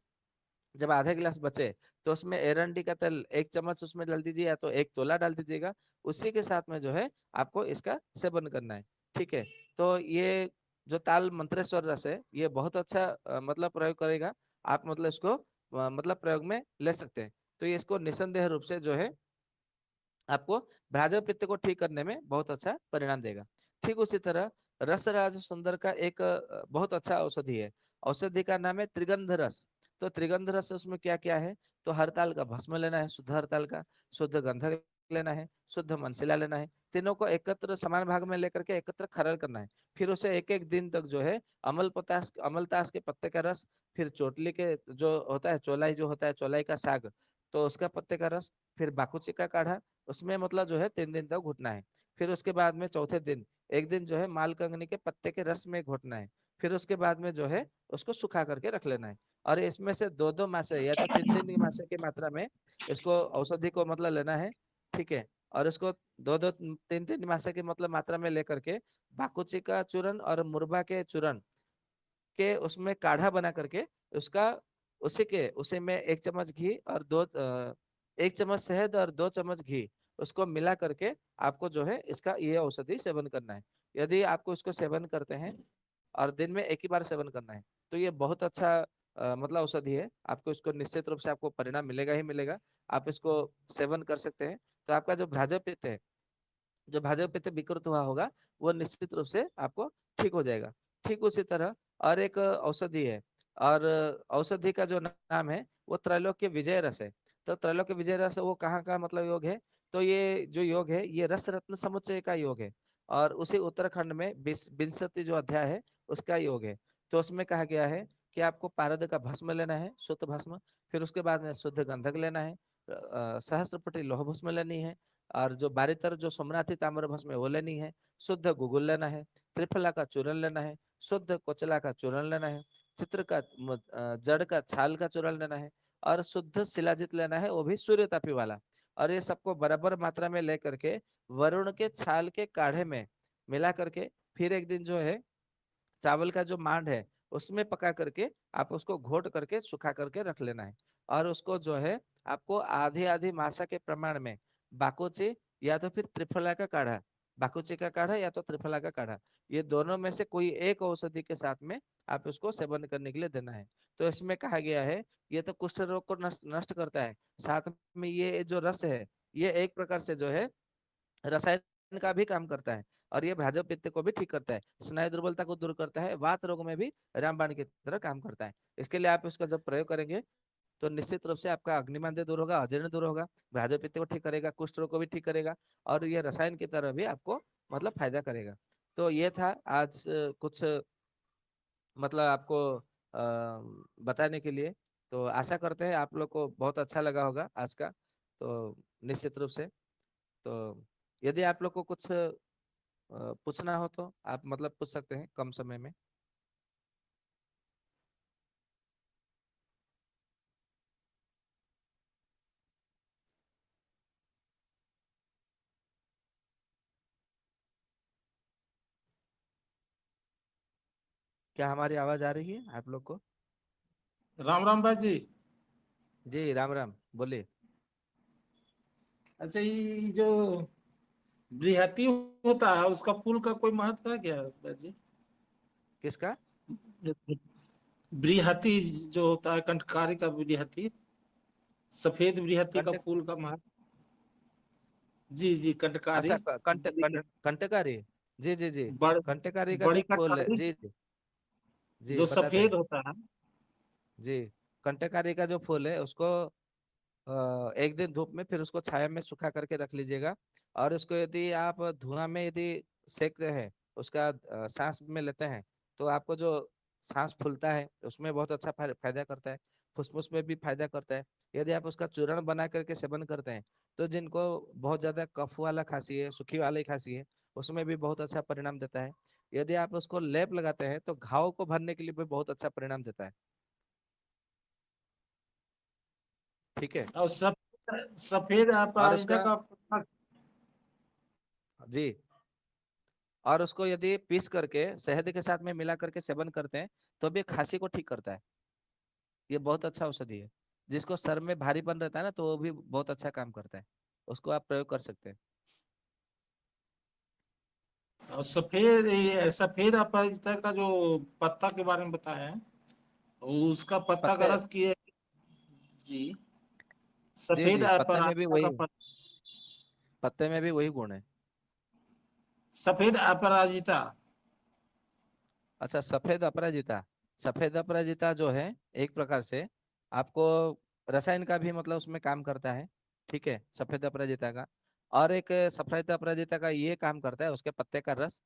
जब आधा गिलास बचे तो उसमें एरंडी का तेल 1 चम्मच उसमें डाल दीजिए या तो 1 तोला डाल दीजिएगा। उसी के साथ में जो है आपको इसका सेवन करना है। ठीक है। तो ये जो ताल मंत्रेश्वर रस है ये बहुत अच्छा मतलब प्रयोग करेगा। आप मतलब इसको मतलब प्रयोग में ले सकते हैं। तो ये इसको निसंदेह रूप से जो है आपको भ्राजक पित्त को ठीक करने में बहुत अच्छा परिणाम देगा। ठीक उसी तरह रसराज सुंदर का एक बहुत अच्छा औषधि है। औषधि का नाम है त्रिगंध रस। तो त्रिगंध रस उसमें क्या क्या है, तो हरताल का भस्म लेना है, शुद्ध हरताल का, शुद्ध गंधक लेना है, शुद्ध मनसिला लेना है। तीनों को एकत्र समान भाग में लेकर के एकत्र खरल करना है। फिर उसे एक एक दिन तक जो है अमलतास के पत्ते का रस, फिर चोटली के जो होता है चौलाई, जो होता है चौलाई का साग, तो उसका पत्ते का रस, फिर बाकुची का काढ़ा, उसमें मतलब जो है 3 दिन तक घुटना है। फिर उसके बाद में चौथे दिन एक दिन जो है मालकंगनी के पत्ते के रस में घोटना है। फिर उसके बाद में जो है उसको सुखा करके रख लेना है। और इसमें से 2-2 मासे या तो 3-3 की मासे की मात्रा में इसको औषधि को मतलब लेना है। ठीक है। और इसको 2-2 3-3 मासे की मतलब मात्रा में लेकर के बाकुची का चूर्ण और मुरबा के चूर्ण के उसमें काढ़ा बना करके उसका उसी में 1 चम्मच घी और 1 चम्मच शहद और 2 चम्मच घी उसको मिला करके आपको जो है इसका ये औषधि सेवन करना है। यदि आपको इसको सेवन करते हैं और दिन में एक ही बार सेवन करना है तो ये बहुत अच्छा मतलब औषधि है। आपको इसको निश्चित रूप से आपको परिणाम मिलेगा ही मिलेगा। आप इसको सेवन कर सकते हैं। तो आपका जो भ्राजक पित्त है, जो भाजपा पित्त विकृत हुआ होगा, वो निश्चित रूप से आपको ठीक हो जाएगा। ठीक उसी तरह और एक औषधि है। और औषधि का जो नाम है वो त्रैलोक्य विजय रस है। तो त्रैलोक्य विजय रस वो कहाँ का मतलब योग है, तो ये जो योग है ये रस रत्न समुच्चय का योग है। और उसी उत्तराखंड में विंशति जो अध्याय है उसका योग है। तो उसमें कहा गया है कि आपको पारद का भस्म लेना है, शुद्ध भस्म। फिर उसके बाद में शुद्ध गंधक लेना है, सहस्त्रपुटी लौह भस्म लेनी है, और जो बारीतर जो सोमनाथी ताम्र भस्म है वो लेनी है, शुद्ध गुगुल लेना है, त्रिफला का चूर्ण लेना है, शुद्ध कोचला का चूर्ण लेना है, चित्र का जड़ का छाल का चूर्ण लेना है, और शुद्ध शिलाजित लेना है, वो भी सूर्य तापी वाला। और ये सबको बराबर मात्रा में लेकर के वरुण के छाल के काढ़े में मिला करके फिर एक दिन जो है चावल का जो मांड है उसमें पका करके आप उसको घोट करके सुखा करके रख लेना है। और उसको जो है आपको आधी आधी मासा के प्रमाण में बाकुची या तो फिर त्रिफला का काढ़ा, बाकुची का काढ़ा या तो त्रिफला का काढ़ा, ये दोनों में से कोई एक औषधि के साथ में आप उसको सेवन करने के लिए देना है। तो इसमें कहा गया है ये तो कुष्ठ रोग को नष्ट नष्ट करता है, साथ में ये जो रस है ये एक प्रकार से जो है रसायन का भी काम करता है। और ये भ्राजक पित्त को भी ठीक करता है, स्नायु दुर्बलता को दूर करता है, वात रोग में भी रामबाण की तरह काम करता है। इसके लिए आप इसका जब प्रयोग करेंगे तो निश्चित रूप से आपका अग्निमांद्य दूर होगा, अजीर्ण दूर होगा, भ्राजक पित्त को ठीक करेगा, कुष्ठ रोग को भी ठीक करेगा, और ये रसायन की तरह भी आपको मतलब फायदा करेगा। तो ये था आज कुछ मतलब आपको बताने के लिए। तो आशा करते हैं आप लोग को बहुत अच्छा लगा होगा आज का। तो निश्चित रूप से तो यदि आप लोग को कुछ पूछना हो तो आप मतलब पूछ सकते हैं कम समय में। क्या हमारी आवाज आ रही है आप लोग को? राम राम भाई जी। जी राम राम, बोलिए। अच्छा, ये जो बृहति होता है उसका फूल का कोई महत्व है क्या भाई जी? किसका? बृहति जो होता है, कंठकारी का बृहति, सफेद बृहति का कंट फूल का महत्व। जी जी, कंठकारी। अच्छा, कंटकारी। जी जी जी। बड़ कंटकारी का जो बड़ी फूल है, कंठकारी जी जी जी, जो बताते हैं। सफेद होता है। जी, कंटकारी का जो फूल है उसको एक दिन धूप में, फिर उसको छाया में सुखा करके रख लीजिएगा। और उसको यदि आप धुआं में यदि सेकते हैं, उसका सांस में लेते हैं, तो आपको जो सांस फूलता है उसमें बहुत अच्छा फायदा करता है। फुसफुस में भी फायदा करता है। यदि आप उसका चूर्ण बना करके सेवन करते हैं, तो जिनको बहुत ज्यादा कफ वाला खांसी है, सूखी वाली खांसी है, उसमें भी बहुत अच्छा परिणाम देता है। यदि आप उसको लेप लगाते हैं तो घाव को भरने के लिए भी बहुत अच्छा परिणाम देता है। ठीक है। और सफेद और अपराजिता उसका, का पत्ता। जी, और उसको यदि पीस करके शहद के साथ में मिला करके सेवन करते हैं, तो भी खांसी को ठीक करता है। ये बहुत अच्छा औषधि है। जिसको सर में भारीपन रहता है ना, तो वो भी बहुत अच्छा काम करता है। उसको आप प्रयोग कर सकते हैं। और सफेद अपराजिता का जो पत्ता के बारे में बताया है, उसका पत्ता का पत्ते, रस किए। जी, जी सफेद जी, अपराजिता का पत्ता। पत्ते में भी वही गुण है। सफेद अपराजिता। अच्छा, सफेद अपराजिता। सफेद अपराजिता जो है, एक प्रकार से आपको रसायन का भी मतलब उसमें काम करता है। ठीक है, सफेद अपराजिता का। और एक सफेद अपराजिता का ये काम करता है, उसके पत्ते का रस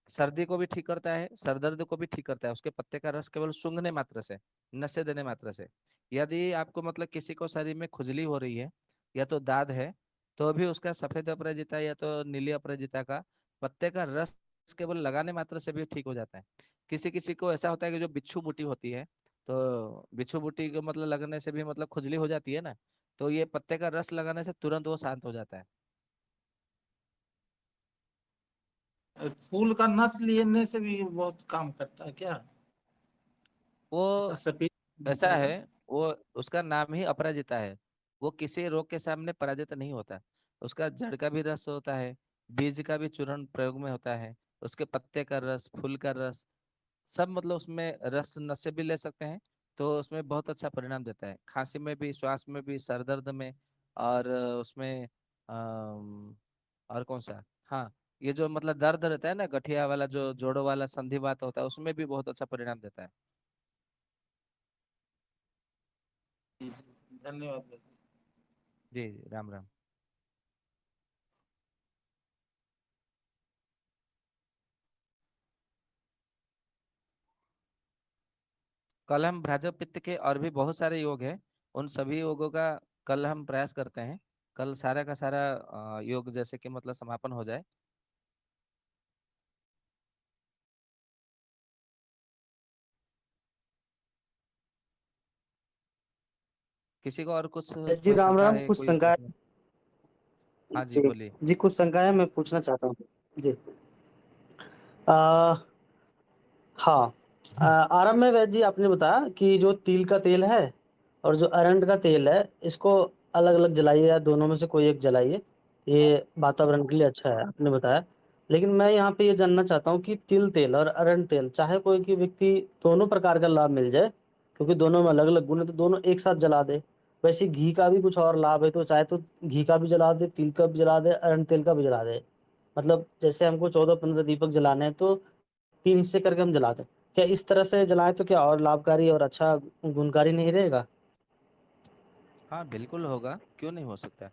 सर्दी को भी ठीक करता है, सर दर्द को भी ठीक करता है। उसके पत्ते का रस केवल सूंघने मात्र से, नशे देने मात्र से, यदि आपको मतलब किसी को शरीर में खुजली हो रही है या तो दाद है, तो भी उसका सफेद अपराजिता या तो नीली अपराजिता का पत्ते का रस केवल लगाने मात्र से भी ठीक हो जाता है। किसी किसी को ऐसा होता है कि जो बिच्छू बूटी होती है, तो बिच्छू बूटी को मतलब लगने से भी मतलब खुजली हो जाती है ना, तो ये पत्ते का रस लगाने से तुरंत वो शांत हो जाता है। फूल का नस लेने से भी बहुत काम करता है क्या? वो सफेद ऐसा होता है, है। वो उसका नाम ही अपराजिता है। वो किसी रोग के सामने पराजित नहीं होता। उसका जड़ का भी रस होता है, बीज का भी चूर्ण प्रयोग में होता है, उसके पत्ते का रस, फूल का रस, सब मतलब उसमें रस नशे भी ले सकते हैं। तो उसमें बहुत अच्छा परिणाम देता है, खांसी में भी, श्वास में भी, सर दर्द में। और उसमें और कौन सा, हाँ, ये जो मतलब दर्द रहता है ना, गठिया वाला जो जोड़ों वाला संधिवात होता है, उसमें भी बहुत अच्छा परिणाम देता है। जी, जी, धन्यवाद भाई। जी जी, राम राम। कल हम भ्राजक पित्त के और भी बहुत सारे योग हैं। उन सभी योगों का कल हम प्रयास करते हैं। कल सारा का सारा योग जैसे कि मतलब समापन हो जाए। किसी को और कुछ जी कोई राम शंका राम, है, कुछ कोई शंका। प्रश्न? हाँ जी, जी बोलिए। जी, कुछ शंकाएं मैं पूछना चाहता हूँ। जी। आ, हाँ। आरंभ में वैद्य जी आपने बताया कि जो तिल का तेल है और जो अरंड का तेल है, इसको अलग अलग जलाइए या दोनों में से कोई एक जलाइए, ये वातावरण के लिए अच्छा है, आपने बताया। लेकिन मैं यहाँ पे ये जानना चाहता हूँ कि तिल तेल और अरंड तेल, चाहे कोई की व्यक्ति दोनों प्रकार का लाभ मिल जाए, क्योंकि दोनों में अलग अलग गुण है, तो दोनों एक साथ जला दे। वैसे घी का भी कुछ और लाभ है, तो चाहे तो घी का भी जला दे, तिल का भी जला दे, अरंड तेल का भी जला दे। मतलब जैसे हमको 14-15 दीपक जलाने हैं, तो 3 हिस्से करके हम जला दें। क्या इस तरह से जलाएं तो क्या और लाभकारी और अच्छा गुणकारी नहीं रहेगा? हाँ बिल्कुल होगा, क्यों नहीं हो सकता।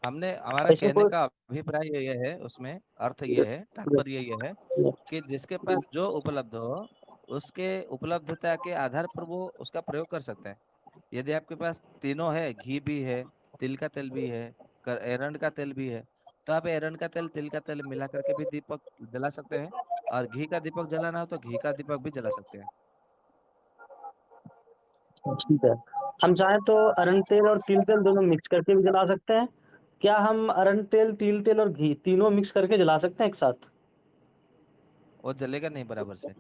हमने, हमारा इसमें कहने कोई का अभिप्राय ये है, उसमें अर्थ ये है, तात्पर्य ये है कि जिसके पास जो उपलब्ध हो, उसके उपलब्धता के आधार पर वो उसका प्रयोग कर सकता है। यदि आपके पास तीनों है, घी भी है, तिल का तेल भी है, एरंड का तेल भी है, तो आप एरंड का तेल, तिल का तेल मिला करके भी दीपक जला सकते हैं। और घी का दीपक जलाना हो तो घी का दीपक भी जला सकते हैं। ठीक है। हम चाहें तो अरंड तेल और तिल तेल दोनों मिक्स करके भी जला सकते हैं। क्या हम अरंड तेल, तिल तेल और घी तीनों मिक्स करके जला सकते हैं एक साथ? वो जलेगा नहीं बराबर से।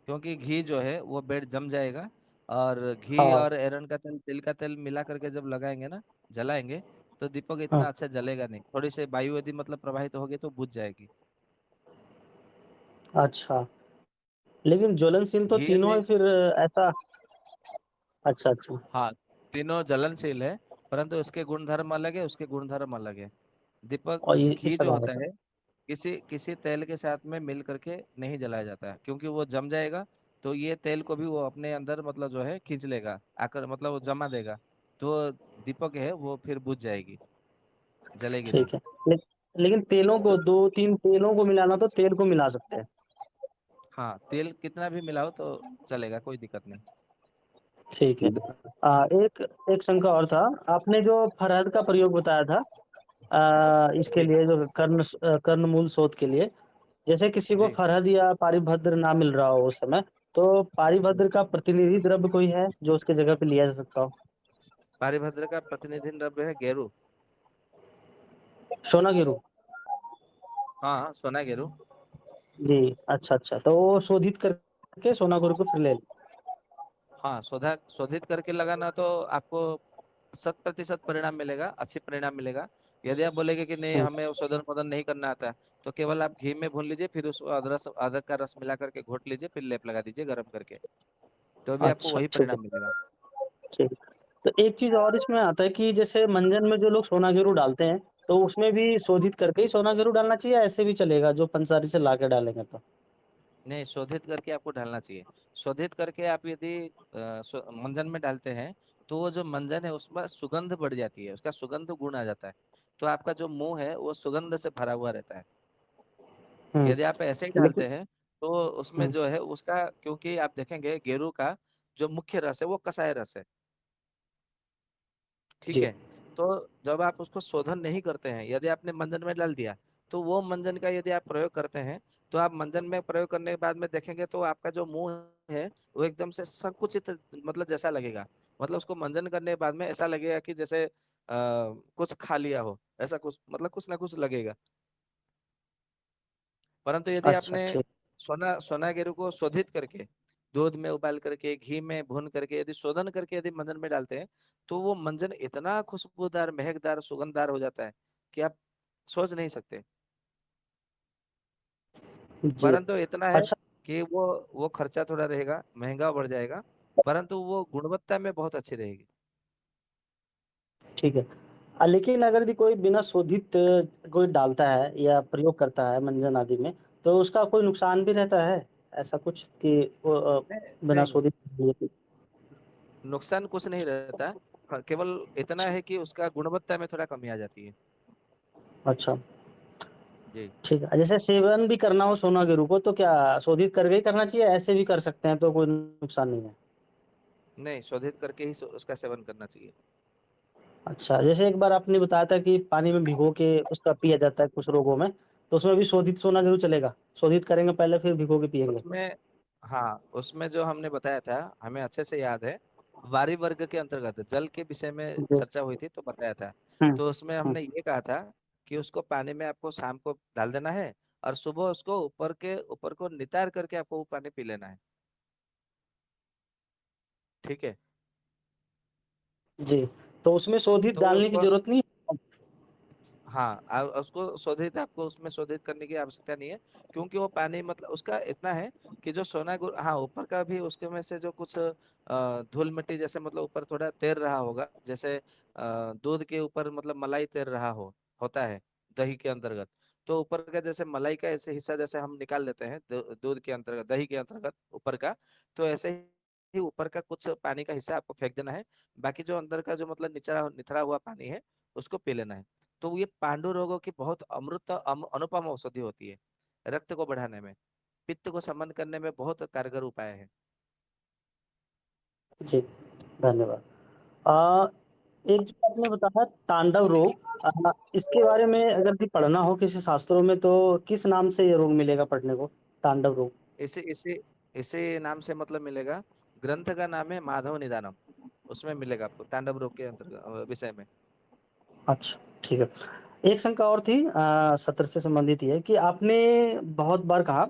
क्योंकि घी जो है वो बेड जम जाएगा, और घी हाँ और एरंड का तेल, तिल का तेल मिला करके जब लगाएंगे ना, जलाएंगे, तो दीपक इतना हाँ। अच्छा जलेगा नहीं। थोड़ी सी वायु यदि मतलब प्रवाहित होगी तो बुझ जाएगी। अच्छा, लेकिन ज्वलनशील तो घी तीनों यदि, है फिर ऐसा। अच्छा अच्छा। हाँ, तीनों जलनशील है, परंतु इसके गुणधर्म अलग है, उसके गुणधर्म अलग है। दीपक, और ये घी सब जो बात होता है। है, किसी किसी तेल के साथ में मिल करके नहीं जलाया जाता है, क्योंकि वो जम जाएगा, तो ये तेल को भी वो अपने अंदर मतलब जो है खींच लेगा, आकर मतलब वो जमा देगा, तो दीपक है वो फिर बुझ जाएगी, जलेगी नहीं। ठीक है। ले, लेकिन तेलों को, तो 2-3 तेलों को मिलाना तो तेल को मिला सकते हैं। हाँ, तेल कितना भी मिलाओ तो चलेगा, कोई दिक्कत नहीं। ठीक है। एक एक शंका और था। आपने जो फरहद का प्रयोग बताया था इसके जी लिए, जो कर्णमूल शोध के लिए, जैसे किसी को जी। फरहद या पारिभद्र ना मिल रहा हो उस समय, तो पारिभद्र का प्रतिनिधि द्रव्य कोई है जो उसके जगह पे लिया जा सकता हो? पारिभद्र का प्रतिनिधि द्रव्य है गेरू। सोना गिरू। हाँ, सोना गेरू। जी। अच्छा अच्छा, तो वो शोधित करके सोना गुरु को फिर ले लो। हाँ, शोधित करके लगाना तो आपको 100% परिणाम मिलेगा, अच्छी परिणाम मिलेगा। यदि आप बोलेंगे कि नहीं, हम्म, हमें वो शोधन मोदन नहीं करना आता है, तो केवल आप घी में भून लीजिए, फिर उसको अदरक का रस मिला करके घोट लीजिए, फिर लेप लगा दीजिए गर्म करके, तो भी आपको अच्छा वही ठीक है। परिणाम मिलेगा। ठीक है। तो एक चीज और इसमें आता है कि जैसे मंजन में जो लोग सोना गिरू डालते हैं, तो उसमें भी शोधित करके ही सोना गिरू डालना चाहिए, ऐसे भी चलेगा जो पंसारी से ला के डालेंगे तो? नहीं, शोधित करके आपको डालना चाहिए। शोधित करके आप यदि मंजन में डालते हैं, तो वो जो मंजन है उसमें सुगंध बढ़ जाती है, उसका सुगंध गुण आ जाता है, तो आपका जो मुंह है वो सुगंध से भरा हुआ रहता है। हम्म। यदि आप ऐसे ही लेकिन डालते हैं, तो उसमें हम्म, जो है उसका, क्योंकि आप देखेंगे गेरू का जो मुख्य रस है वो कसाय रस है, ठीक जी। है। तो जब आप उसको शोधन नहीं करते हैं, यदि आपने मंजन में डाल दिया, तो वो मंजन का यदि आप प्रयोग करते हैं, तो आप मंजन में प्रयोग करने के बाद में देखेंगे तो आपका जो मुंह है वो एकदम से संकुचित, मतलब जैसा लगेगा, मतलब उसको मंजन करने के बाद में ऐसा लगेगा कि जैसे कुछ खा लिया हो, ऐसा कुछ, मतलब कुछ ना कुछ लगेगा। परंतु यदि अच्छा आपने ठीक। सोना गेरू को शोधित करके, दूध में उबाल करके, घी में भून करके, यदि शोधन करके यदि मंजन में डालते हैं, तो वो मंजन इतना खुशबूदार, महकदार, सुगंधदार हो जाता है कि आप सोच नहीं सकते। जी। परंतु इतना है अच्छा कि वो खर्चा थोड़ा रहेगा, महंगा बढ़ जाएगा, परंतु वो गुणवत्ता में बहुत अच्छी रहेगी। ठीक है। लेकिन अगर यदि कोई बिना शोधित कोई डालता है या प्रयोग करता है मंजन आदि में, तो उसका कोई नुकसान भी रहता है? ऐसा कुछ कि वो नहीं बिना नहीं, शोधित? नुकसान कुछ नहीं रहता। हाँ, केवल इतना है कि उसका गुणवत्ता में थोड़ा कमी आ जाती है। अच्छा जी। ठीक है। जैसे सेवन भी करना हो सोना गिरू को, तो क्या शोधित करके ही करना चाहिए, ऐसे भी कर सकते हैं तो कोई नुकसान नहीं है? नहीं, शोधित करके ही उसका सेवन करना चाहिए। अच्छा, जैसे एक बार आपने बताया था कि पानी में भिगो के उसका पिया जाता है कुछ रोगों में, तो उसमें भी शोधित सोना गिरू चलेगा? शोधित करेंगे पहले फिर भिगो के पिएंगे? उसमें, हाँ, उसमें जो हमने बताया था, हमें अच्छे से याद है, वारी वर्ग के अंतर्गत जल के विषय में जी। चर्चा हुई थी, तो बताया था। हुँ, तो उसमें हुँ। हमने ये कहा था कि उसको पानी में आपको शाम को डाल देना है, और सुबह उसको ऊपर को नितार करके आपको वो पानी पी लेना है, ठीक है। जी, तो उसमें शोधित तो डालने की उसको, ज़रूरत नहीं है? हाँ, उसको शोधित, आपको उसमें शोधित करने की आवश्यकता नहीं है, क्योंकि वो पानी मतलब उसका इतना है कि जो सोना गुड़, हाँ, ऊपर का भी उसके में से जो कुछ धूल मिट्टी जैसे, मतलब ऊपर थोड़ा तैर रहा होगा, जैसे दूध के ऊपर मतलब मलाई तैर रहा होता है दही के अंतर्गत, तो ऊपर का जैसे मलाई का ऐसे हिस्सा जैसे हम निकाल लेते हैं दूध के अंतर्गत, दही के अंतर्गत ऊपर का, तो ऐसे ही ऊपर का कुछ पानी का हिस्सा आपको फेंक देना है, बाकी जो अंदर का जो मतलब निचरा निथरा हुआ पानी है उसको पी लेना है। तो ये पांडु रोगों की बहुत अनुपम औषधि होती है, रक्त को बढ़ाने में, पित्त को शमन करने में बहुत कारगर उपाय है। जी, धन्यवाद। अ, एक जो आपने बताया तांडव रोग, इसके बारे में अगर यदि पढ़ना हो किसी शास्त्रों में, तो किस नाम से ये रोग मिलेगा पढ़ने को? तांडव रोग। इसे इसे इसे नाम से मतलब मिलेगा, ग्रंथ का नाम है माधव निदानम, उसमें मिलेगा आपको तांडव रोग के अंतर्गत विषय में। अच्छा, ठीक है। एक शंका और थी सत्र से संबंधित ये, कि आपने बहुत बार कहा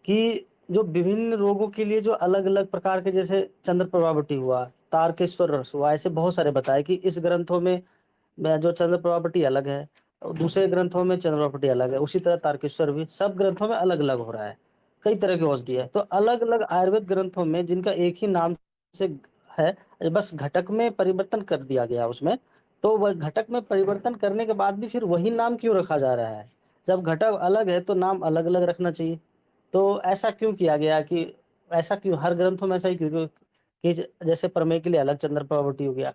कि जो विभिन्न रोगों के लिए जो अलग अलग प्रकार के, जैसे चंद्र प्रभावटी हुआ, तारकेश्वर रस हुआ, ऐसे बहुत सारे बताए कि इस ग्रंथों में जो चंद्र प्रभावटी अलग है और दूसरे ग्रंथों में चंद्र प्रभावटी अलग है, उसी तरह तारकेश्वर भी सब ग्रंथों में अलग अलग हो रहा है। कई तरह की औषधि है, तो अलग अलग आयुर्वेद ग्रंथों में जिनका एक ही नाम से है, बस घटक में परिवर्तन कर दिया गया उसमें। तो वह घटक में परिवर्तन करने के बाद भी फिर वही नाम क्यों रखा जा रहा है? जब घटक अलग है तो नाम अलग अलग रखना चाहिए। तो ऐसा क्यों किया गया कि ऐसा क्यों हर ग्रंथों में ऐसा ही क्यों कि जैसे प्रमेय के लिए अलग चंद्र प्रभावटी हो गया,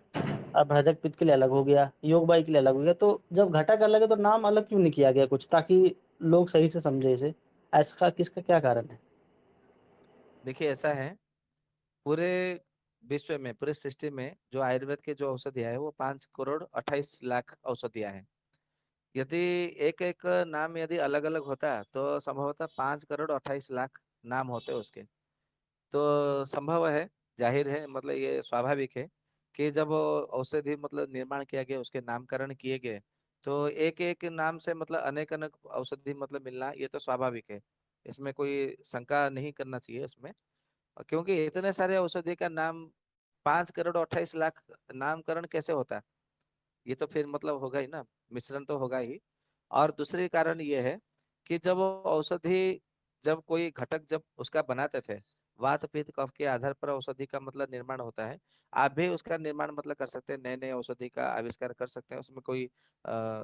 अब भ्रजक पित्त के लिए अलग हो गया, योगबाई के लिए अलग हो गया, तो जब घटक अलग है तो नाम अलग क्यों नहीं किया गया कुछ, ताकि लोग सही से समझे इसे? ऐसा किसका क्या कारण है? देखिए ऐसा है, पूरे विश्व में, पूरे सृष्टि में जो आयुर्वेद के जो औषधियाँ है वो 5 करोड़ 28 लाख औषधियाँ हैं। यदि एक एक नाम यदि अलग अलग होता तो संभवतः 5 करोड़ 28 लाख नाम होते उसके। तो संभव है, जाहिर है, मतलब ये स्वाभाविक है कि जब औषधि मतलब निर्माण किया गया, उसके नामकरण किए गए, तो एक एक नाम से मतलब अनेक अनेक औषधि मतलब मिलना, ये तो स्वाभाविक है। इसमें कोई शंका नहीं करना चाहिए इसमें, क्योंकि इतने सारे औषधि का नाम 5 करोड़ 28 लाख नामकरण कैसे होता है? ये तो फिर मतलब होगा ही ना, मिश्रण तो होगा ही। और दूसरी कारण ये है कि जब औषधि, जब कोई घटक जब उसका बनाते थे, वात पित्त कफ के आधार पर औषधि का मतलब निर्माण होता है। आप भी उसका निर्माण मतलब कर सकते हैं, नए नए औषधि का आविष्कार कर सकते हैं, उसमें कोई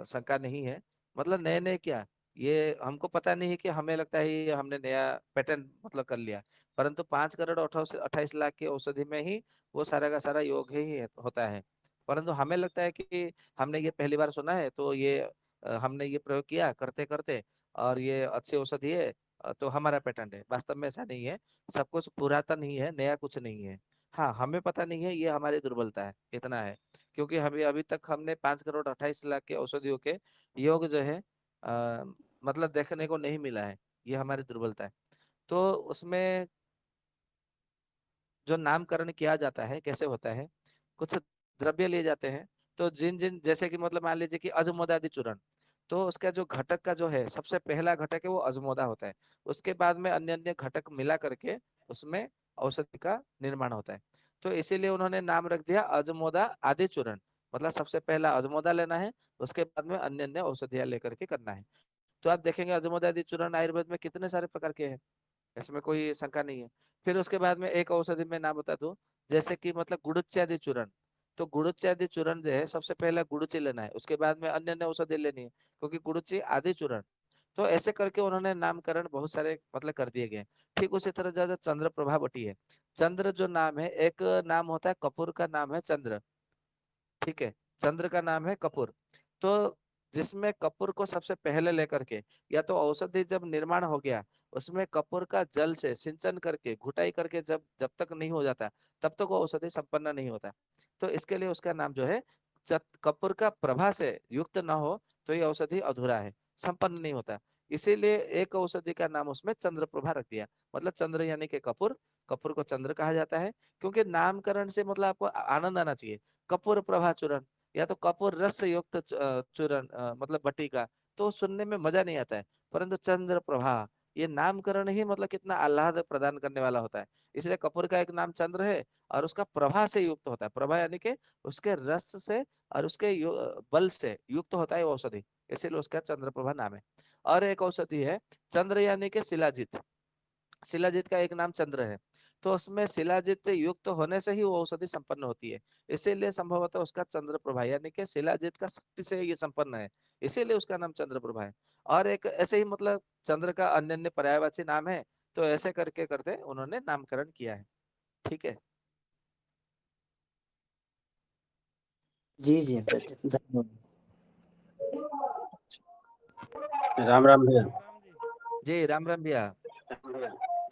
शंका नहीं है। मतलब नए नए क्या, ये हमको पता नहीं है कि हमें लगता है ये हमने नया पैटर्न मतलब कर लिया, परंतु 5 करोड़ 28 लाख की औषधि में ही वो सारा का सारा योग ही होता है। परंतु हमें लगता है कि हमने ये पहली बार सुना है, तो ये हमने ये प्रयोग किया करते करते, और ये अच्छी औषधि है, तो हमारा पेटेंट है। वास्तव में ऐसा नहीं है, सब कुछ पुरातन ही है, नया कुछ नहीं है। हाँ, हमें पता नहीं है, ये हमारी दुर्बलता है, इतना है। क्योंकि हमें अभी तक हमने 5 करोड़ 28 लाख के औषधियों के योग जो है मतलब देखने को नहीं मिला है, ये हमारी दुर्बलता है। तो उसमें जो नामकरण किया जाता है कैसे होता है, कुछ द्रव्य लिए जाते हैं, तो जिन जिन, जैसे कि मतलब मान लीजिए कि अजमोदादि चूर्ण, तो उसका जो घटक का जो है, सबसे पहला घटक है वो अजमोदा होता है। उसके बाद में अन्य अन्य घटक मिला करके उसमें औषधि का निर्माण होता है। तो इसीलिए उन्होंने नाम रख दिया अजमोदा आदि चूर्ण। मतलब सबसे पहला अजमोदा लेना है, उसके बाद में अन्य अन्य औषधियां लेकर के करना है। तो आप देखेंगे अजमोदा आदि चूर्ण आयुर्वेद में कितने सारे प्रकार के हैं, इसमें कोई शंका नहीं है। फिर उसके बाद में एक औषधि में नाम बता दूं, जैसे कि मतलब गुड़ुच्यादि चूर्ण। तो गुड़ुच्यादि चूर्ण जो है, सबसे पहले गुड़ुची लेना है, उसके बाद में अन्य अन्य औषधि लेनी है, क्योंकि गुड़ुची आदि चूर्ण। तो ऐसे करके उन्होंने नामकरण बहुत सारे मतलब कर दिए गए। ठीक उसी तरह जो चंद्र प्रभा बटी है, चंद्र जो नाम है, एक नाम होता है कपूर का नाम है चंद्र, ठीक है, चंद्र का नाम है कपूर। तो जिसमें कपूर को सबसे पहले लेकर के, या तो औषधि जब निर्माण हो गया, उसमें कपूर का जल से सिंचन करके घुटाई करके जब जब तक नहीं हो जाता, तब तक वो औषधि संपन्न नहीं होता। तो इसके लिए उसका नाम जो है, कपूर का प्रभा से युक्त ना हो तो ये औषधि अधूरा है, संपन्न नहीं होता। इसीलिए एक औषधि का नाम उसमें चंद्र प्रभा रख दिया। मतलब चंद्र यानी कि कपूर, कपूर को चंद्र कहा जाता है। क्योंकि नामकरण से मतलब आपको आनंद आना चाहिए। कपूर प्रभा चूर्ण, या तो कपूर रस युक्त चूर्ण, मतलब बट्टी का, तो सुनने में मजा नहीं आता है। परंतु चंद्र प्रभा, ये नामकरण ही मतलब कितना आह्लाद प्रदान करने वाला होता है। इसलिए कपूर का एक नाम चंद्र है, और उसका प्रभा से युक्त होता है। प्रभा यानी कि उसके रस से और उसके बल से युक्त होता है वो औषधि, इसीलिए उसका चंद्र प्रभा नाम है। और एक औषधि है चंद्र यानी कि शिलाजीत। शिलाजीत का एक नाम चंद्र है, तो उसमें शिलाजीत युक्त होने से ही वो औषधि संपन्न होती है। इसीलिए संभवतः उसका चंद्र प्रभा, यानी कि शिलाजीत का शक्ति से ये संपन्न है, इसीलिए उसका नाम चंद्र प्रभा है। और एक ऐसे ही मतलब चंद्र का अन्य अन्य पर्यायवाची नाम है। तो ऐसे करके करते उन्होंने नामकरण किया है। ठीक है। जी जी धन्यवाद। राम राम भैया। जी राम राम भैया।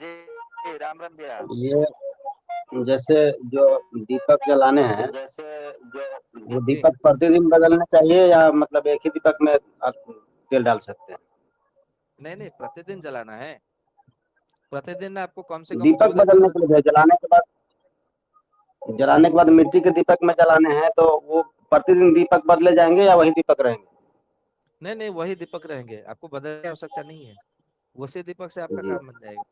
जी राम राम भैया। ये जैसे जो दीपक जलाने हैं, वो जी दीपक प्रतिदिन बदलना चाहिए या मतलब एक ही दीपक में आप तेल डाल सकते हैं? नहीं नहीं, प्रतिदिन जलाना है। प्रतिदिन आपको कम से कम दीपक 14 दिन। बदलने के लिए भैया, जलाने के बाद मिट्टी के दीपक में जलाने हैं, तो वो प्रतिदिन दीपक बदले जाएंगे या वही दीपक रहेंगे? नहीं नहीं, वही दीपक रहेंगे, आपको बदलने की आवश्यकता नहीं है, उसी दीपक से आपका जी। काम बन जाएगा।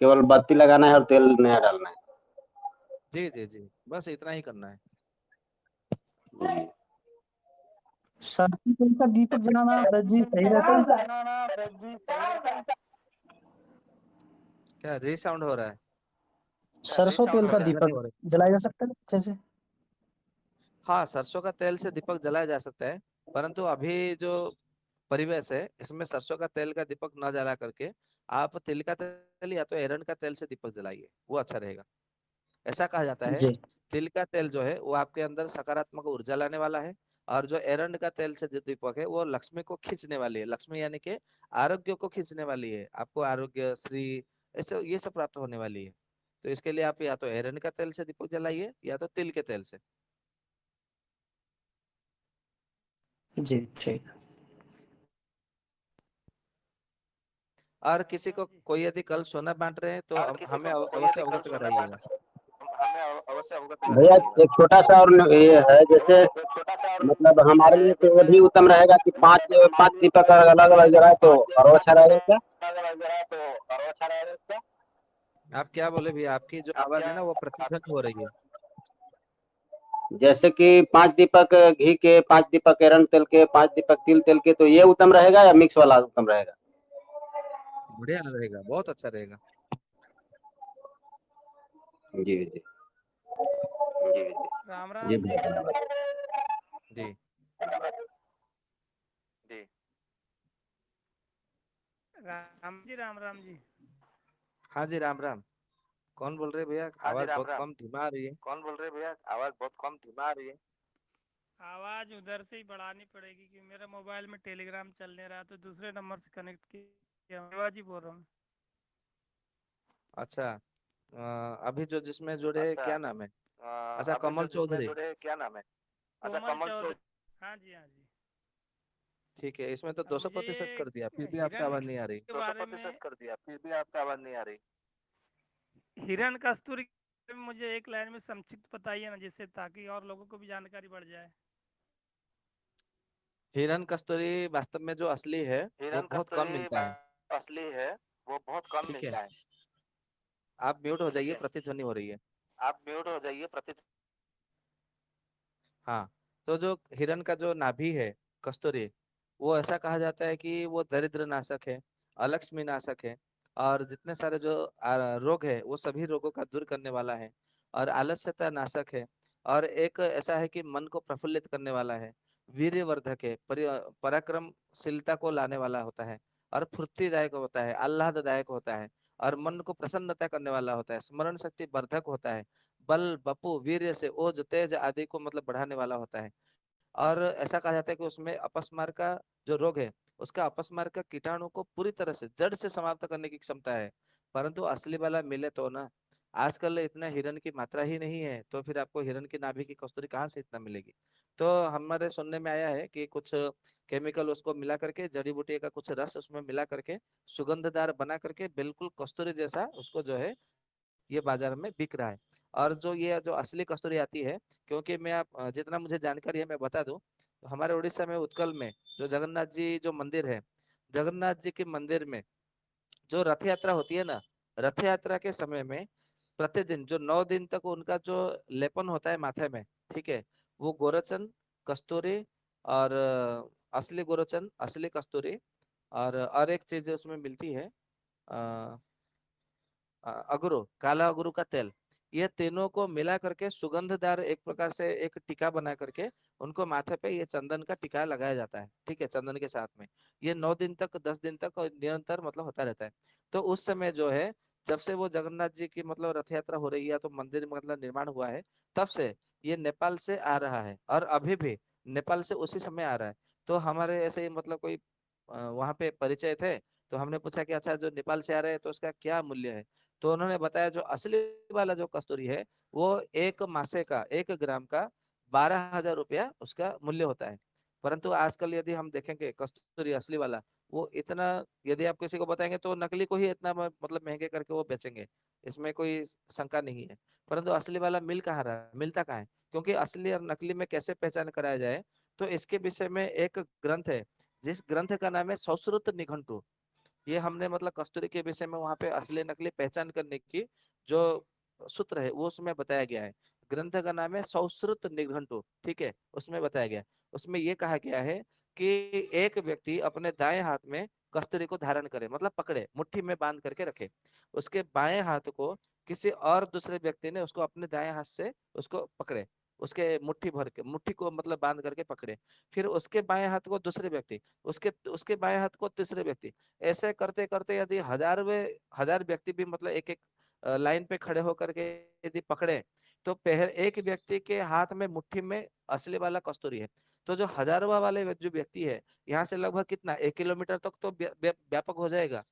केवल बत्ती लगाना है और तेल नया डालना है। जी जी जी, बस इतना ही करना है। जी। सरसों तेल का दीपक जलाना जी सही रहता है। क्या रीसाउंड हो रहा है? सरसों तेल का ध्वनि दीपक हो रही जलाया जा सकता है अच्छे से। हाँ, सरसों का तेल से दीपक जलाया जा सकता है, परंतु अभी जो परिवेश है इसमें सरसों का तेल का दीपक न जला करके आप तिल का तेल या तो एरंड का तेल से दीपक जलाइए, वो अच्छा रहेगा। ऐसा कहा जाता है, जी तिल का तेल जो है वो आपके अंदर सकारात्मक ऊर्जा लाने वाला है, और जो एरंड का तेल से जो दीपक है वो लक्ष्मी को खींचने वाली है। लक्ष्मी यानी कि आरोग्य को खींचने वाली है, आपको आरोग्य, श्री, ऐसे ये सब प्राप्त होने वाली है। तो इसके लिए आप या तो एरंड का तेल से दीपक जलाइए या तो तिल के तेल से। जी ठीक। और किसी को कोई यदि कल सोना बांट रहे हैं तो हमें अवश्य अवगत कराइएगा। भैया एक छोटा सा और ये है, जैसे मतलब हमारे लिए तो वो भी उत्तम रहेगा कि 5 दीपक अलग अलग जलाए तो और अच्छा रहेगा क्या? आप क्या बोले भैया? आपकी जो आवाज है ना वो प्रतिध्वनि हो रही है। जैसे कि 5 दीपक घी के, 5 दीपक एरंड तेल के, 5 दीपक तिल तेल के, तो ये उत्तम रहेगा या मिक्स वाला उत्तम रहेगा? बढ़िया रहेगा, बहुत अच्छा रहेगा। जी जी राम जी, राम जी। बहुत धन्यवाद। जी राम जी, राम राम जी। हाँ जी, राम राम। कौन बोल रहे हैं भैया? आवाज बहुत कम धीमा आ रही है। आवाज उधर से ही बढ़ानी पड़ेगी कि मेरा मोबाइल में टेलीग्राम चल नहीं रहा, तो दूसरे नंबर से कनेक्ट किया। आवाज ही बोल रहा हूँ। अच्छा, अभी जो जिसमें जुड़े क्या नाम है? अच्छा, कमल चौधरी। कोमल चौधरी। हाँ जी, हाँ जी। ठीक है, इसमें तो अब मुझे 200% कर दिया, फिर ये भी आपकी हिरन आवाज नहीं आ रही। के बारे में, हिरन कस्तूरी के बारे में मुझे एक लाइन में संक्षिप्त बताइए ना, जिससे ताकि और लोगों को भी जानकारी बढ़ जाए। हिरन कस्तूरी वास्तव में जो असली है वो बहुत कम मिलता है। ठीक है, आप म्यूट हो जाइए, प्रतिध्वनि हो रही है। हाँ, तो जो हिरन का जो नाभि है, कस्तूरी, वो ऐसा कहा जाता है कि वो दरिद्र नाशक है, अलक्ष्मी नाशक है, और जितने सारे जो रोग है वो सभी रोगों का दूर करने वाला है, और आलस्यता नाशक है, और एक ऐसा है कि मन को प्रफुल्लित करने वाला है, वीर्यवर्धक है, पराक्रमशीलता को लाने वाला होता है, और फुर्तीदायक होता है, आह्लाददायक होता है, और मन को प्रसन्नता करने वाला होता है, स्मरण शक्ति वर्धक होता है, बल, बपु, वीर्य से ओज, तेज आदि को मतलब बढ़ाने वाला होता है। और ऐसा कहा जाता है कि उसमें अपस्मार का जो रोग है, उसका अपस्मार का कीटाणु को पूरी तरह से जड़ से समाप्त करने की क्षमता है। परंतु असली वाला मिले तो ना, आजकल इतना हिरन की मात्रा ही नहीं है, तो फिर आपको हिरन की नाभि की कस्तूरी कहाँ से इतना मिलेगी? तो हमारे सुनने में आया है कि कुछ केमिकल उसको मिला करके, जड़ी बूटी का कुछ रस उसमें मिला करके, सुगंधदार बना करके, बिल्कुल कस्तूरी जैसा उसको जो है ये बाजार में बिक रहा है। और जो ये जो असली कस्तूरी आती है, क्योंकि मैं आप जितना मुझे जानकारी है मैं बता दूं, तो हमारे उड़ीसा में उत्कल में जो जगन्नाथ जी जो मंदिर है, जगन्नाथ जी के मंदिर में जो रथ यात्रा होती है ना, रथ यात्रा के समय में प्रतिदिन जो 9 दिन तक उनका जो लेपन होता है माथे में, ठीक है, वो गोरोचन, कस्तूरी, और असली गोरोचन, असली कस्तूरी, और एक चीज उसमें मिलती है, अगरू, काला अगरू का तेल, ये तीनों को मिला करके सुगंधदार एक प्रकार से एक टीका बना करके उनको माथे पे ये चंदन का टीका लगाया जाता है। ठीक है, चंदन के साथ में ये 9 दिन तक, 10 दिन तक और निरंतर मतलब होता रहता है। तो उस समय जो है, जब से वो जगन्नाथ जी की मतलब रथ यात्रा हो रही है, तो मंदिर मतलब निर्माण हुआ है, तब से ये नेपाल से आ रहा है, और अभी भी नेपाल से उसी समय आ रहा है। तो हमारे ऐसे ही मतलब कोई वहां पे परिचय थे, तो हमने पूछा कि अच्छा जो नेपाल से आ रहे हैं तो उसका क्या मूल्य है? तो उन्होंने बताया जो असली वाला जो कस्तूरी है, वो एक मासे का, 1 ग्राम का 12,000 रुपया उसका मूल्य होता है। परंतु आजकल यदि हम देखेंगे कस्तूरी असली वाला, वो इतना, यदि आप किसी को बताएंगे तो नकली को ही इतना मतलब महंगे करके वो बेचेंगे, इसमें कोई शंका नहीं है। परंतु असली वाला मिल कहाँ रहा है, मिलता कहाँ है? क्योंकि असली और नकली में कैसे पहचान कराया जाए, तो इसके विषय में एक ग्रंथ है, जिस ग्रंथ का नाम है संस्कृत निघंटु। ये हमने मतलब कस्तूरी के विषय में वहां पे असली नकली पहचान करने की जो सूत्र है वो उसमें बताया गया है। ग्रंथ का नाम है सौश्रुत निघंटु, ठीक है, उसमें बताया गया है। उसमें ये कहा गया है कि एक व्यक्ति अपने दाएं हाथ में कस्तूरी को धारण करे, मतलब पकड़े, मुट्ठी में बांध करके रखे। उसके बाएं हाथ को किसी और दूसरे व्यक्ति ने उसको अपने दाएं हाथ से उसको पकड़े, उसके मुट्ठी भर के, मुट्ठी को मतलब बांध करके पकड़े। फिर उसके बाएं हाथ को दूसरे व्यक्ति, उसके उसके बाएं हाथ को तीसरे व्यक्ति। ऐसे करते करते यदि हजार व्यक्ति भी मतलब एक एक लाइन पे खड़े होकर के यदि पकड़े, तो पहले एक व्यक्ति के हाथ में मुट्ठी में असली वाला कस्तूरी है। तो जो हजारवा वाले जो व्यक्ति है, यहाँ से लगभग कितना 1 किलोमीटर तक तो व्यापक हो जाएगा।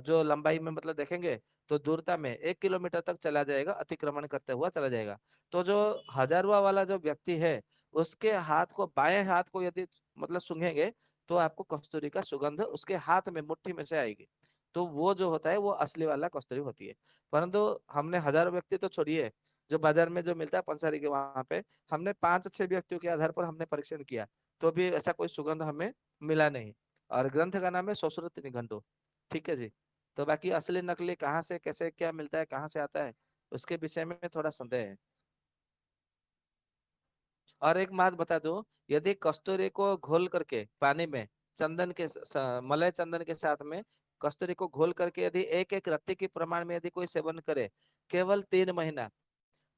जो लंबाई में मतलब देखेंगे तो दूरता में 1 किलोमीटर तक चला जाएगा, अतिक्रमण करते हुआ चला जाएगा। तो जो हजारवा वाला जो व्यक्ति है, उसके हाथ को, बाएं हाथ को यदि मतलब सूंघेंगे तो आपको कस्तूरी का सुगंध उसके हाथ में मुट्ठी में से आएगी। तो वो जो होता है वो असली वाला कस्तूरी होती है। परंतु हमने हजारों व्यक्ति तो छोड़िए, जो बाजार में जो मिलता है पंसारी के वहां पे, हमने 5-6 व्यक्तियों के आधार पर हमने परीक्षण किया, तो भी ऐसा कोई सुगंध हमें मिला नहीं। और ग्रंथ का नाम है सौश्रुत निघंटु, ठीक है जी। तो बाकी असली नकली कहाँ से कैसे क्या मिलता है, कहाँ से आता है, उसके विषय में थोड़ा संदेह है। और एक बात बता दूं, यदि कस्तूरी को घोल करके पानी में चंदन के मलय चंदन के साथ में कस्तूरी को घोल करके यदि एक एक रत्ती के प्रमाण में यदि कोई सेवन करे केवल 3 महीना,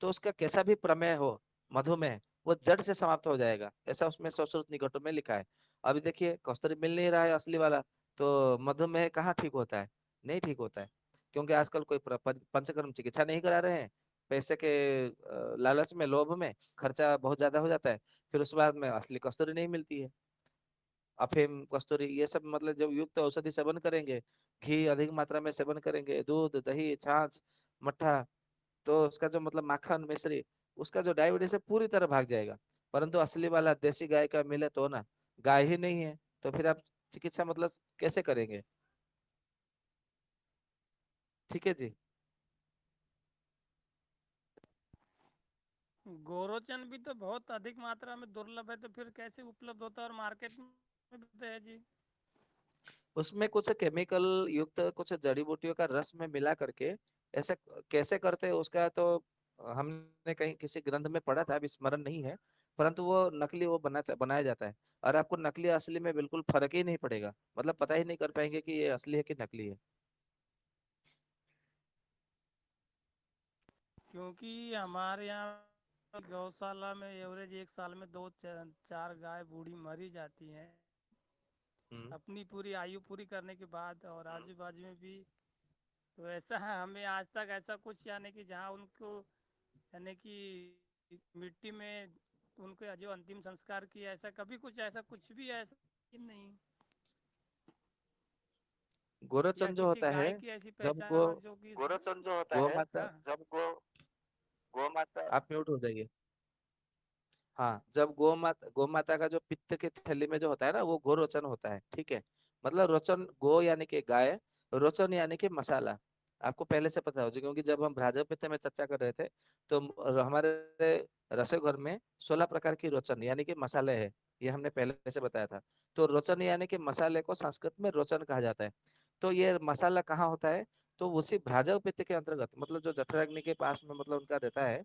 तो उसका कैसा भी प्रमेह हो, मधुमेह, वो जड़ से समाप्त हो जाएगा, ऐसा उसमें सौश्रुत निकटों में लिखा है। अभी देखिए कस्तूरी मिल नहीं रहा है असली वाला, तो मधुमेह कहाँ ठीक होता है, नहीं ठीक होता है। क्योंकि आजकल कोई पंचकर्म चिकित्सा नहीं करा रहे हैं, पैसे के लालच में, लोभ में खर्चा बहुत ज्यादा हो जाता है। फिर उस बाद में असली कस्तूरी नहीं मिलती है। अफीम, कस्तूरी, ये सब मतलब जब युक्त औषधि सेवन करेंगे, घी अधिक मात्रा में सेवन करेंगे, दूध, दही, छाछ, मट्ठा, तो उसका जो मतलब माखन मिश्री, उसका जो डायबिटीज है पूरी तरह भाग जाएगा। परंतु असली वाला देसी गाय का मिले तो ना, गाय ही नहीं है, तो फिर आप चिकित्सा मतलब कैसे करेंगे, ठीक है जी। गोरोचन भी तो बहुत अधिक मात्रा में दुर्लभ है, तो फिर कैसे उपलब्ध होता है और मार्केट में बिकता है जी? उसमें कुछ केमिकल युक्त कुछ जड़ी बूटियों का रस में मिला करके ऐसे कैसे करते हैं उसका तो हमने कहीं किसी ग्रंथ में पढ़ा था, अभी स्मरण नहीं है। परंतु वो नकली वो बनाया जाता है। और आपको नकली असली में बिल्कुल फर्क ही नहीं पड़ेगा, मतलब पता ही नहीं कर पाएंगे कि ये असली है कि नकली है। क्योंकि हमारे यहाँ गौशाला में एवरेज एक साल में 2-4 गाय बूढ़ी मरी जाती हैं हम्म। अपनी पूरी आयु पूरी करने के बाद, और आजू बाजू में भी। तो ऐसा है, हमें आज तक ऐसा कुछ यानी कि जहाँ उनको यानी कि मिट्टी में उनके जो अंतिम संस्कार किया, ऐसा कभी कुछ ऐसा कुछ भी ऐसा नहीं, या गोरोचन जो किसी होता है, गाय की ऐसी जब पहचान गो हो जो कि गोरोचन जो होता गो है, माता, हाँ। जब गो माता, आप म्यूट हो जाइए। हाँ, जब गो माता का जो पित्त के थैली में जो होता है ना, वो गोरोचन होता है, ठीक है। मतलब रोचन, गो यानी कि गाय, रोचन यानी कि मसाला। आपको पहले से पता हो जी, क्योंकि जब हम भ्राजक में चर्चा कर रहे थे, तो हमारे रसोई घर में 16 प्रकार की रोचन यानी कि मसाले हैं, ये हमने पहले से बताया था। तो रोचन यानी कि मसाले को संस्कृत में रोचन कहा जाता है। तो ये मसाला कहाँ होता है, तो उसी भ्राजक पित्त के अंतर्गत, मतलब जो जठराग्नि के पास में मतलब उनका रहता है,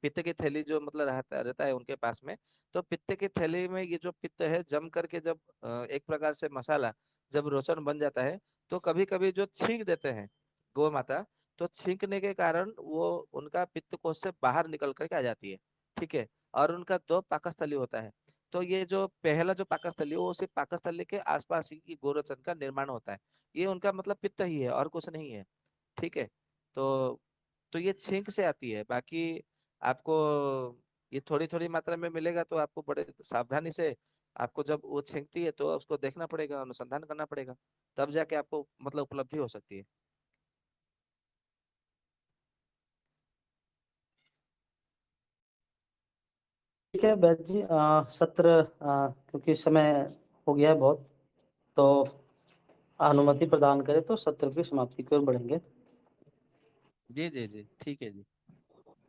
पित्त की थैली जो मतलब रहता रहता है उनके पास में। तो पित्त की थैली में ये जो पित्त है जम करके जब एक प्रकार से मसाला जब रोचन बन जाता है, तो कभी कभी जो छींक देते हैं गौ माता, तो छींकने के कारण वो उनका पित्त कोश से बाहर निकल करके आ जाती है, ठीक है। और उनका 2 पाकस्थली होता है। तो ये जो पहला जो पाकस्थली, वो उसी पाकस्थली के आसपास ही की गोरोचन का निर्माण होता है। ये उनका मतलब पित्त ही है और कुछ नहीं है, ठीक है। तो ये छींक से आती है। बाकी आपको ये थोड़ी थोड़ी मात्रा में मिलेगा, तो आपको बड़े सावधानी से, आपको जब वो छींकती है तो उसको देखना पड़ेगा, अनुसंधान करना पड़ेगा, तब जाके आपको मतलब उपलब्धि हो सकती है। ठीक है वैद्य जी, सत्र क्योंकि समय हो गया है बहुत, तो अनुमति प्रदान करें तो सत्र की समाप्ति की ओर बढ़ेंगे। जी जी जी, ठीक है जी।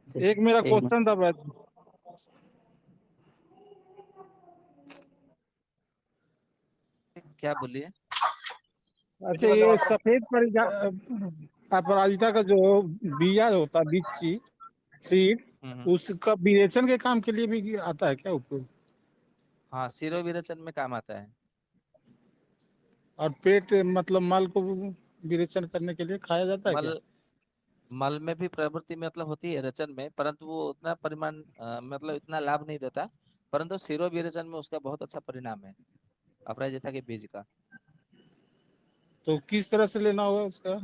जी, एक मेरा एक मिनट। क्वेश्चन था वैद्य। क्या बोलिए। अच्छा, ये सफेद अपराजिता का जो बिया होता है, बीज सीड, उसका विरेचन के काम के लिए भी आता है क्या उपयोग? हाँ, सिरो विरेचन में काम आता है। और पेट मतलब मल को विरेचन करने के लिए खाया जाता है क्या? मल मल में भी प्रवृत्ति मतलब होती है रेचन में, परंतु वो उतना परिमाण मतलब इतना लाभ नहीं देता। परंतु सिरो विरेचन में उसका बहुत अच्छा परिणाम है, अपराजिता के बीज का। तो किस तरह से लेना होगा उसका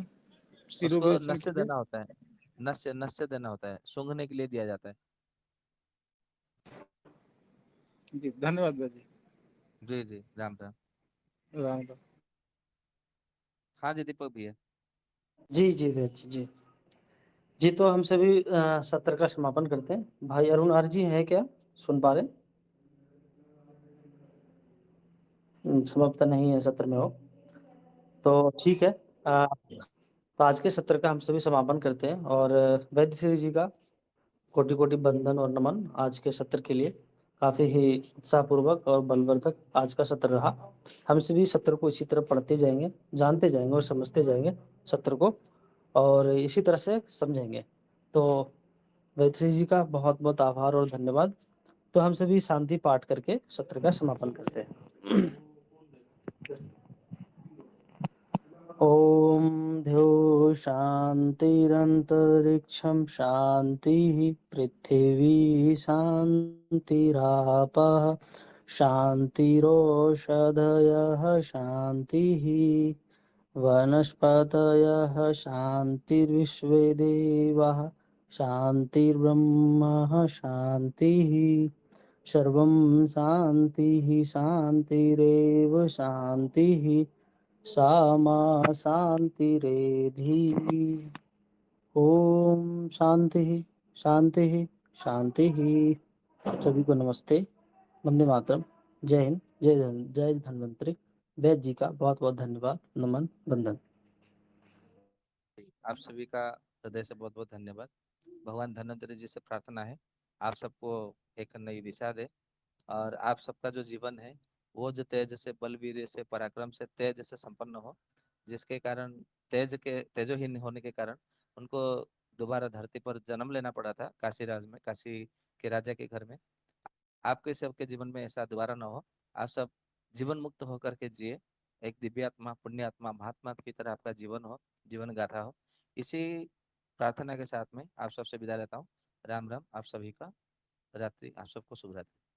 सिरो उसको विरेचन के नस्य लिए? देना होता है, नस्य देना होता है, सूंघने के लिए दिया जाता है। जी धन्यवाद भैया जी। जी जी, राम राम। राम राम। हाँ जी, दीपक भैया। जी, जी भैया जी। जी, तो हम सभी सत्र का समापन करते हैं। भाई अरुण आर जी हैं क्या? सुन पा रहे हैं? समाप्त नहीं है सत्र में हो। तो ठीक है। तो आज के सत्र का हम सभी समापन करते हैं और वैद्य श्री जी का कोटि-कोटि बंदन और नमन आज के सत्र के लिए। काफ़ी ही उत्साहपूर्वक और बलवर्धक आज का सत्र रहा। हम सभी सत्र को इसी तरह पढ़ते जाएँगे, जानते जाएँगे और समझते जाएँगे सत्र को और इसी तरह से समझेंगे। तो वैद्य जी का बहुत-बहुत आभार और धन्यवाद। तो हम सभी शांति पाठ करके सत्र का समापन करते हैं। ॐ द्यौः शान्तिरन्तरिक्षं शान्तिः पृथिवी शान्तिरापः शान्तिरोषधयः शान्तिः वनस्पतयः शान्तिर्विश्वे देवाः शान्तिर्ब्रह्म शान्तिः सर्वं शान्तिः शान्तिरेव शान्तिः सा मा शान्तिरेधि। ओम शांति शांति शांति। सभी को नमस्ते, वंदे मातरम, जय हिंद, जय धन्वंतरी। वैद्य जी का बहुत बहुत धन्यवाद, नमन, वंदन। आप सभी का हृदय से बहुत बहुत धन्यवाद। भगवान धन्वंतरी जी से प्रार्थना है आप सबको एक नई दिशा दे, और आप सबका जो जीवन है वो जो तेज से, बलवीर से, पराक्रम से, तेज से संपन्न हो, जिसके कारण तेजोहीन होने के कारण उनको दोबारा धरती पर जन्म लेना पड़ा था, काशी राज में, काशी के राजा के घर में। आपके सबके जीवन में ऐसा दोबारा ना हो। आप सब जीवन मुक्त होकर के जिए, एक दिव्य आत्मा, पुण्य आत्मा, महात्मा की तरह आपका जीवन हो, जीवन गाथा हो। इसी प्रार्थना के साथ में आप सबसे विदा लेता हूँ। राम राम। आप सभी का रात्रि, आप सबको शुभ रात्रि।